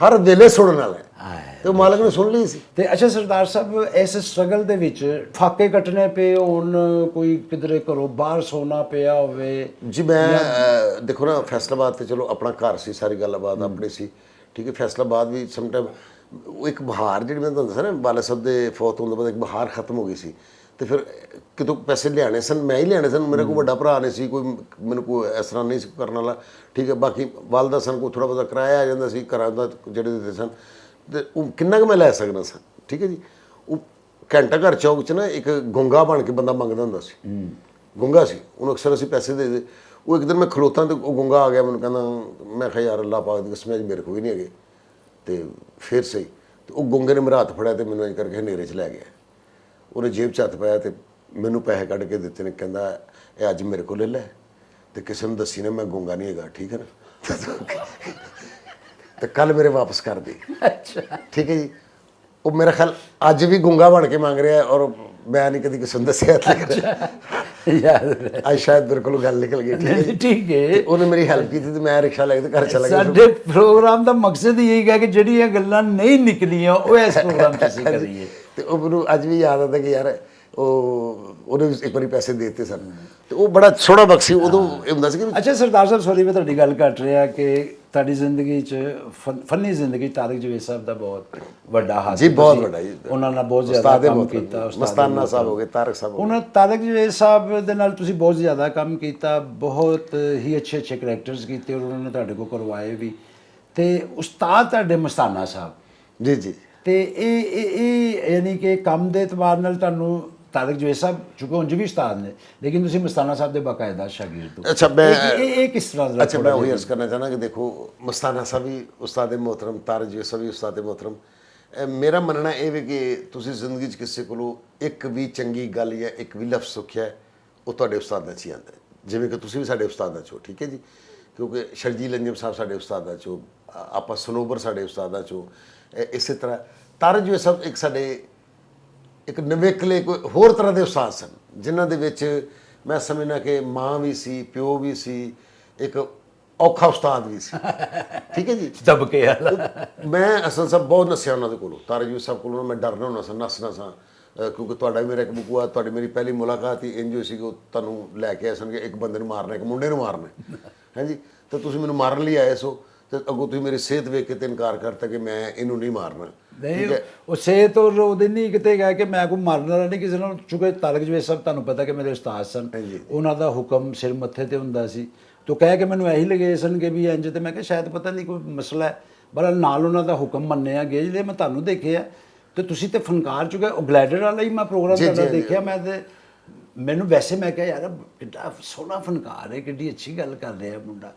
ਹਰ ਵੇਲੇ ਸੁਣਨ ਵਾਲਾ ਹੈ ਤੇ ਉਹ ਮਾਲਕ ਨੇ ਸੁਣ ਲਈ ਸੀ।
ਤੇ ਅੱਛਾ ਸਰਦਾਰ ਸਾਹਿਬ, ਇਸ ਸਟਰਗਲ ਦੇ ਵਿੱਚ ਫਾਕੇ ਕੱਟਣੇ ਪਏ ਹੋਣ, ਕੋਈ ਕਿਧਰੇ ਘਰੋਂ ਬਾਹਰ ਸੋਨਾ ਪਿਆ ਹੋਵੇ?
ਜੀ ਮੈਂ ਦੇਖੋ ਨਾ, ਫੈਸਲਾਬਾਦ ਤੇ ਚਲੋ ਆਪਣਾ ਘਰ ਸੀ, ਸਾਰੀ ਗੱਲਬਾਤ ਆਪਣੀ ਸੀ, ਠੀਕ ਹੈ। ਫੈਸਲਾਬਾਦ ਵੀ ਸਮਟਾਈਮ ਉਹ ਇੱਕ ਬਹਾਰ ਜਿਹੜੀ ਮੈਂ ਤੁਹਾਨੂੰ ਦੱਸਿਆ ਨਾ, ਬਾਲਾ ਸਾਹਿਬ ਦੇ ਫੌਤ ਹੋਣ ਤੋਂ ਬਾਅਦ ਇੱਕ ਬਹਾਰ ਖਤਮ ਹੋ ਗਈ ਸੀ, ਤੇ ਫਿਰ ਕਿਤੋਂ ਪੈਸੇ ਲਿਆਣੇ ਸਨ, ਮੈਂ ਹੀ ਲਿਆਣੇ ਸਨ, ਮੇਰੇ ਕੋਲ ਵੱਡਾ ਭਰਾ ਨਹੀਂ ਸੀ ਕੋਈ, ਮੈਨੂੰ ਕੋਈ ਇਸ ਤਰ੍ਹਾਂ ਨਹੀਂ ਸੀ ਕਰਨ ਵਾਲਾ, ਠੀਕ ਹੈ। ਬਾਕੀ ਵਾਲਦਾ ਸਨ, ਕੋਈ ਥੋੜ੍ਹਾ ਬਹੁਤਾ ਕਿਰਾਇਆ ਆ ਜਾਂਦਾ ਸੀ ਘਰਾਂ ਦਾ ਜਿਹੜੇ ਦਿੰਦੇ ਸਨ, ਤੇ ਉਹ ਕਿੰਨਾ ਕੁ ਮੈਂ ਲੈ ਸਕਦਾ ਸਾਂ, ਠੀਕ ਹੈ ਜੀ। ਉਹ ਘੰਟਾ ਘਰ ਚੌਕ 'ਚ ਨਾ ਇੱਕ ਗੁੰਗਾ ਬਣ ਕੇ ਬੰਦਾ ਮੰਗਦਾ ਹੁੰਦਾ ਸੀ, ਗੁੰਗਾ ਸੀ, ਉਹਨੂੰ ਅਕਸਰ ਅਸੀਂ ਪੈਸੇ ਦੇ ਉਹ ਇੱਕ ਦਿਨ ਮੈਂ ਖਲੋਤਾ ਤੇ ਉਹ ਗੁੰਗਾ ਆ ਗਿਆ, ਮੈਨੂੰ ਕਹਿੰਦਾ, ਮੈਂ ਕਿਹਾ ਯਾਰ ਅੱਲਾਹ ਪਾਕ ਦੀ ਕਸਮ ਅੱਜ ਮੇਰੇ ਕੋਲ ਵੀ ਨਹੀਂ ਹੈਗੇ, ਤੇ ਫਿਰ ਸਹੀ, ਤੇ ਉਹ ਗੁੰਗੇ ਨੇ ਮੇਰਾ ਹੱਥ ਫੜਿਆ ਤੇ ਮੈਨੂੰ ਇੰਝ ਕਰਕੇ ਹਨੇਰੇ 'ਚ ਲੈ ਗਿਆ। ਉਹਨੇ ਜੇਬ 'ਚ ਹੱਥ ਪਾਇਆ ਤੇ ਮੈਨੂੰ ਪੈਸੇ ਕੱਢ ਕੇ ਦਿੱਤੇ ਨੇ, ਕਹਿੰਦਾ ਇਹ ਅੱਜ ਮੇਰੇ ਕੋਲ ਲੈ ਲੈ, ਤੇ ਕਿਸੇ ਨੂੰ ਦੱਸੀ ਨਾ ਮੈਂ ਗੁੰਗਾ ਨਹੀਂ ਹੈਗਾ, ਠੀਕ ਹੈ ਨਾ, ਤੇ ਕੱਲ ਮੇਰੇ ਵਾਪਸ ਕਰ ਦੇ।
ਅੱਛਾ,
ਠੀਕ ਹੈ ਜੀ। ਉਹ ਮੇਰਾ ਖਿਆਲ ਅੱਜ ਵੀ ਗੁੰਗਾ ਬਣ ਕੇ ਮੰਗ ਰਿਹਾ, ਔਰ ਮੈਂ ਨਹੀਂ ਕਦੀ ਕਿਸੇ ਨੂੰ ਦੱਸਿਆ,
ਯਾਦ
ਅੱਜ ਸ਼ਾਇਦ ਮੇਰੇ ਕੋਲੋਂ ਗੱਲ ਨਿਕਲ ਗਈ, ਠੀਕ ਹੈ ਜੀ।
ਠੀਕ ਹੈ।
ਉਹਨੇ ਮੇਰੀ ਹੈਲਪ ਕੀਤੀ ਤੇ ਮੈਂ ਰਿਕਸ਼ਾ ਲੈ ਕੇ ਤੇ ਘਰ ਚਲਾ ਗਿਆ।
ਸਾਡੇ ਪ੍ਰੋਗਰਾਮ ਦਾ ਮਕਸਦ ਹੀ ਇਹੀ ਹੈ ਕਿ ਜਿਹੜੀਆਂ ਗੱਲਾਂ ਨਹੀਂ ਨਿਕਲੀਆਂ ਉਹ ਇਸ ਪ੍ਰੋਗਰਾਮ 'ਚ ਅਸੀਂ ਕਰੀਏ।
ਤੇ ਉਹ ਮੈਨੂੰ ਅੱਜ ਵੀ ਯਾਦ ਆਉਂਦਾ ਕਿ ਯਾਰ ਉਹਨੇ ਇੱਕ ਵਾਰੀ ਪੈਸੇ ਦੇ ਦਿੱਤੇ ਸਨ, ਤੇ ਉਹ ਬੜਾ ਸੋਹਣਾ ਵਕਤ ਸੀ। ਉਦੋਂ ਇਹ ਹੁੰਦਾ ਸੀ ਕਿ
ਅੱਛਾ ਸਰਦਾਰ ਸਾਹਿਬ, ਸੌਰੀ ਮੈਂ ਤੁਹਾਡੀ ਗੱਲ ਕੱਟ ਰਿਹਾ ਕਿ ਤੁਹਾਡੀ ਜ਼ਿੰਦਗੀ 'ਚ ਫਨੀ ਜ਼ਿੰਦਗੀ ਤਾਰਿਕ ਜਵੇਦ ਸਾਹਿਬ ਦਾ ਬਹੁਤ ਵੱਡਾ ਹੱਥ
ਜੀ, ਬਹੁਤ ਵੱਡਾ ਜੀ।
ਉਹਨਾਂ ਨਾਲ ਬਹੁਤ ਜ਼ਿਆਦਾ ਕੰਮ ਕੀਤਾ।
ਮਸਤਾਨਾ ਸਾਹਿਬ ਹੋ ਗਏ, ਤਾਰਕ ਸਾਹਿਬ ਹੋ ਗਏ।
ਉਹਨਾਂ ਤਾਰਿਕ ਜਵੇਦ ਸਾਹਿਬ ਦੇ ਨਾਲ ਤੁਸੀਂ ਬਹੁਤ ਜ਼ਿਆਦਾ ਕੰਮ ਕੀਤਾ, ਬਹੁਤ ਹੀ ਅੱਛੇ ਅੱਛੇ ਕਰੈਕਟਰਸ ਕੀਤੇ, ਔਰ ਉਹਨਾਂ ਨੇ ਤੁਹਾਡੇ ਕੋਲ ਕਰਵਾਏ ਵੀ। ਤੇ ਉਸਤਾਦ ਤੁਹਾਡੇ ਮਸਤਾਨਾ ਸਾਹਿਬ
ਜੀ ਜੀ। ਤੇ
ਇਹ ਯਾਨੀ ਕਿ ਕੰਮ ਦੇ ਇਤਬਾਰ ਨਾਲ ਤੁਹਾਨੂੰ ਤਾਰਿਕ ਜਵੇਦ ਸਾਹਿਬ ਚੁੱਕੇ ਉਂਝ ਵੀ ਉਸਤਾਦ ਨੇ, ਲੇਕਿਨ ਤੁਸੀਂ ਮਸਤਾਨਾ ਸਾਹਿਬ ਦੇ ਬਾਕਾਇਦਾ ਸ਼ਾਗਿਰਦ ਹੋ।
ਅੱਛਾ, ਮੈਂ
ਇਹ ਕਿਸ ਤਰ੍ਹਾਂ ਦਾ?
ਅੱਛਾ, ਮੈਂ ਉਹੀ ਅਰਜ਼ ਕਰਨਾ ਚਾਹੁੰਦਾ ਕਿ ਦੇਖੋ, ਮਸਤਾਨਾ ਸਾਹਿਬ ਵੀ ਉਸਤਾਦ ਮੁਹਤਰਮ, ਤਾਰਿਕ ਜਵੇਦ ਸਾਹਿਬ ਵੀ ਉਸਤਾਦ ਮੁਹਤਰਮ। ਮੇਰਾ ਮੰਨਣਾ ਇਹ ਵੀ ਕਿ ਤੁਸੀਂ ਜ਼ਿੰਦਗੀ 'ਚ ਕਿਸੇ ਕੋਲੋਂ ਇੱਕ ਵੀ ਚੰਗੀ ਗੱਲ ਜਾਂ ਇੱਕ ਵੀ ਲਫ਼ਜ਼ ਸਿੱਖਿਆ, ਉਹ ਤੁਹਾਡੇ ਉਸਤਾਦਾਂ 'ਚ ਹੀ ਆਉਂਦਾ, ਜਿਵੇਂ ਕਿ ਤੁਸੀਂ ਵੀ ਸਾਡੇ ਉਸਤਾਦਾਂ 'ਚੋਂ, ਠੀਕ ਹੈ ਜੀ। ਕਿਉਂਕਿ ਸ਼ਰਜੀਲ ਅੰਜਮ ਸਾਹਿਬ ਸਾਡੇ ਉਸਤਾਦਾਂ 'ਚੋਂ, ਆਪਾਂ ਸਨੋਬਰ ਸਾਡੇ ਉਸਤਾਦਾਂ 'ਚੋਂ, ਇਸੇ ਤਰ੍ਹਾਂ ਤਾਰਿਕ ਜਵੇਦ ਸਾਹਿਬ ਇੱਕ ਸਾਡੇ ਇੱਕ ਨਵੇਕਲੇ ਕੋਈ ਹੋਰ ਤਰ੍ਹਾਂ ਦੇ ਉਸਤਾਦ ਸਨ, ਜਿਨ੍ਹਾਂ ਦੇ ਵਿੱਚ ਮੈਂ ਸਮਝਣਾ ਕਿ ਮਾਂ ਵੀ ਸੀ, ਪਿਓ ਵੀ ਸੀ, ਇੱਕ ਔਖਾ ਉਸਤਾਦ ਵੀ ਸੀ, ਠੀਕ ਹੈ ਜੀ।
ਦਬਕੇ ਵਾਲਾ।
ਮੈਂ ਅਸਲ ਸਾਹਿਬ ਬਹੁਤ ਨਸਿਆ ਉਹਨਾਂ ਦੇ ਕੋਲੋਂ, ਤਾਰਿਕ ਜਵੇਦ ਸਾਹਿਬ ਕੋਲੋਂ ਮੈਂ ਡਰਨਾ ਹੁੰਦਾ ਸਾਂ, ਨੱਸਣਾ ਸਾਂ, ਕਿਉਂਕਿ ਤੁਹਾਡਾ ਵੀ ਮੇਰਾ ਇੱਕ ਬੁਕੂਆ, ਤੁਹਾਡੀ ਮੇਰੀ ਪਹਿਲੀ ਮੁਲਾਕਾਤ ਹੀ ਇੰਜ ਹੋਈ ਸੀ ਕਿ ਉਹ ਤੁਹਾਨੂੰ ਲੈ ਕੇ ਆਏ ਸਨ ਕਿ ਇੱਕ ਬੰਦੇ ਨੂੰ ਮਾਰਨਾ, ਇੱਕ ਮੁੰਡੇ ਨੂੰ ਮਾਰਨਾ, ਹਾਂਜੀ। ਤਾਂ ਤੁਸੀਂ ਮੈਨੂੰ ਮਾਰਨ ਲਈ ਆਏ ਸੋ, ਤੇ ਅੱਗੋਂ ਤੁਸੀਂ ਮੇਰੀ ਸਿਹਤ ਵੇਖ ਕੇ ਤੇ ਇਨਕਾਰ ਕਰਤਾ ਕਿ ਮੈਂ ਇਹਨੂੰ ਨਹੀਂ ਮਾਰਨਾ।
ਨਹੀਂ, ਉਹ ਸਿਹਤ ਔਰ ਉਹਦੇ ਨਹੀਂ ਕਿਤੇ ਗਿਆ ਕਿ ਮੈਂ ਕੋਈ ਮਾਰਨ ਵਾਲਾ ਨਹੀਂ ਕਿਸੇ ਨਾਲ, ਚੁੱਕੇ ਤਾਰਿਕ ਜਵੇਦ ਸਾਹਿਬ ਤੁਹਾਨੂੰ ਪਤਾ ਕਿ ਮੇਰੇ ਉਸਤਾਦ ਸਨ, ਉਹਨਾਂ ਦਾ ਹੁਕਮ ਸਿਰ ਮੱਥੇ ਤੇ ਹੁੰਦਾ ਸੀ। ਤੋ ਕਹਿ ਕੇ ਮੈਨੂੰ ਇਹੀ ਲੱਗੇ ਸਨ ਕਿ ਵੀ ਇੰਜ, ਤੇ ਮੈਂ ਕਿਹਾ ਸ਼ਾਇਦ ਪਤਾ ਨਹੀਂ ਕੋਈ ਮਸਲਾ ਹੈ, ਪਰ ਨਾਲ ਉਹਨਾਂ ਦਾ ਹੁਕਮ ਮੰਨਿਆ ਗਿਆ। ਜਿਹੜੇ ਮੈਂ ਤੁਹਾਨੂੰ ਦੇਖਿਆ ਤੇ ਤੁਸੀਂ ਤੇ ਫਨਕਾਰ ਚੁੱਕੇ, ਉਹ ਗਲੈਡਰ ਵਾਲਾ ਹੀ ਮੈਂ ਪ੍ਰੋਗਰਾਮ ਤੁਹਾਡਾ ਦੇਖਿਆ, ਮੈਂ ਤੇ ਮੈਨੂੰ ਵੈਸੇ ਮੈਂ ਕਿਹਾ ਯਾਰ ਕਿੱਡਾ ਸੋਹਣਾ ਫਨਕਾਰ ਹੈ, ਕਿੱਡੀ ਅੱਛੀ ਗੱਲ ਕਰ ਰਿਹਾ ਮੁੰਡਾ।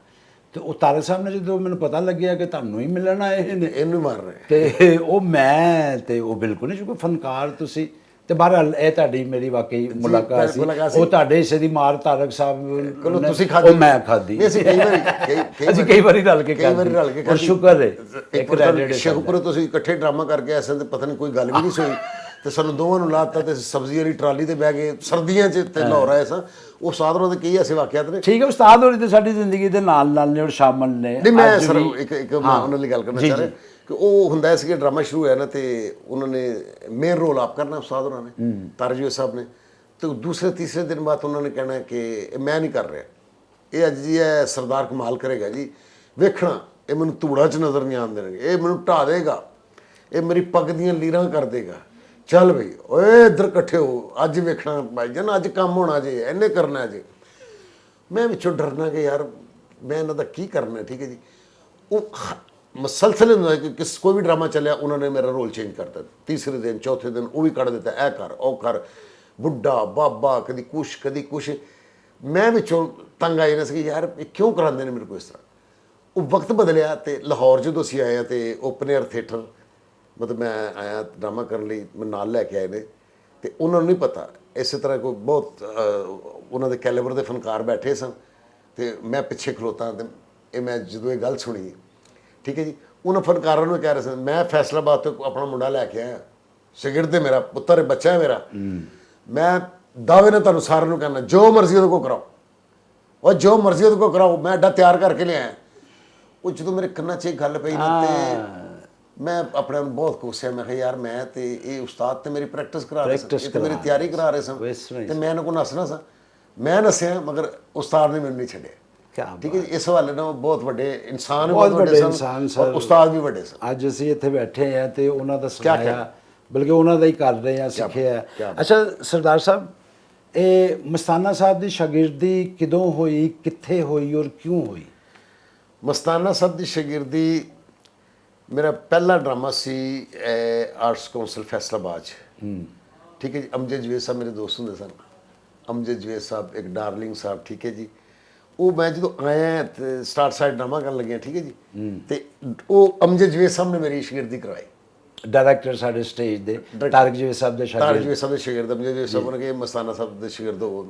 ਤੇ ਉਹ ਤਾਰਿਕ ਸਾਹਿਬ ਨੇ ਜਦੋਂ ਮੈਨੂੰ ਪਤਾ ਲੱਗਿਆ ਕਿ ਤੁਹਾਨੂੰ ਹੀ ਮਿਲਣ ਆਏ ਨੇ,
ਇਹਨੂੰ ਮਾਰ ਰਹੇ,
ਤੇ ਉਹ ਮੈਂ ਤੇ ਉਹ ਬਿਲਕੁਲ ਨਹੀਂ, ਕਿਉਂਕਿ ਫਨਕਾਰ ਤੁਸੀਂ ਤੇ ਬਹਰਹਾਲ ਇਹ ਤੁਹਾਡੀ ਮੇਰੀ ਵਾਕਈ ਮੁਲਾਕਾਤ ਸੀ। ਉਹ ਤੁਹਾਡੇ ਹਿੱਸੇ ਦੀ ਮਾਰ ਤਾਰਿਕ ਸਾਹਿਬ
ਕੋਲੋਂ ਤੁਸੀਂ ਖਾਧੀ,
ਉਹ ਮੈਂ ਖਾਧੀ।
ਅਸੀਂ
ਕਈ ਵਾਰੀ ਰਲ ਕੇ ਖਾਧੀ, ਔਰ ਸ਼ੁਕਰ ਹੈ
ਇੱਕ ਸ਼ੇਖੂਪੁਰ ਤੁਸੀਂ ਇਕੱਠੇ ਡਰਾਮਾ ਕਰਕੇ ਆਏ ਸਨ, ਤੇ ਪਤਾ ਨਹੀਂ ਕੋਈ ਗੱਲ ਵੀ ਨਹੀਂ ਸੋਈ, ਤੇ ਸਾਨੂੰ ਦੋਵਾਂ ਨੂੰ ਲਾਤਾ ਤੇ ਸਬਜ਼ੀ ਵਾਲੀ ਟਰਾਲੀ ਤੇ ਬਹਿ ਗਏ ਸਰਦੀਆਂ 'ਚ ਤੇ ਲਾਹੌਰ ਆਏ ਸਾਂ। ਉਹ ਉਸਤਾਦ ਹੋਰਾਂ ਦੇ ਕਈ ਐਸੇ ਵਾਕਿਆਤ ਨੇ।
ਠੀਕ ਹੈ, ਉਸਤਾਦ ਹੋਰੀ ਤੇ ਸਾਡੀ ਜ਼ਿੰਦਗੀ ਦੇ ਨਾਲ ਨਾਲ ਨੇ ਔਰ ਸ਼ਾਮਲ ਨੇ।
ਨਹੀਂ, ਮੈਂ ਸਰ ਇੱਕ ਮੈਂ ਉਹਨਾਂ ਲਈ ਗੱਲ ਕਰਨਾ ਚਾਹ ਰਿਹਾ ਕਿ ਉਹ ਹੁੰਦਾ ਸੀ ਕਿ ਡਰਾਮਾ ਸ਼ੁਰੂ ਹੋਇਆ ਨਾ, ਤੇ ਉਹਨਾਂ ਨੇ ਮੇਨ ਰੋਲ ਆਪ ਕਰਨਾ, ਉਸਤਾਦ ਹੋਰਾਂ ਨੇ, ਤਾਰਿਕ ਜਵੇਦ ਸਾਹਿਬ ਨੇ, ਤੇ ਦੂਸਰੇ ਤੀਸਰੇ ਦਿਨ ਬਾਅਦ ਉਹਨਾਂ ਨੇ ਕਹਿਣਾ ਕਿ ਮੈਂ ਨਹੀਂ ਕਰ ਰਿਹਾ, ਇਹ ਅੱਜ ਜੀ ਇਹ ਸਰਦਾਰ ਕਮਾਲ ਕਰੇਗਾ ਜੀ, ਵੇਖਣਾ ਇਹ ਮੈਨੂੰ ਧੂੜਾਂ 'ਚ ਨਜ਼ਰ ਨਹੀਂ ਆਉਣ ਦੇਣਗੇ, ਇਹ ਮੈਨੂੰ ਢਾਹ ਦੇਗਾ, ਇਹ ਮੇਰੀ ਪੱਗ ਦੀਆਂ ਲੀਰਾਂ ਕਰ ਦੇਗਾ, ਚੱਲ ਬਈ ਓਏ ਇੱਧਰ ਇਕੱਠੇ ਹੋ, ਅੱਜ ਵੇਖਣਾ ਭਾਈ ਜਾਨ, ਅੱਜ ਕੰਮ ਹੋਣਾ ਜੇ, ਇਹਨੇ ਕਰਨਾ ਜੇ। ਮੈਂ ਵਿੱਚੋਂ ਡਰਨਾ ਕਿ ਯਾਰ ਮੈਂ ਇਹਨਾਂ ਦਾ ਕੀ ਕਰਨਾ, ਠੀਕ ਹੈ ਜੀ। ਉਹ ਮਸਲਸਲ ਹੁੰਦਾ ਕਿ ਕੋਈ ਵੀ ਡਰਾਮਾ ਚੱਲਿਆ, ਉਹਨਾਂ ਨੇ ਮੇਰਾ ਰੋਲ ਚੇਂਜ ਕਰਤਾ, ਤੀਸਰੇ ਦਿਨ ਚੌਥੇ ਦਿਨ ਉਹ ਵੀ ਕੱਢ ਦਿੱਤਾ, ਇਹ ਕਰ ਉਹ ਕਰ, ਬੁੱਢਾ ਬਾਬਾ, ਕਦੀ ਕੁਛ ਕਦੀ ਕੁਛ। ਮੈਂ ਵਿੱਚੋਂ ਤੰਗ ਆ ਜਾਣਾ ਸੀ ਕਿ ਯਾਰ ਇਹ ਕਿਉਂ ਕਰਾਉਂਦੇ ਨੇ ਮੇਰੇ ਕੋਲ ਇਸ ਤਰ੍ਹਾਂ। ਉਹ ਵਕਤ ਬਦਲਿਆ, ਤੇ ਲਾਹੌਰ ਜਦੋਂ ਅਸੀਂ ਆਏ ਤੇ ਓਪਨ ਏਅਰ ਥੀਏਟਰ, ਮਤਲਬ ਮੈਂ ਆਇਆ ਡਰਾਮਾ ਕਰਨ ਲਈ, ਮੈਂ ਨਾਲ ਲੈ ਕੇ ਆਏ ਨੇ, ਤੇ ਉਹਨਾਂ ਨੂੰ ਨਹੀਂ ਪਤਾ ਇਸੇ ਤਰ੍ਹਾਂ ਕੋਈ ਬਹੁਤ ਉਹਨਾਂ ਦੇ ਕੈਲੀਬਰ ਦੇ ਫਨਕਾਰ ਬੈਠੇ ਸਨ, ਤੇ ਮੈਂ ਪਿੱਛੇ ਖਲੋਤਾ। ਤੇ ਇਹ ਮੈਂ ਜਦੋਂ ਇਹ ਗੱਲ ਸੁਣੀ, ਠੀਕ ਹੈ ਜੀ, ਉਹਨਾਂ ਫਨਕਾਰਾਂ ਨੂੰ ਕਹਿ ਰਹੇ ਸਨ, ਮੈਂ ਫੈਸਲਾਬਾਦ ਤੋਂ ਆਪਣਾ ਮੁੰਡਾ ਲੈ ਕੇ ਆਇਆ, ਸ਼ਾਗਿਰਦ ਹੈ ਮੇਰਾ, ਪੁੱਤਰ ਹੈ, ਬੱਚਾ ਹੈ ਮੇਰਾ, ਮੈਂ ਦਾਅਵੇ ਨਾਲ ਤੁਹਾਨੂੰ ਸਾਰਿਆਂ ਨੂੰ ਕਹਿਣਾ ਜੋ ਮਰਜ਼ੀ ਉਹਦੇ ਕੋਲ ਕਰਾਓ, ਉਹ ਜੋ ਮਰਜ਼ੀ ਉਹਦੇ ਕੋਲ ਕਰਾਓ, ਮੈਂ ਐਡਾ ਤਿਆਰ ਕਰਕੇ ਲਿਆਇਆ। ਉਹ ਜਦੋਂ ਮੇਰੇ ਕੰਨਾਂ 'ਚ ਇਹ ਗੱਲ ਪਈ ਨਾ, ਤੇ ਮੈਂ ਆਪਣੇ ਆਪ ਨੂੰ ਬਹੁਤ ਕੋਸਿਆ, ਮੈਂ ਕਿਹਾ ਯਾਰ ਮੈਂ ਤੇ ਇਹ ਉਸਤਾਦ ਤੇ ਮੇਰੀ ਪ੍ਰੈਕਟਿਸ ਕਰਾ ਰਹੇ ਸਨ,
Practice
ਇਹ ਤੇ ਮੇਰੀ
ਕਰਾ
ਤਿਆਰੀ ਕਰਾ ਰਹੇ ਸਨ,
ਇਸ ਤਰ੍ਹਾਂ ਹੀ
ਤੇ ਮੈਂ ਇਹਨਾਂ ਕੋਲ ਨੱਸਣਾ ਸਾਂ, ਮੈਂ ਨੱਸਿਆ ਮਗਰ ਉਸਤਾਦ ਨੇ ਮੈਨੂੰ ਨਹੀਂ ਛੱਡਿਆ।
ਕਿਆ
ਠੀਕ ਹੈ ਜੀ, ਇਸ ਹਵਾਲੇ ਨਾਲ ਬਹੁਤ ਵੱਡੇ ਇਨਸਾਨ ਵੀ
ਬਹੁਤ
ਬਹੁਤ ਵੱਡੇ
ਵੱਡੇ
ਸਨ
ਇਨਸਾਨ
ਔਰ
ਸਨ।
ਉਸਤਾਦ ਵੀ ਵੱਡੇ ਸਨ।
ਅੱਜ ਅਸੀਂ ਇੱਥੇ ਬੈਠੇ ਹਾਂ ਤੇ ਉਹਨਾਂ ਦਾ
ਕਿਆ
ਸੁਣਾਇਆ, ਬਲਕਿ ਉਹਨਾਂ ਦਾ ਹੀ ਕਰ ਰਹੇ ਹਾਂ, ਸਿੱਖਿਆ।
ਕਿਆ
ਅੱਛਾ ਸਰਦਾਰ ਸਾਹਿਬ, ਇਹ ਮਸਤਾਨਾ ਸਾਹਿਬ ਦੀ ਸ਼ਾਗਿਰਦੀ ਕਿਦੋਂ ਹੋਈ, ਕਿੱਥੇ ਹੋਈ ਔਰ ਕਿਉਂ ਹੋਈ?
ਮਸਤਾਨਾ ਸਾਹਿਬ ਦੀ ਸ਼ਾਗਿਰਦੀ, ਮੇਰਾ ਪਹਿਲਾ ਡਰਾਮਾ ਸੀ ਆਰਟਸ ਕੌਂਸਲ ਫੈਸਲਾਬਾਦ 'ਚ। ਠੀਕ ਹੈ ਜੀ, ਅਮਜਦ ਜਵੇਦ ਸਾਹਿਬ ਮੇਰੇ ਦੋਸਤ ਹੁੰਦੇ ਸਨ, ਅਮਜਦ ਜਵੇਦ ਸਾਹਿਬ, ਇੱਕ ਡਾਰਲਿੰਗ ਸਾਹਿਬ, ਠੀਕ ਹੈ ਜੀ। ਉਹ ਮੈਂ ਜਦੋਂ ਆਇਆ ਤੇ ਸਟਾਰਟ ਸਾਈਡ ਡਰਾਮਾ ਕਰਨ ਲੱਗਿਆ, ਠੀਕ ਹੈ ਜੀ, ਤੇ ਉਹ ਅਮਜਦ ਜਵੇਦ ਸਾਹਿਬ ਨੇ ਮੇਰੀ ਸ਼ਾਗਿਰਦੀ ਕਰਵਾਈ।
ਡਾਇਰੈਕਟਰ ਸਾਡੇ ਸਟੇਜ ਦੇ ਤਾਰਕ ਜਵੇਦ ਸਾਹਿਬ ਦੇ
ਤਾਰਕ
ਸ਼ਾਗਿਰਦ।
ਜਵੇਦ ਸਾਹਿਬ ਦੇ ਸ਼ਾਗਿਰਦ ਅਮਜਦ ਜਵੇਦ ਸਾਹਿਬ ਨੇ ਕਿ ਮਸਤਾਨਾ ਸਾਹਿਬ ਦੇ ਸ਼ਾਗਿਰਦ ਹੋ,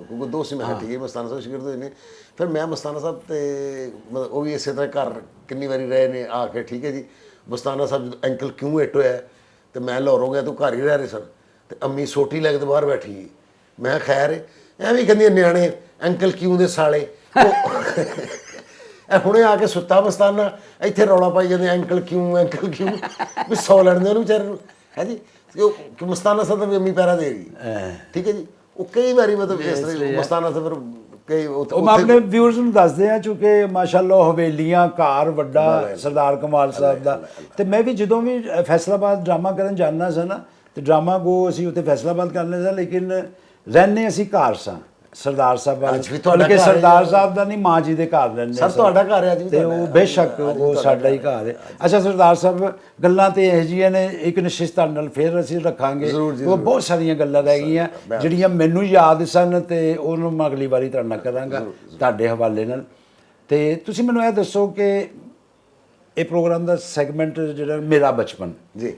ਕਿਉਂਕਿ ਦੋਸਤ ਸੀ, ਮੈਂ ਕਿਹਾ ਠੀਕ ਹੈ ਮਸਤਾਨਾ ਸਾਹਿਬ ਸ਼ਾਗਿਰਦ ਹੋਏ ਨੇ। ਫਿਰ ਮੈਂ ਮਸਤਾਨਾ ਸਾਹਿਬ ਤੇ ਮਤਲਬ ਉਹ ਵੀ ਇਸੇ ਤਰ੍ਹਾਂ ਘਰ ਕਿੰਨੀ ਵਾਰੀ ਰਹੇ ਨੇ ਆ ਕੇ, ਠੀਕ ਹੈ ਜੀ। ਮਸਤਾਨਾ ਸਾਹਿਬ ਜਦੋਂ ਐਂਕਲ ਕਿਉਂ ਹਿੱਟ ਹੋਇਆ ਤੇ ਮੈਂ ਲਾਹੌਰ ਹੋ ਗਿਆ, ਤੂੰ ਘਰ ਹੀ ਰਹਿ ਰਹੇ ਸਨ, ਤੇ ਅੰਮੀ ਸੋਟੀ ਲੈ ਕੇ ਤੇ ਬਾਹਰ ਬੈਠੀ। ਮੈਂ ਖੈਰ ਐਵੇਂ ਕਹਿੰਦੀ ਨਿਆਣੇ ਐਂਕਲ ਕਿਉਂ ਦੇ ਸਾਲੇ, ਇਹ ਹੁਣੇ ਆ ਕੇ ਸੁੱਤਾ ਮਸਤਾਨਾ, ਇੱਥੇ ਰੌਲਾ ਪਾਈ ਜਾਂਦੇ ਐਂਕਲ ਕਿਉਂ ਵੀ ਸੌ ਲੈਣ ਦੇ ਉਹਨੂੰ ਵਿਚਾਰੇ ਨੂੰ, ਹੈ ਜੀ। ਕਿ ਮਸਤਾਨਾ ਸਾਹਿਬ ਵੀ ਅੰਮੀ ਪੈਰਾ ਦੇ ਗਈ, ਠੀਕ ਹੈ ਜੀ। ਉਹ ਕਈ ਵਾਰੀ ਮਤਲਬ ਇਸ ਤਰ੍ਹਾਂ ਮਸਤਾਨਾ ਸਾਹਿਬ ਫਿਰ ਕਈ
ਉਹ ਮੈਂ ਆਪਣੇ ਵਿਊਅਰਸ ਨੂੰ ਦੱਸਦੇ ਆ, ਚੂੰਕਿ ਮਾਸ਼ਾਅੱਲਾ ਹਵੇਲੀਆਂ, ਘਰ ਵੱਡਾ ਸਰਦਾਰ ਕਮਾਲ ਸਾਹਿਬ ਦਾ। ਤੇ ਮੈਂ ਵੀ ਜਦੋਂ ਵੀ ਫੈਸਲਾਬਾਦ ਡਰਾਮਾ ਕਰਨ ਜਾਂਦਾ ਸਾਂ ਨਾ, ਤੇ ਡਰਾਮਾ ਗੋ ਅਸੀਂ ਉੱਥੇ ਫੈਸਲਾਬਾਦ ਕਰਨੇ ਸਾਂ, ਲੇਕਿਨ ਰਹਿੰਦੇ ਅਸੀਂ ਘਰ ਸਾਂ ਸਰਦਾਰ ਸਾਹਿਬ ਵੱਲ, ਬਲਕਿ ਸਰਦਾਰ ਸਾਹਿਬ ਦਾ ਨਹੀਂ, ਮਾਂ ਜੀ ਦੇ ਘਰ ਰਹਿੰਦੇ
ਸਰ। ਤੁਹਾਡਾ ਘਰ ਹੈ ਅੱਜ ਵੀ,
ਤੇ ਉਹ ਬੇਸ਼ੱਕ ਉਹ ਸਾਡਾ ਹੀ ਘਰ ਹੈ। ਅੱਛਾ ਸਰਦਾਰ ਸਾਹਿਬ, ਗੱਲਾਂ ਤੇ ਇਹੋ ਜਿਹੀਆਂ ਨੇ, ਇੱਕ ਨਿਸ਼ਚਿਤ ਤੁਹਾਡੇ ਨਾਲ ਫਿਰ ਅਸੀਂ ਰੱਖਾਂਗੇ। ਉਹ ਬਹੁਤ ਸਾਰੀਆਂ ਗੱਲਾਂ ਰਹਿ ਗਈਆਂ ਜਿਹੜੀਆਂ ਮੈਨੂੰ ਯਾਦ ਸਨ, ਤੇ ਉਹਨੂੰ ਮੈਂ ਅਗਲੀ ਵਾਰੀ ਤੁਹਾਡੇ ਨਾਲ ਕਰਾਂਗਾ ਤੁਹਾਡੇ ਹਵਾਲੇ ਨਾਲ। ਤੇ ਤੁਸੀਂ ਮੈਨੂੰ ਇਹ ਦੱਸੋ ਕਿ ਇਹ ਪ੍ਰੋਗਰਾਮ ਦਾ ਸੈਗਮੈਂਟ ਜਿਹੜਾ ਮੇਰਾ ਬਚਪਨ
ਜੀ,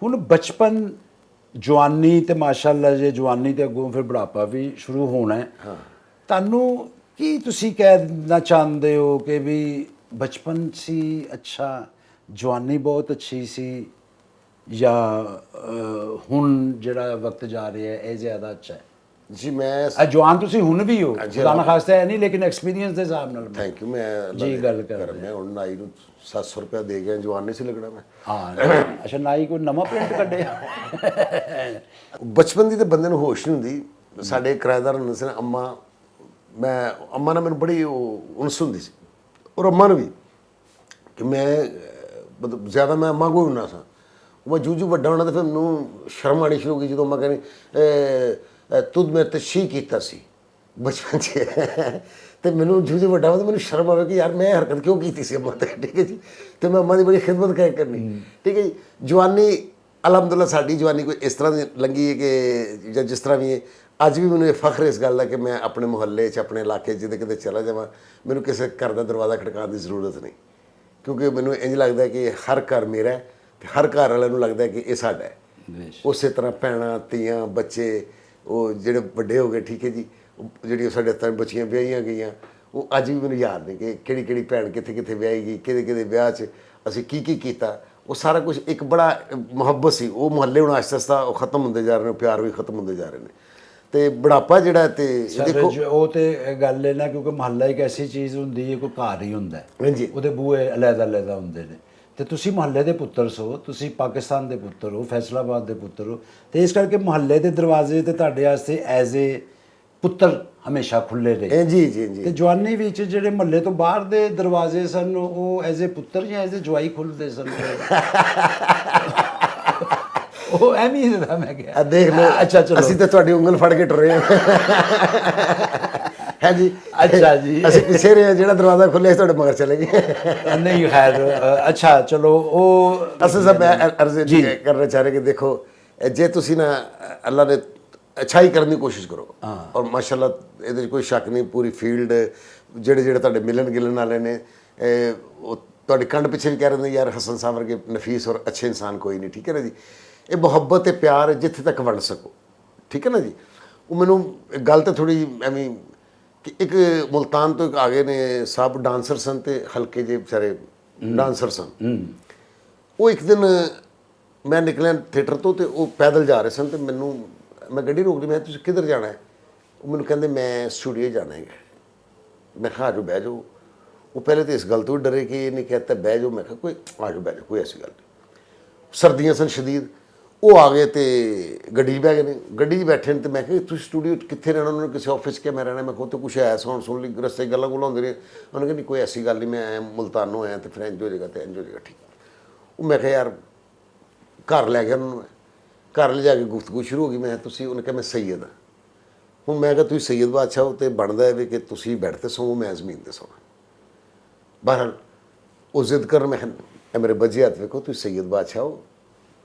ਹੁਣ ਬਚਪਨ, ਜਵਾਨੀ, ਤੇ ਮਾਸ਼ਾਅੱਲਾ ਜੇ ਜਵਾਨੀ ਤੇ ਅੱਗੋਂ ਫਿਰ ਬੁਢਾਪਾ ਵੀ ਸ਼ੁਰੂ ਹੋਣਾ ਹੈ, ਤੁਹਾਨੂੰ ਕੀ ਤੁਸੀਂ ਕਹਿਣਾ ਚਾਹੁੰਦੇ ਹੋ ਕਿ ਵੀ ਬਚਪਨ ਸੀ ਅੱਛਾ, ਜਵਾਨੀ ਬਹੁਤ ਅੱਛੀ ਸੀ, ਜਾਂ ਹੁਣ ਜਿਹੜਾ ਵਕਤ ਜਾ ਰਿਹਾ ਹੈ ਇਹ ਜ਼ਿਆਦਾ ਅੱਛਾ ਹੈ?
ਜੀ ਮੈਂ
ਜਵਾਨ ਤੁਸੀਂ ਹੁਣ ਵੀ ਹੋ, ਖੁਦਾ ਨਾ ਖਾਸਤਾ ਹੈ ਨਹੀਂ, ਲੇਕਿਨ ਐਕਸਪੀਰੀਅੰਸ ਦੇ ਹਿਸਾਬ ਨਾਲ।
Thank you. ਮੈਂ
ਜੀ ਗੱਲ ਕਰ,
ਮੈਂ ਹੁਣ ਨਾਈ ਨੂੰ 700 ਰੁਪਇਆ ਦੇ ਗਿਆ, ਜਵਾਨ ਨਹੀਂ ਸੀ ਲੱਗਣਾ ਮੈਂ।
ਹਾਂ ਅੱਛਾ, ਨਾਈ ਕੋਈ ਨਵਾਂ ਪ੍ਰਿੰਟ ਕੱਢਿਆ?
ਬਚਪਨ ਦੀ ਤਾਂ ਬੰਦੇ ਨੂੰ ਹੋਸ਼ ਨਹੀਂ ਹੁੰਦੀ। ਸਾਡੇ ਕਿਰਾਏਦਾਰ ਹੁੰਦੇ ਸੀ ਅੰਮਾ, ਮੈਂ ਅੰਮਾ ਨਾਲ ਮੈਨੂੰ ਬੜੀ ਉਹ ਉਣਸ ਹੁੰਦੀ ਸੀ, ਔਰ ਅੰਮਾ ਨੂੰ ਵੀ, ਕਿ ਮੈਂ ਮਤਲਬ ਜ਼ਿਆਦਾ ਮੈਂ ਅੰਮਾ ਕੋਲ ਹੁੰਨਾ ਸਾਂ। ਉਹ ਜੂ ਵੱਡਾ ਹੋਣਾ ਤਾਂ ਫਿਰ ਮੈਨੂੰ ਸ਼ਰਮ ਆਉਣੀ ਸ਼ੁਰੂ ਹੋ ਗਈ ਜਦੋਂ ਅੰਮਾ ਕਹਿੰਦੀ ਤੁਧ ਮੇਰੇ ਤੇ ਛੀ ਕੀਤਾ ਸੀ ਬਚਪਨ 'ਚ। ਤੇ ਮੈਨੂੰ ਜੂ ਵੱਡਾ ਹੋਇਆ ਤਾਂ ਮੈਨੂੰ ਸ਼ਰਮ ਆਵੇ ਕਿ ਯਾਰ ਮੈਂ ਹਰਕਤ ਕਿਉਂ ਕੀਤੀ ਸੀ ਅੰਮਾ ਤੇ, ਠੀਕ ਹੈ ਜੀ। ਤੇ ਮੈਂ ਅੰਮਾ ਦੀ ਬੜੀ ਖਿਦਮਤ ਕਰਨੀ, ਠੀਕ ਹੈ ਜੀ। ਜਵਾਨੀ ਅਲਹਮਦੁਲਿਲਾ ਸਾਡੀ ਜਵਾਨੀ ਕੋਈ ਇਸ ਤਰ੍ਹਾਂ ਦੀ ਲੰਘੀ ਹੈ ਕਿ ਜਾਂ ਜਿਸ ਤਰ੍ਹਾਂ ਵੀ ਹੈ, ਅੱਜ ਵੀ ਮੈਨੂੰ ਇਹ ਫਖਰ ਇਸ ਗੱਲ ਦਾ ਕਿ ਮੈਂ ਆਪਣੇ ਮੁਹੱਲੇ 'ਚ, ਆਪਣੇ ਇਲਾਕੇ 'ਚ ਜਿੱਦੇ ਕਿਤੇ ਚਲਾ ਜਾਵਾਂ, ਮੈਨੂੰ ਕਿਸੇ ਘਰ ਦਾ ਦਰਵਾਜ਼ਾ ਖੜਕਾਉਣ ਦੀ ਜ਼ਰੂਰਤ ਨਹੀਂ, ਕਿਉਂਕਿ ਮੈਨੂੰ ਇੰਝ ਲੱਗਦਾ ਕਿ ਹਰ ਘਰ ਮੇਰਾ ਹੈ, ਤੇ ਹਰ ਘਰ ਵਾਲਿਆਂ ਨੂੰ ਲੱਗਦਾ ਕਿ ਇਹ ਸਾਡਾ ਹੈ। ਉਸੇ ਤਰ੍ਹਾਂ ਭੈਣਾਂ, ਧੀਆਂ, ਬੱਚੇ, ਉਹ ਜਿਹੜੇ ਵੱਡੇ ਹੋ ਗਏ, ਠੀਕ ਹੈ ਜੀ, ਜਿਹੜੀਆਂ ਸਾਡੇ ਤਾਂ ਬੱਚੀਆਂ ਵਿਆਹੀਆਂ ਗਈਆਂ, ਉਹ ਅੱਜ ਵੀ ਮੈਨੂੰ ਯਾਦ ਨੇ ਕਿ ਕਿਹੜੀ ਕਿਹੜੀ ਭੈਣ ਕਿੱਥੇ ਕਿੱਥੇ ਵਿਆਹੀ ਗਈ, ਕਿਹਦੇ ਕਿਹਦੇ ਵਿਆਹ 'ਚ ਅਸੀਂ ਕੀ ਕੀ ਕੀਤਾ। ਉਹ ਸਾਰਾ ਕੁਝ ਇੱਕ ਬੜਾ ਮੁਹੱਬਤ ਸੀ। ਉਹ ਮੁਹੱਲੇ ਹੁਣ ਆਸਤਾ ਆਸਤਾ ਉਹ ਖਤਮ ਹੁੰਦੇ ਜਾ ਰਹੇ ਨੇ, ਪਿਆਰ ਵੀ ਖਤਮ ਹੁੰਦੇ ਜਾ ਰਹੇ ਨੇ। ਤੇ ਬੁਢਾਪਾ ਜਿਹੜਾ, ਤੇ ਦੇਖੋ
ਉਹ ਤੇ ਗੱਲ ਹੈ ਨਾ, ਕਿਉਂਕਿ ਮੁਹੱਲਾ ਇੱਕ ਐਸੀ ਚੀਜ਼ ਹੁੰਦੀ ਹੈ, ਕੋਈ ਘਰ ਹੀ ਹੁੰਦਾ ਹੈ,
ਹਾਂਜੀ,
ਉਹਦੇ ਬੂਹੇ ਅਲੱਗ-ਅਲੱਗ ਹੁੰਦੇ ਨੇ। ਤੇ ਤੁਸੀਂ ਮੁਹੱਲੇ ਦੇ ਪੁੱਤਰ ਸੋ, ਤੁਸੀਂ ਪਾਕਿਸਤਾਨ ਦੇ ਪੁੱਤਰ ਹੋ, ਫੈਸਲਾਬਾਦ ਦੇ ਪੁੱਤਰ ਹੋ, ਤੇ ਇਸ ਕਰਕੇ ਮੁਹੱਲੇ ਦੇ ਦਰਵਾਜ਼ੇ ਤੇ ਤੁਹਾਡੇ ਵਾਸਤੇ ਐਜ਼ ਏ ਪੁੱਤਰ ਹਮੇਸ਼ਾ ਖੁੱਲੇ ਰਹੇ।
ਜੀ ਜੀ ਜੀ।
ਤੇ ਜਵਾਨੀ ਵਿੱਚ ਜਿਹੜੇ ਮੁਹੱਲੇ ਤੋਂ ਬਾਹਰ ਦੇ ਦਰਵਾਜ਼ੇ ਸਨ, ਉਹ ਐਜ਼ ਏ ਪੁੱਤਰ ਜਾਂ ਐਜ਼ ਏ ਜਵਾਈ ਖੁੱਲਦੇ ਸਨ? ਉਹ ਐਵੇਂ ਹੀ ਹੁੰਦਾ, ਮੈਂ ਕਿਹਾ
ਦੇਖ ਲਓ।
ਅੱਛਾ ਚਲੋ, ਅਸੀਂ
ਤਾਂ ਤੁਹਾਡੀ ਉਂਗਲ ਫੜ ਕੇ ਟੁਰੇ ਹਾਂ। ਹੈ ਜੀ।
ਅੱਛਾ ਜੀ,
ਅਸੀਂ ਪਿੱਛੇ ਰਹੇ, ਜਿਹੜਾ ਦਰਵਾਜ਼ਾ ਖੁੱਲ੍ਹਿਆ ਸੀ ਤੁਹਾਡੇ ਮਗਰ ਚਲੇ ਗਏ।
ਨਹੀਂ ਖੈਰ, ਅੱਛਾ ਚਲੋ। ਉਹ
ਅਸਲ ਸਭ ਮੈਂ ਅਰਜ਼ ਕਰਨਾ ਚਾਹ ਰਿਹਾ ਕਿ ਦੇਖੋ, ਜੇ ਤੁਸੀਂ ਨਾ ਅੱਲਾ ਨੇ ਅੱਛਾਈ ਕਰਨ ਦੀ ਕੋਸ਼ਿਸ਼ ਕਰੋ, ਔਰ ਮਾਸ਼ਾਅੱਲਾ ਇਹਦੇ 'ਚ ਕੋਈ ਸ਼ੱਕ ਨਹੀਂ, ਪੂਰੀ ਫੀਲਡ ਜਿਹੜੇ ਤੁਹਾਡੇ ਮਿਲਣ ਗਿਲਣ ਵਾਲੇ ਨੇ, ਉਹ ਤੁਹਾਡੀ ਕੰਡ ਪਿੱਛੇ ਵੀ ਕਹਿ ਰਹੇ ਨੇ ਯਾਰ ਹਸਨ ਸਾਹਿਬ ਵਰਗੇ ਨਫੀਸ ਔਰ ਅੱਛੇ ਇਨਸਾਨ ਕੋਈ ਨਹੀਂ, ਠੀਕ ਹੈ ਨਾ ਜੀ। ਇਹ ਮੁਹੱਬਤ ਤੇ ਪਿਆਰ ਜਿੱਥੇ ਤੱਕ ਵੰਡ ਸਕੋ, ਠੀਕ ਹੈ ਨਾ ਜੀ। ਉਹ ਮੈਨੂੰ ਗੱਲ ਤਾਂ ਥੋੜ੍ਹੀ ਐਵੇਂ ਕਿ ਇੱਕ ਮੁਲਤਾਨ ਤੋਂ ਇੱਕ ਆ ਗਏ ਨੇ ਸਾਹਿਬ, ਡਾਂਸਰ ਸਨ, ਤੇ ਹਲਕੇ ਜਿਹੇ ਵਿਚਾਰੇ ਡਾਂਸਰ ਸਨ। ਉਹ ਇੱਕ ਦਿਨ ਮੈਂ ਨਿਕਲਿਆ ਥੀਏਟਰ ਤੋਂ, ਤੇ ਉਹ ਪੈਦਲ ਜਾ ਰਹੇ ਸਨ, ਤੇ ਮੈਨੂੰ, ਮੈਂ ਗੱਡੀ ਰੋਕ ਲਈ, ਮੈਂ ਤੁਸੀਂ ਕਿੱਧਰ ਜਾਣਾ ਹੈ? ਉਹ ਮੈਨੂੰ ਕਹਿੰਦੇ ਮੈਂ ਸਟੂਡੀਓ ਜਾਣਾ ਹੈਗਾ। ਮੈਂ ਕਿਹਾ ਆ ਜਾਓ, ਬਹਿ ਜਾਓ। ਉਹ ਪਹਿਲੇ ਤਾਂ ਇਸ ਗੱਲ ਤੋਂ ਡਰੇ ਕਿ ਇਹਨੇ ਕਹਿਤਾ ਬਹਿ ਜਾਓ। ਮੈਂ ਕਿਹਾ ਕੋਈ ਆ ਜਾਓ, ਬਹਿ ਜਾਓ, ਕੋਈ ਐਸੀ ਗੱਲ ਨਹੀਂ। ਸਰਦੀਆਂ ਸਨ ਸ਼ਦੀਦ। ਉਹ ਆ ਗਏ ਤੇ ਗੱਡੀ 'ਚ ਬਹਿ ਗਏ ਨੇ। ਗੱਡੀ 'ਚ ਬੈਠੇ ਨੇ ਤੇ ਮੈਂ ਕਿਹਾ ਤੁਸੀਂ ਸਟੂਡੀਓ ਕਿੱਥੇ ਰਹਿਣਾ? ਉਹਨਾਂ ਨੇ ਕਿਸੇ ਆਫਿਸ ਕਿਹਾ ਮੈਂ ਰਹਿਣਾ। ਮੈਂ ਕਿਹਾ ਤੇ ਕੁਛ ਐ ਸੁਣ ਲਈ ਰਸਤੇ ਗੱਲਾਂ ਗੁੱਲਾਂ ਹੁੰਦੇ ਨੇ। ਉਹਨੇ ਕਿਹਾ ਨਹੀਂ ਕੋਈ ਐਸੀ ਗੱਲ ਨਹੀਂ, ਮੈਂ ਆਇਆ ਮੁਲਤਾਨੋਂ ਆਇਆ ਤੇ ਫਿਰ ਇੰਝ ਹੋ ਜਾਏਗਾ ਤੇ ਇੰਝ ਹੋ ਜਾਏਗਾ। ਠੀਕ। ਉਹ ਮੈਂ ਕਿਹਾ ਯਾਰ ਘਰ ਲੈ ਗਿਆ ਉਹਨਾਂ ਨੂੰ। ਘਰ ਲਿਜਾ ਕੇ ਗੁਫ਼ਤਗੂ ਸ਼ੁਰੂ ਹੋ ਗਈ। ਮੈਂ ਤੁਸੀਂ, ਉਹਨੇ ਕਿਹਾ ਮੈਂ ਸੈਯਦ ਹਾਂ। ਹੁਣ ਮੈਂ ਕਿਹਾ ਤੁਸੀਂ ਸੈਯਦ ਬਾਦਸ਼ਾਹ ਹੋ ਤੇ ਬਣਦਾ ਹੈ ਵੀ ਕਿ ਤੁਸੀਂ ਬੈੱਡ ਤੇ ਸੌਂ, ਮੈਂ ਜ਼ਮੀਨ ਤੇ ਸੌਣਾ। ਬਹਰਹਾਲ ਉਹ ਜ਼ਿੱਦ ਕਰਨ। ਮੈਂ ਕਿਹਾ ਇਹ ਮੇਰੇ ਬੱਜੇ ਹੱਥ ਵੇਖੋ, ਤੁਸੀਂ ਸੈਯਦ ਬਾਦਸ਼ਾਹ ਹੋ,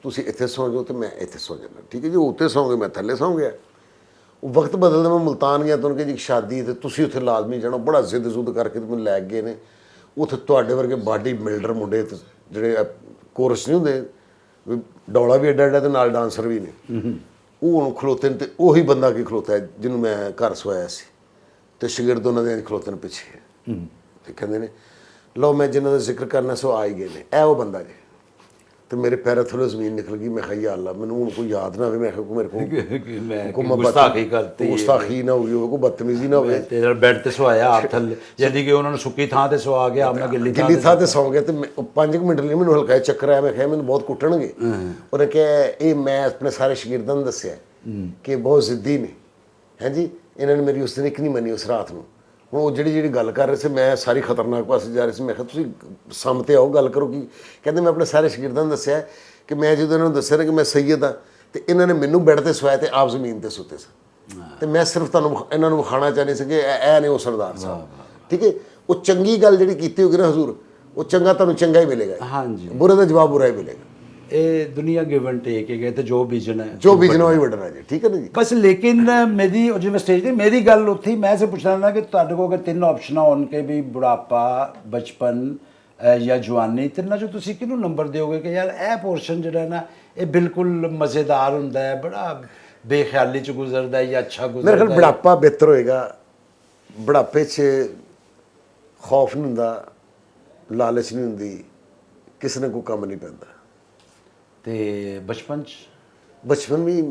ਤੁਸੀਂ ਇੱਥੇ ਸੌਂ ਜਾਓ ਤੇ ਮੈਂ ਇੱਥੇ ਸੌਂ ਜਾਣਾ। ਠੀਕ ਹੈ ਜੀ, ਉਹ ਉੱਤੇ ਸੌਂ ਗਏ, ਮੈਂ ਥੱਲੇ ਸੌਂ ਗਿਆ। ਉਹ ਵਕਤ ਬਦਲਦਾ, ਮੈਂ ਮੁਲਤਾਨ ਗਿਆ ਤਾਂ ਉਹਨੇ ਕਿਹਾ ਜੀ ਸ਼ਾਦੀ ਤੇ ਤੁਸੀਂ ਉੱਥੇ ਲਾਜ਼ਮੀ ਜਾਣਾ। ਬੜਾ ਜ਼ਿੱਦ ਜ਼ੁੱਦ ਕਰਕੇ ਤੇ ਮੈਨੂੰ ਲੈ ਗਏ ਨੇ ਉੱਥੇ। ਤੁਹਾਡੇ ਵਰਗੇ ਬਾਡੀ ਬਿਲਡਰ ਮੁੰਡੇ ਤੇ ਜਿਹੜੇ ਕੋਰਸ ਨਹੀਂ ਹੁੰਦੇ ਵੀ ਡੌਲਾ ਵੀ ਐਡਾ ਐਡਾ ਤੇ ਨਾਲ ਡਾਂਸਰ ਵੀ ਨੇ, ਉਹ ਹੁਣ ਖਲੋਤੇ ਨੇ। ਤੇ ਉਹੀ ਬੰਦਾ ਕੀ ਖਲੋਤਾ ਹੈ ਜਿਹਨੂੰ ਮੈਂ ਘਰ ਸਵਾਇਆ ਸੀ, ਤੇ ਸ਼ਾਗਿਰਦ ਉਹਨਾਂ ਦੇ ਖਲੋਤੇ ਨੇ ਪਿੱਛੇ। ਤੇ ਕਹਿੰਦੇ ਨੇ ਲਓ ਮੈਂ ਜਿਨ੍ਹਾਂ ਦਾ ਜ਼ਿਕਰ ਕਰਨਾ ਸੋ ਆ ਹੀ ਗਏ ਨੇ, ਇਹ ਉਹ ਬੰਦਾ ਜੇ। ਤੇ ਮੇਰੇ ਪੈਰਾਂ ਥੱਲੇ ਜ਼ਮੀਨ ਨਿਕਲ ਗਈ। ਮੈਂ ਕਿਹਾ ਯਾ ਅੱਲਾ ਮੈਨੂੰ ਹੁਣ ਕੋਈ ਯਾਦ ਨਾ ਆਵੇ। ਮੈਂ ਕਿਹਾ ਮੇਰੇ ਕੋਲ
ਗੁਸਤਾਖੀ ਕਰਤੀ,
ਗੁਸਤਾਖੀ ਨਾ ਹੋਈ ਹੋਵੇ, ਕੋਈ ਬਦਤਮੀਜ਼ੀ ਨਾ ਹੋਵੇ।
ਤੇਰਾ ਬੈੱਡ ਤੇ ਸਵਾਇਆ ਆਪ ਥੱਲੇ, ਯਾਨੀ ਕਿ ਉਹਨਾਂ ਨੂੰ ਸੁੱਕੀ ਥਾਂ ਤੇ ਸਵਾ ਗਿਆ, ਆਪਣਾ ਗਿੱਲੀ
ਥਾਂ ਤੇ ਸੌਂ ਗਿਆ। ਤੇ 5 ਮਿੰਟ ਲਈ ਮੈਨੂੰ ਹਲਕਾ ਚੱਕਰ ਆਇਆ। ਮੈਂ ਕਿਹਾ ਮੈਨੂੰ ਬਹੁਤ ਕੁੱਟਣਗੇ। ਉਹਨੇ ਕਿਹਾ ਇਹ ਮੈਂ ਆਪਣੇ ਸਾਰੇ ਸ਼ਾਗਿਰਦਾਂ ਨੂੰ ਦੱਸਿਆ ਕਿ ਬਹੁਤ ਜ਼ਿੱਦੀ ਨੇ, ਹੈ ਜੀ, ਇਹਨਾਂ ਨੇ ਮੇਰੀ ਉਸ ਦਿਨ ਇੱਕ ਨਹੀਂ ਮੰਨੀ ਉਸ ਰਾਤ ਨੂੰ। ਹੁਣ ਉਹ ਜਿਹੜੀ ਗੱਲ ਕਰ ਰਹੇ ਸੀ, ਮੈਂ ਸਾਰੀ ਖਤਰਨਾਕ ਪਾਸੇ ਜਾ ਰਹੀ ਸੀ। ਮੈਂ ਕਿਹਾ ਤੁਸੀਂ ਸਾਹਮਣੇ ਆਓ, ਗੱਲ ਕਰੋ। ਕੀ ਕਹਿੰਦੇ? ਮੈਂ ਆਪਣੇ ਸਾਰੇ ਸ਼ਾਗਿਰਦਾਂ ਨੂੰ ਦੱਸਿਆ ਕਿ ਮੈਂ ਜਦੋਂ ਇਹਨਾਂ ਨੂੰ ਦੱਸਿਆ ਨਾ ਕਿ ਮੈਂ ਸੈਯਦ ਹਾਂ ਤੇ ਇਹਨਾਂ ਨੇ ਮੈਨੂੰ ਬੈੱਡ ਤੇ ਸਵਾਇਆ ਤੇ ਆਪ ਜ਼ਮੀਨ ਤੇ ਸੁੱਤੇ ਸਨ। ਤੇ ਮੈਂ ਸਿਰਫ ਤੁਹਾਨੂੰ ਇਹਨਾਂ ਨੂੰ ਵਿਖਾਉਣਾ ਚਾਹੁੰਦੀ ਸੀ ਕਿ ਇਹ ਨੇ ਉਹ ਸਰਦਾਰ ਸਾਹਿਬ। ਠੀਕ ਹੈ, ਉਹ ਚੰਗੀ ਗੱਲ ਜਿਹੜੀ ਕੀਤੀ ਹੋਗੀ ਨਾ ਹਜ਼ੂਰ, ਉਹ ਚੰਗਾ ਤੁਹਾਨੂੰ ਚੰਗਾ ਹੀ ਮਿਲੇਗਾ।
ਹਾਂਜੀ,
ਬੁਰੇ ਦਾ ਜਵਾਬ ਬੁਰਾ ਹੀ ਮਿਲੇਗਾ।
ਇਹ ਦੁਨੀਆ ਗਿਵ ਐਂਡ ਟੇਕ ਹੈ ਤੇ ਜੋ ਬੀਜਣਾ ਹੈ
ਜੋ ਬੀਜਣਾ ਉਹ ਹੀ ਵੱਢਣਾ ਜੀ। ਠੀਕ ਹੈ ਨਾ ਜੀ।
ਬਸ ਲੇਕਿਨ ਮੇਰੀ ਉਹ ਜਿਵੇਂ ਸਟੇਜ ਤੇ ਮੇਰੀ ਗੱਲ ਉੱਥੇ ਮੈਂ ਸੇ ਪੁੱਛਣਾ ਨਾ ਕਿ ਤੁਹਾਡੇ ਕੋਲ ਅਗਰ 3 ਆਪਸ਼ਨਾਂ ਹੋਣ ਕਿ ਵੀ ਬੁਢਾਪਾ, ਬਚਪਨ ਜਾਂ ਜਵਾਨੀ, ਤਿੰਨਾਂ ਚੋਂ ਤੁਸੀਂ ਕਿਹਨੂੰ ਨੰਬਰ ਦਿਓਗੇ ਕਿ ਯਾਰ ਇਹ ਪੋਰਸ਼ਨ ਜਿਹੜਾ ਨਾ ਇਹ ਬਿਲਕੁਲ ਮਜ਼ੇਦਾਰ ਹੁੰਦਾ ਹੈ, ਬੜਾ ਬੇਖਿਆਲੀ ਚ ਗੁਜ਼ਰਦਾ ਹੈ ਜਾਂ ਅੱਛਾ ਗੁਜ਼ਰਦਾ ਹੈ?
ਮੇਰੇ ਖਿਆਲ ਬੁਢਾਪਾ ਬਿਹਤਰ ਹੋਏਗਾ। ਬੁਢਾਪੇ 'ਚ ਖੌਫ ਨਹੀਂ ਹੁੰਦਾ, ਲਾਲਚ ਨਹੀਂ ਹੁੰਦੀ, ਕਿਸੇ ਨੇ ਕੋਈ ਕੰਮ ਨਹੀਂ ਪੈਂਦਾ।
ਤੇ ਬਚਪਨ ਚ?
ਬਚਪਨ ਵੀ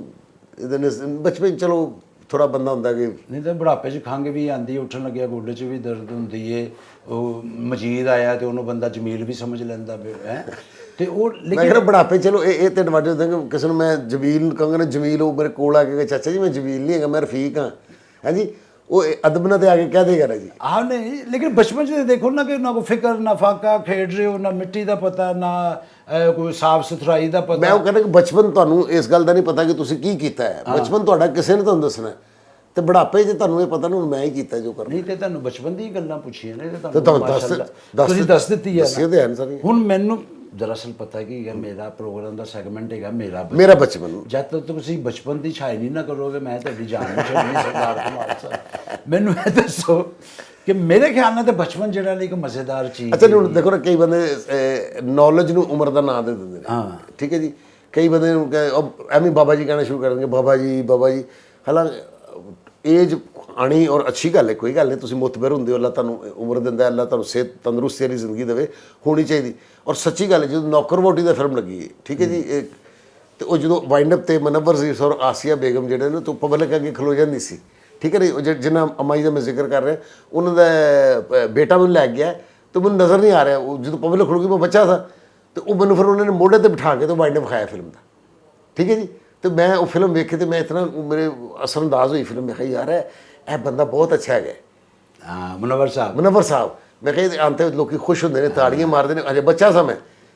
ਬਚਪਨ ਚਲੋ ਥੋੜਾ ਬੰਦਾ ਹੁੰਦਾ ਕਿ
ਨਹੀਂ ਤਾਂ ਬੁਢਾਪੇ 'ਚ ਖੰਘ ਵੀ ਆਉਂਦੀ, ਉੱਠਣ ਲੱਗਿਆ ਗੋਡੇ 'ਚ ਵੀ ਦਰਦ ਹੁੰਦੀ ਏ, ਉਹ ਮਜੀਦ ਆਇਆ ਤੇ ਉਹਨੂੰ ਬੰਦਾ ਜਮੀਲ ਵੀ ਸਮਝ ਲੈਂਦਾ ਹੈ। ਤੇ ਉਹ
ਮੈਂ ਕਹਿੰਦਾ ਬੁਢਾਪੇ ਚਲੋ ਇਹ ਤੇ ਐਡਵਾਂਟੇਜ ਹੁੰਦਾ ਕਿ ਕਿਸੇ ਨੂੰ ਮੈਂ ਜਮੀਲ ਕਹਾਂਗਾ ਨਾ, ਜਮੀਲ ਉਹ ਮੇਰੇ ਕੋਲ ਆ ਕੇ ਚਾਚਾ ਜੀ ਮੈਂ ਜਮੀਲ ਨਹੀਂ ਹੈਗਾ, ਮੈਂ ਰਫੀਕ ਹਾਂ, ਹੈ ਜੀ, ਉਹ ਅਦਬ ਨਾਲ ਤੇ ਆ ਕੇ ਕਹਿ ਦੇਗਾ ਨਾ ਜੀ।
ਹਾਂ ਨਹੀਂ, ਲੇਕਿਨ ਬਚਪਨ 'ਚ ਦੇਖੋ ਨਾ ਕਿ ਨਾ ਕੋਈ ਫਿਕਰ, ਨਾ ਫਾਕਾ, ਖੇਡ ਰਹੇ ਹੋ, ਨਾ ਮਿੱਟੀ ਦਾ ਪਤਾ, ਨਾ ਕੋਈ ਸਾਫ ਸੁਥਰਾਈ ਦਾ ਪਤਾ।
ਮੈਂ ਉਹ ਕਹਿੰਦਾ ਕਿ ਬਚਪਨ ਤੁਹਾਨੂੰ ਇਸ ਗੱਲ ਦਾ ਨਹੀਂ ਪਤਾ ਕਿ ਤੁਸੀਂ ਕੀ ਕੀਤਾ ਹੈ। ਬਚਪਨ ਤੁਹਾਡਾ ਕਿਸੇ ਨੇ ਤੁਹਾਨੂੰ ਦੱਸਣਾ, ਤੇ ਬੁਢਾਪੇ 'ਚ ਤੁਹਾਨੂੰ ਇਹ ਪਤਾ ਨਾ ਹੁਣ ਮੈਂ ਹੀ ਕੀਤਾ ਜੋ ਕਰਨਾ।
ਨਹੀਂ ਤੇ ਤੁਹਾਨੂੰ ਬਚਪਨ ਦੀ ਗੱਲਾਂ ਪੁੱਛੀਆਂ ਨੇ ਤੇ
ਤੁਹਾਨੂੰ
ਤੁਸੀਂ ਦੱਸ ਦਿੱਤੀ ਹੈ
ਦੱਸਿਆ ਤੇ ਹੈ ਸਾਰੀ।
ਹੁਣ ਮੈਨੂੰ ਦਰਅਸਲ ਪਤਾ ਕੀ ਹੈ, ਮੇਰਾ ਪ੍ਰੋਗਰਾਮ ਦਾ ਸੈਗਮੈਂਟ ਹੈਗਾ
ਮੇਰਾ ਬਚਪਨ।
ਜਦ ਤੱਕ ਤੁਸੀਂ ਬਚਪਨ ਦੀ ਛਾਈ ਨਹੀਂ ਨਾ ਕਰੋਗੇ ਮੈਂ ਤੁਹਾਡੀ ਜਾਨ ਨਹੀਂ ਛੱਡਣੀ ਸਰਦਾਰ ਕੁਮਾਰ ਸਾਹਿਬ। ਮੈਨੂੰ ਇਹ ਦੱਸੋ ਕਿ ਮੇਰੇ ਖਿਆਲ ਨਾਲ ਤੇ ਬਚਪਨ ਜਿਹੜਾ ਇੱਕ ਮਜ਼ੇਦਾਰ ਚੀਜ਼।
ਅੱਛਾ ਹੁਣ ਦੇਖੋ ਨਾ, ਕਈ ਬੰਦੇ ਨੌਲੇਜ ਨੂੰ ਉਮਰ ਦਾ ਨਾਂ ਦੇ ਦਿੰਦੇ ਨੇ। ਠੀਕ ਹੈ ਜੀ, ਕਈ ਬੰਦੇ ਨੂੰ ਐਵੇਂ ਬਾਬਾ ਜੀ ਕਹਿਣਾ ਸ਼ੁਰੂ ਕਰ ਦੇਣਗੇ, ਬਾਬਾ ਜੀ ਬਾਬਾ ਜੀ। ਹਾਲਾਂਕਿ ਏਜ ਆਣੀ ਔਰ ਅੱਛੀ ਗੱਲ ਹੈ, ਕੋਈ ਗੱਲ ਨਹੀਂ, ਤੁਸੀਂ ਮੁਤਬਰ ਹੁੰਦੇ ਹੋ, ਅੱਲਾ ਤੁਹਾਨੂੰ ਉਮਰ ਦਿੰਦਾ, ਅੱਲਾ ਤੁਹਾਨੂੰ ਸਿਹਤ ਤੰਦਰੁਸਤੀ ਵਾਲੀ ਜ਼ਿੰਦਗੀ ਦੇਵੇ, ਹੋਣੀ ਚਾਹੀਦੀ। ਔਰ ਸੱਚੀ ਗੱਲ ਹੈ, ਜਦੋਂ ਨੌਕਰ ਵੋਟੀ ਦਾ ਫਿਲਮ ਲੱਗੀ ਹੈ, ਠੀਕ ਹੈ ਜੀ, ਤੇ ਉਹ ਜਦੋਂ ਵਾਈਂਡ ਅਪ ਤੇ ਮਨੱਵਰ ਅਜ਼ੀਜ਼ ਔਰ ਆਸੀਆ ਬੇਗਮ ਜਿਹੜੇ ਨੇ, ਤੋਂ ਪਬਲਿਕ ਅੱਗੇ ਖਲੋ ਜਾਂਦੀ ਸੀ। ਠੀਕ ਹੈ ਜੀ, ਜਿਨ੍ਹਾਂ ਅਮਾਈ ਦਾ ਮੈਂ ਜ਼ਿਕਰ ਕਰ ਰਿਹਾ, ਉਹਨਾਂ ਦਾ ਬੇਟਾ ਮੈਨੂੰ ਲੈ ਗਿਆ ਤੇ ਮੈਨੂੰ ਨਜ਼ਰ ਨਹੀਂ ਆ ਰਿਹਾ। ਉਹ ਜਦੋਂ ਪਬਲਿਕ ਖਲੋ ਗਈ, ਮੈਂ ਬੱਚਾ ਸੀ, ਤੇ ਉਹ ਮੈਨੂੰ ਫਿਰ ਉਹਨਾਂ ਨੇ ਮੋਢੇ ਤੇ ਬਿਠਾ ਕੇ ਤੇ ਵਾਈਂਡ ਅਪ ਵਿਖਾਇਆ ਫਿਲਮ ਦਾ। ਠੀਕ ਹੈ ਜੀ, ਤੇ ਮੈਂ ਉਹ ਫਿਲਮ ਵੇਖੀ ਤੇ ਮੈਂ ਇਤਨਾ ਮੇਰੇ ਅਸਰ ਅੰਦਾਜ਼ ਹੋਈ ਫਿਲਮ। ਮੈਂ ਕਿਹਾ ਯਾਰ ਇਹ ਬੰਦਾ ਬਹੁਤ ਅੱਛਾ ਹੈਗਾ।
ਹਾਂ, ਮੁਨੱਵਰ ਸਾਹਿਬ।
ਮੈਂ ਕਿਹਾ ਆਂਤੇ ਲੋਕੀ ਖੁਸ਼ ਹੁੰਦੇ ਨੇ, ਤਾੜੀਆਂ ਮਾਰਦੇ ਨੇ। ਅਜੇ ਬੱਚਾ ਸਾਂ ਮੈਂ,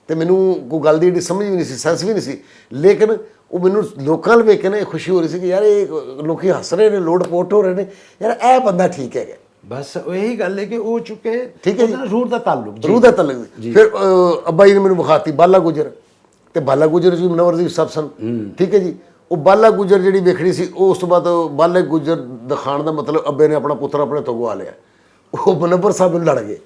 ਤੇ ਮੈਨੂੰ ਕੋਈ ਗੱਲ ਦੀ ਸਮਝ ਵੀ ਨਹੀਂ ਸੀ, ਸੈਂਸ ਵੀ ਨਹੀਂ ਸੀ, ਲੇਕਿਨ ਉਹ ਮੈਨੂੰ ਲੋਕਾਂ ਨਾਲ ਵੇਖ ਕੇ ਨਾ ਇਹ ਖੁਸ਼ੀ ਹੋ ਰਹੀ ਸੀ ਕਿ ਯਾਰ ਇਹ ਲੋਕੀ ਹੱਸ ਰਹੇ ਨੇ, ਲੋਟ ਪੋਟ ਹੋ ਰਹੇ ਨੇ, ਯਾਰ ਇਹ ਬੰਦਾ ਠੀਕ ਹੈਗਾ।
ਬਸ ਇਹੀ ਗੱਲ ਹੈ ਕਿ ਉਹ ਚੁੱਕੇ।
ਠੀਕ ਹੈ ਜੀ,
ਰੂਹ ਦਾ ਤਾਲੁਕ।
ਫਿਰ ਅੱਬਾ ਜੀ ਨੇ ਮੈਨੂੰ ਵਿਖਾਤੀ ਬਾਲਾ ਗੁਜਰ, ਤੇ ਬਾਲਾ ਗੁਜਰ ਜੀ ਮੁਨੱਵਰ ਅਜ਼ੀਜ਼ ਸਾਹਿਬ ਸਨ। ਠੀਕ ਹੈ ਜੀ, ਉਹ ਬਾਲਾ ਗੁਜਰ ਜਿਹੜੀ ਵੇਖਣੀ ਸੀ, ਉਹ ਉਸ ਤੋਂ ਬਾਅਦ ਬਾਲਾ ਗੁਜਰ ਦਿਖਾਉਣ ਦਾ ਮਤਲਬ ਅੱਬੇ ਨੇ ਆਪਣਾ ਪੁੱਤਰ ਆਪਣੇ ਤੋਂ ਗਵਾ ਲਿਆ। ਉਹ ਮੁਨੱਵਰ ਸਾਹਿਬ ਨੂੰ ਲੜ ਗਏ।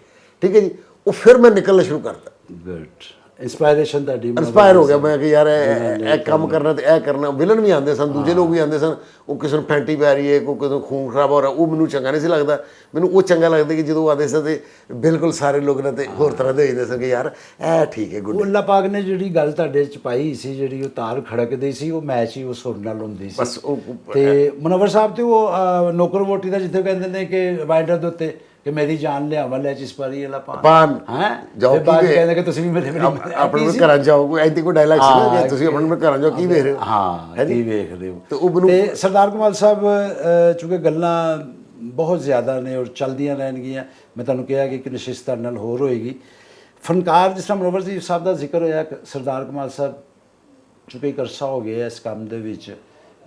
ਠੀਕ ਹੈ ਜੀ, ਉਹ ਫਿਰ ਮੈਂ ਨਿਕਲਣਾ ਸ਼ੁਰੂ ਕਰਤਾ।
ਗੁੱਡ ਇੰਸਪਾਇਰੇਸ਼ਨ ਤੁਹਾਡੀ।
ਇੰਸਪਾਇਰ ਹੋ ਗਿਆ ਮੈਂ ਕਿ ਯਾਰ ਇਹ ਕੰਮ ਕਰਨਾ ਤੇ ਇਹ ਕਰਨਾ। ਵਿਲਨ ਵੀ ਆਉਂਦੇ ਸਨ, ਦੂਜੇ ਲੋਕ ਵੀ ਆਉਂਦੇ ਸਨ, ਉਹ ਕਿਸੇ ਨੂੰ ਫੈਂਟੀ ਪੈ ਰਹੀ ਹੈ, ਕੋਈ ਕਿਸੇ ਨੂੰ ਖੂਨ ਖਰਾਬ ਹੋ ਰਿਹਾ, ਉਹ ਮੈਨੂੰ ਚੰਗਾ ਨਹੀਂ ਸੀ ਲੱਗਦਾ। ਮੈਨੂੰ ਉਹ ਚੰਗਾ ਲੱਗਦਾ ਕਿ ਜਦੋਂ ਆਉਂਦੇ ਸਨ ਤੇ ਬਿਲਕੁਲ ਸਾਰੇ ਲੋਕ ਨਾ ਤੇ ਹੋਰ ਤਰ੍ਹਾਂ ਦੇ ਹੋ ਜਾਂਦੇ ਸਨ ਕਿ ਯਾਰ ਇਹ ਠੀਕ ਹੈ, ਗੁੱਡ।
ਅੱਲਾਹ ਪਾਕ ਨੇ ਜਿਹੜੀ ਗੱਲ ਤੁਹਾਡੇ ਚ ਪਾਈ ਸੀ, ਜਿਹੜੀ ਉਹ ਤਾਰ ਖੜਕਦੀ ਸੀ, ਉਹ ਮੈਚ ਹੀ ਉਸ ਸੁਰ ਨਾਲ ਹੁੰਦੀ ਸੀ।
ਬਸ ਉਹ
ਤੇ ਮੁਨੱਵਰ ਸਾਹਿਬ ਤੇ ਉਹ ਨੌਕਰ ਵੋਟੀ ਦਾ ਜਿੱਥੇ ਕਹਿੰਦੇ ਨੇ ਕਿ ਵਾਈਡਰ ਦੇ ਉੱਤੇ ਕਿ ਮੇਰੀ ਜਾਨ ਲਿਆਵਾ ਲੈ ਜਿਸ ਪਾਰੀ ਵਾਲਾ
ਪਾਨ।
ਪਾਨ ਹੈ
ਜਾਓ
ਫਿਰ ਬਾਅਦ
ਕੀ ਵੇ-
ਕਹਿੰਦੇ ਕਿ ਤੁਸੀਂ ਵੀ ਮੇਰੇ
ਆਪਣੇ ਘਰਾਂ ਜਾਓ ਕੋਈ ਐਂਟੀ ਕੋਈ ਡਾਇਲੌਗ ਸੀ ਨਾ ਕਿ ਤੁਸੀਂ ਆਪਣੇ ਘਰਾਂ ਜਾਓ ਕੀ ਵੇਖ ਰਹੇ ਹੋ
ਹਾਂ ਕੀ ਵੇਖ ਰਹੇ ਹੋ
ਤੇ ਉਹ ਮੈਨੂੰ-
ਤੇ ਸਰਦਾਰ ਕਮਾਲ ਸਾਹਿਬ ਚੂੰਕਿ ਗੱਲਾਂ ਬਹੁਤ ਜ਼ਿਆਦਾ ਨੇ ਔਰ ਚੱਲਦੀਆਂ ਰਹਿਣਗੀਆਂ। ਮੈਂ ਤੁਹਾਨੂੰ ਕਿਹਾ ਕਿ ਇੱਕ ਨਸ਼ਿਸ਼ ਤੁਹਾਡੇ ਨਾਲ ਹੋਰ ਹੋਏਗੀ। ਫਨਕਾਰ ਜਿਸ ਤਰ੍ਹਾਂ ਮਨੋਵਰ ਜੀ ਸਾਹਿਬ ਦਾ ਜ਼ਿਕਰ ਹੋਇਆ, ਸਰਦਾਰ ਕਮਾਲ ਸਾਹਿਬ ਚੂੰਕਿ ਇੱਕ ਅਰਸਾ ਹੋ ਗਿਆ ਇਸ ਕੰਮ ਦੇ ਵਿੱਚ,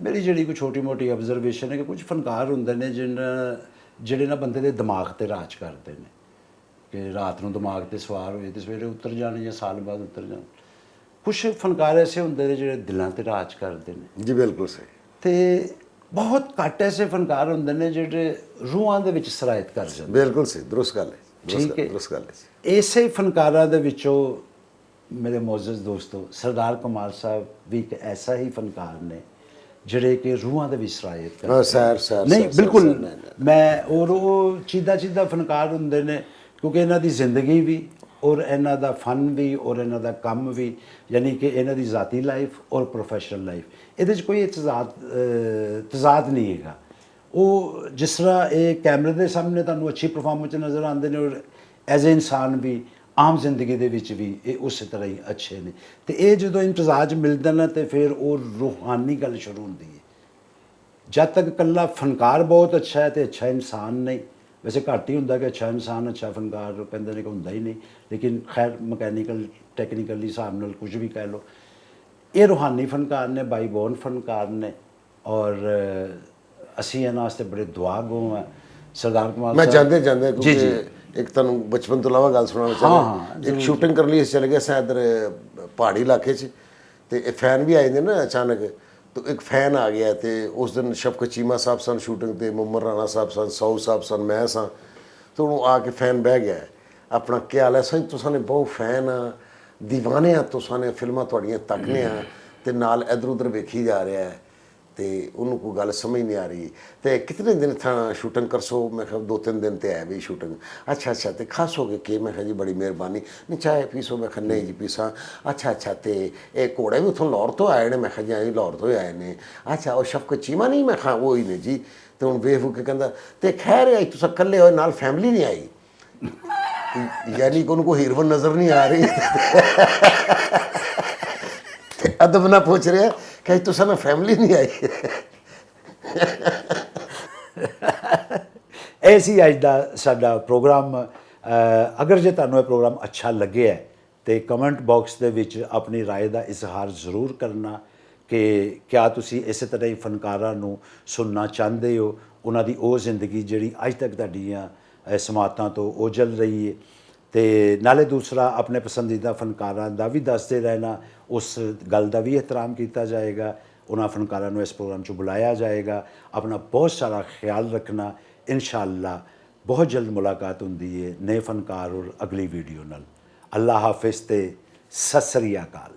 ਮੇਰੀ ਜਿਹੜੀ ਕੋਈ ਛੋਟੀ ਮੋਟੀ ਆਬਜ਼ਰਵੇਸ਼ਨ ਹੈ ਕਿ ਕੁਝ ਫਨਕਾਰ ਹੁੰਦੇ ਨੇ ਜਿਹੜੇ ਨਾ ਬੰਦੇ ਦੇ ਦਿਮਾਗ ਤੇ ਰਾਜ ਕਰਦੇ ਨੇ, ਕਿ ਰਾਤ ਨੂੰ ਦਿਮਾਗ ਤੇ ਸਵਾਰ ਹੋਏ ਤੇ ਸਵੇਰੇ ਉਤਰ ਜਾਣ ਜਾਂ ਸਾਲ ਬਾਅਦ ਉਤਰ ਜਾਣ। ਕੁਝ ਫਨਕਾਰ ਐਸੇ ਹੁੰਦੇ ਨੇ ਜਿਹੜੇ ਦਿਲਾਂ ਤੇ ਰਾਜ ਕਰਦੇ ਨੇ
ਜੀ ਬਿਲਕੁਲ ਸਹੀ।
ਤੇ ਬਹੁਤ ਘੱਟ ਐਸੇ ਫਨਕਾਰ ਹੁੰਦੇ ਨੇ ਜਿਹੜੇ ਰੂਹਾਂ ਦੇ ਵਿੱਚ ਸਰਾਇਤ ਕਰ ਜਾਂਦੇ।
ਬਿਲਕੁਲ ਸਹੀ, ਦਰੁਸਤ ਗੱਲ ਹੈ,
ਠੀਕ ਹੈ।
ਦਰੁਸਤ ਗੱਲ ਹੈ ਜੀ।
ਇਸੇ ਫਨਕਾਰਾਂ ਦੇ ਵਿੱਚੋਂ ਮੇਰੇ ਮੌਜੂਦ ਦੋਸਤੋ ਸਰਦਾਰ ਕਮਾਲ ਸਾਹਿਬ ਵੀ ਇੱਕ ਐਸਾ ਹੀ ਫਨਕਾਰ ਨੇ ਜਿਹੜੇ ਕਿ ਰੂਹਾਂ ਦੇ ਵਿੱਚ ਸਰਾਇਤ ਕਰਦੇ
ਹਾਂ, ਸੈਰ
ਨਹੀਂ
ਸੈਰ,
ਬਿਲਕੁਲ
ਸੈਰ, ਨਹੀਂ, ਨਹੀਂ।
ਮੈਂ ਔਰ ਉਹ ਚੀਦਾ ਫਨਕਾਰ ਹੁੰਦੇ ਨੇ ਕਿਉਂਕਿ ਇਹਨਾਂ ਦੀ ਜ਼ਿੰਦਗੀ ਵੀ ਔਰ ਇਹਨਾਂ ਦਾ ਫਨ ਵੀ ਔਰ ਇਹਨਾਂ ਦਾ ਕੰਮ ਵੀ, ਯਾਨੀ ਕਿ ਇਹਨਾਂ ਦੀ ਜ਼ਾਤੀ ਲਾਈਫ ਔਰ ਪ੍ਰੋਫੈਸ਼ਨਲ ਲਾਈਫ, ਇਹਦੇ 'ਚ ਕੋਈ ਤਜ਼ਾਦ ਨਹੀਂ ਹੈਗਾ। ਉਹ ਜਿਸ ਤਰ੍ਹਾਂ ਇਹ ਕੈਮਰੇ ਦੇ ਸਾਹਮਣੇ ਤੁਹਾਨੂੰ ਅੱਛੀ ਪਰਫਾਰਮੈਂਸ ਨਜ਼ਰ ਆਉਂਦੇ ਨੇ ਔਰ ਐਜ਼ ਏ ਇਨਸਾਨ ਵੀ ਆਮ ਜ਼ਿੰਦਗੀ ਦੇ ਵਿੱਚ ਵੀ ਇਹ ਉਸੇ ਤਰ੍ਹਾਂ ਹੀ ਅੱਛੇ ਨੇ। ਤੇ ਇਹ ਜਦੋਂ ਇਮਤਜ਼ਾਜ ਮਿਲਦਾ ਨਾ ਤੇ ਫਿਰ ਉਹ ਰੂਹਾਨੀ ਗੱਲ ਸ਼ੁਰੂ ਹੁੰਦੀ ਹੈ। ਜਦ ਤੱਕ ਇਕੱਲਾ ਫਨਕਾਰ ਬਹੁਤ ਅੱਛਾ ਹੈ ਤੇ ਅੱਛਾ ਇਨਸਾਨ ਨਹੀਂ, ਵੈਸੇ ਘੱਟ ਹੀ ਹੁੰਦਾ ਕਿ ਅੱਛਾ ਇਨਸਾਨ ਅੱਛਾ ਫਨਕਾਰ ਕਹਿੰਦੇ ਨੇ ਕਿ ਹੁੰਦਾ ਹੀ ਨਹੀਂ, ਲੇਕਿਨ ਖੈਰ ਮਕੈਨੀਕਲ ਟੈਕਨੀਕਲੀ ਹਿਸਾਬ ਨਾਲ ਕੁਝ ਵੀ ਕਹਿ ਲਓ। ਇਹ ਰੂਹਾਨੀ ਫਨਕਾਰ ਨੇ, ਬਾਈ ਬੋਰਨ ਫਨਕਾਰ ਨੇ ਔਰ ਅਸੀਂ ਇਹਨਾਂ ਵਾਸਤੇ ਬੜੇ ਦੁਆਗੋ ਹਾਂ। ਸਰਦਾਰ ਕਮਾਲ
ਮੈਂ
ਸਾਹਿਬ
ਜਾਂਦੇ
ਜੀ
ਕਿਉਂਕਿ ਇੱਕ ਤੁਹਾਨੂੰ ਬਚਪਨ ਤੋਂ ਇਲਾਵਾ ਗੱਲ ਸੁਣਾਉਣਾ ਚਾਹੁੰਦਾ। ਇੱਕ ਸ਼ੂਟਿੰਗ ਕਰਨ ਲਈ ਅਸੀਂ ਚਲੇ ਗਏ ਸਾਂ ਇੱਧਰ ਪਹਾੜੀ ਇਲਾਕੇ 'ਚ, ਤੇ ਇਹ ਫੈਨ ਵੀ ਆਏ ਨੇ ਨਾ ਅਚਾਨਕ, तो एक फैन आ गया थे उस दिन शफकत चीमा साहब सन शूटिंग ते मुमर राणा साहब सन साऊ साहब सन मैं सा तो वो आके फैन बह गया अपना क्या हाल है सही तुसाने बहुत फैन आ दीवाने आ तुसाने फिल्मां तुहाड़ियां तकने आ ते नाल इधर उधर वेखी जा रहा है तो उन्होंने कोई गल समझ नहीं आ रही तो कितने दिन था शूटिंग कर सो मैं कहा 2-3 दिन तो है भी शूटिंग अच्छा अच्छा तो खास हो गए कि मैं कहा जी बड़ी मेहरबानी नहीं चाहे पीसो मैं कहा नहीं जी पीसा अच्छा तो ये घोड़े भी उतों लाहौर तो आए ने मैं कहा जी आई लाहौर तो आए ने अच्छा वो शफकत चीमा नहीं मैं कहा वो ही ने जी तो हूँ वेख के कहता तो खैर आई तुस कल्ले हो नाल फैमिली नहीं आई यानी कि उनको हीरोइन नज़र नहीं आ रही अदब ना पूछ रहे कि तुसा ना फैमिली नहीं आई
ऐसी अज का साडा प्रोग्राम अगर जे तुहानूं ये प्रोग्राम अच्छा लगे है तो कमेंट बॉक्स दे विच अपनी राय का इजहार जरूर करना कि क्या तुसी इस तरह ही फनकारां नूं सुनना चाहते हो उन्हां दी ओह जिंदगी जिहड़ी अज तक तुहाडीआं समातां तो ओझल रही है तो नाले दूसरा अपने पसंदीदा फनकारां दा भी दसदे रहना उस गल का भी एहतराम किया जाएगा उन्हां फनकारां नूं इस प्रोग्राम चो बुलाया जाएगा अपना बहुत सारा ख्याल रखना इंशाअल्लाह बहुत जल्द मुलाकात होंदी है नए फनकार और अगली वीडियो नाल अल्लाह हाफिज़ ते सत श्री अकाल।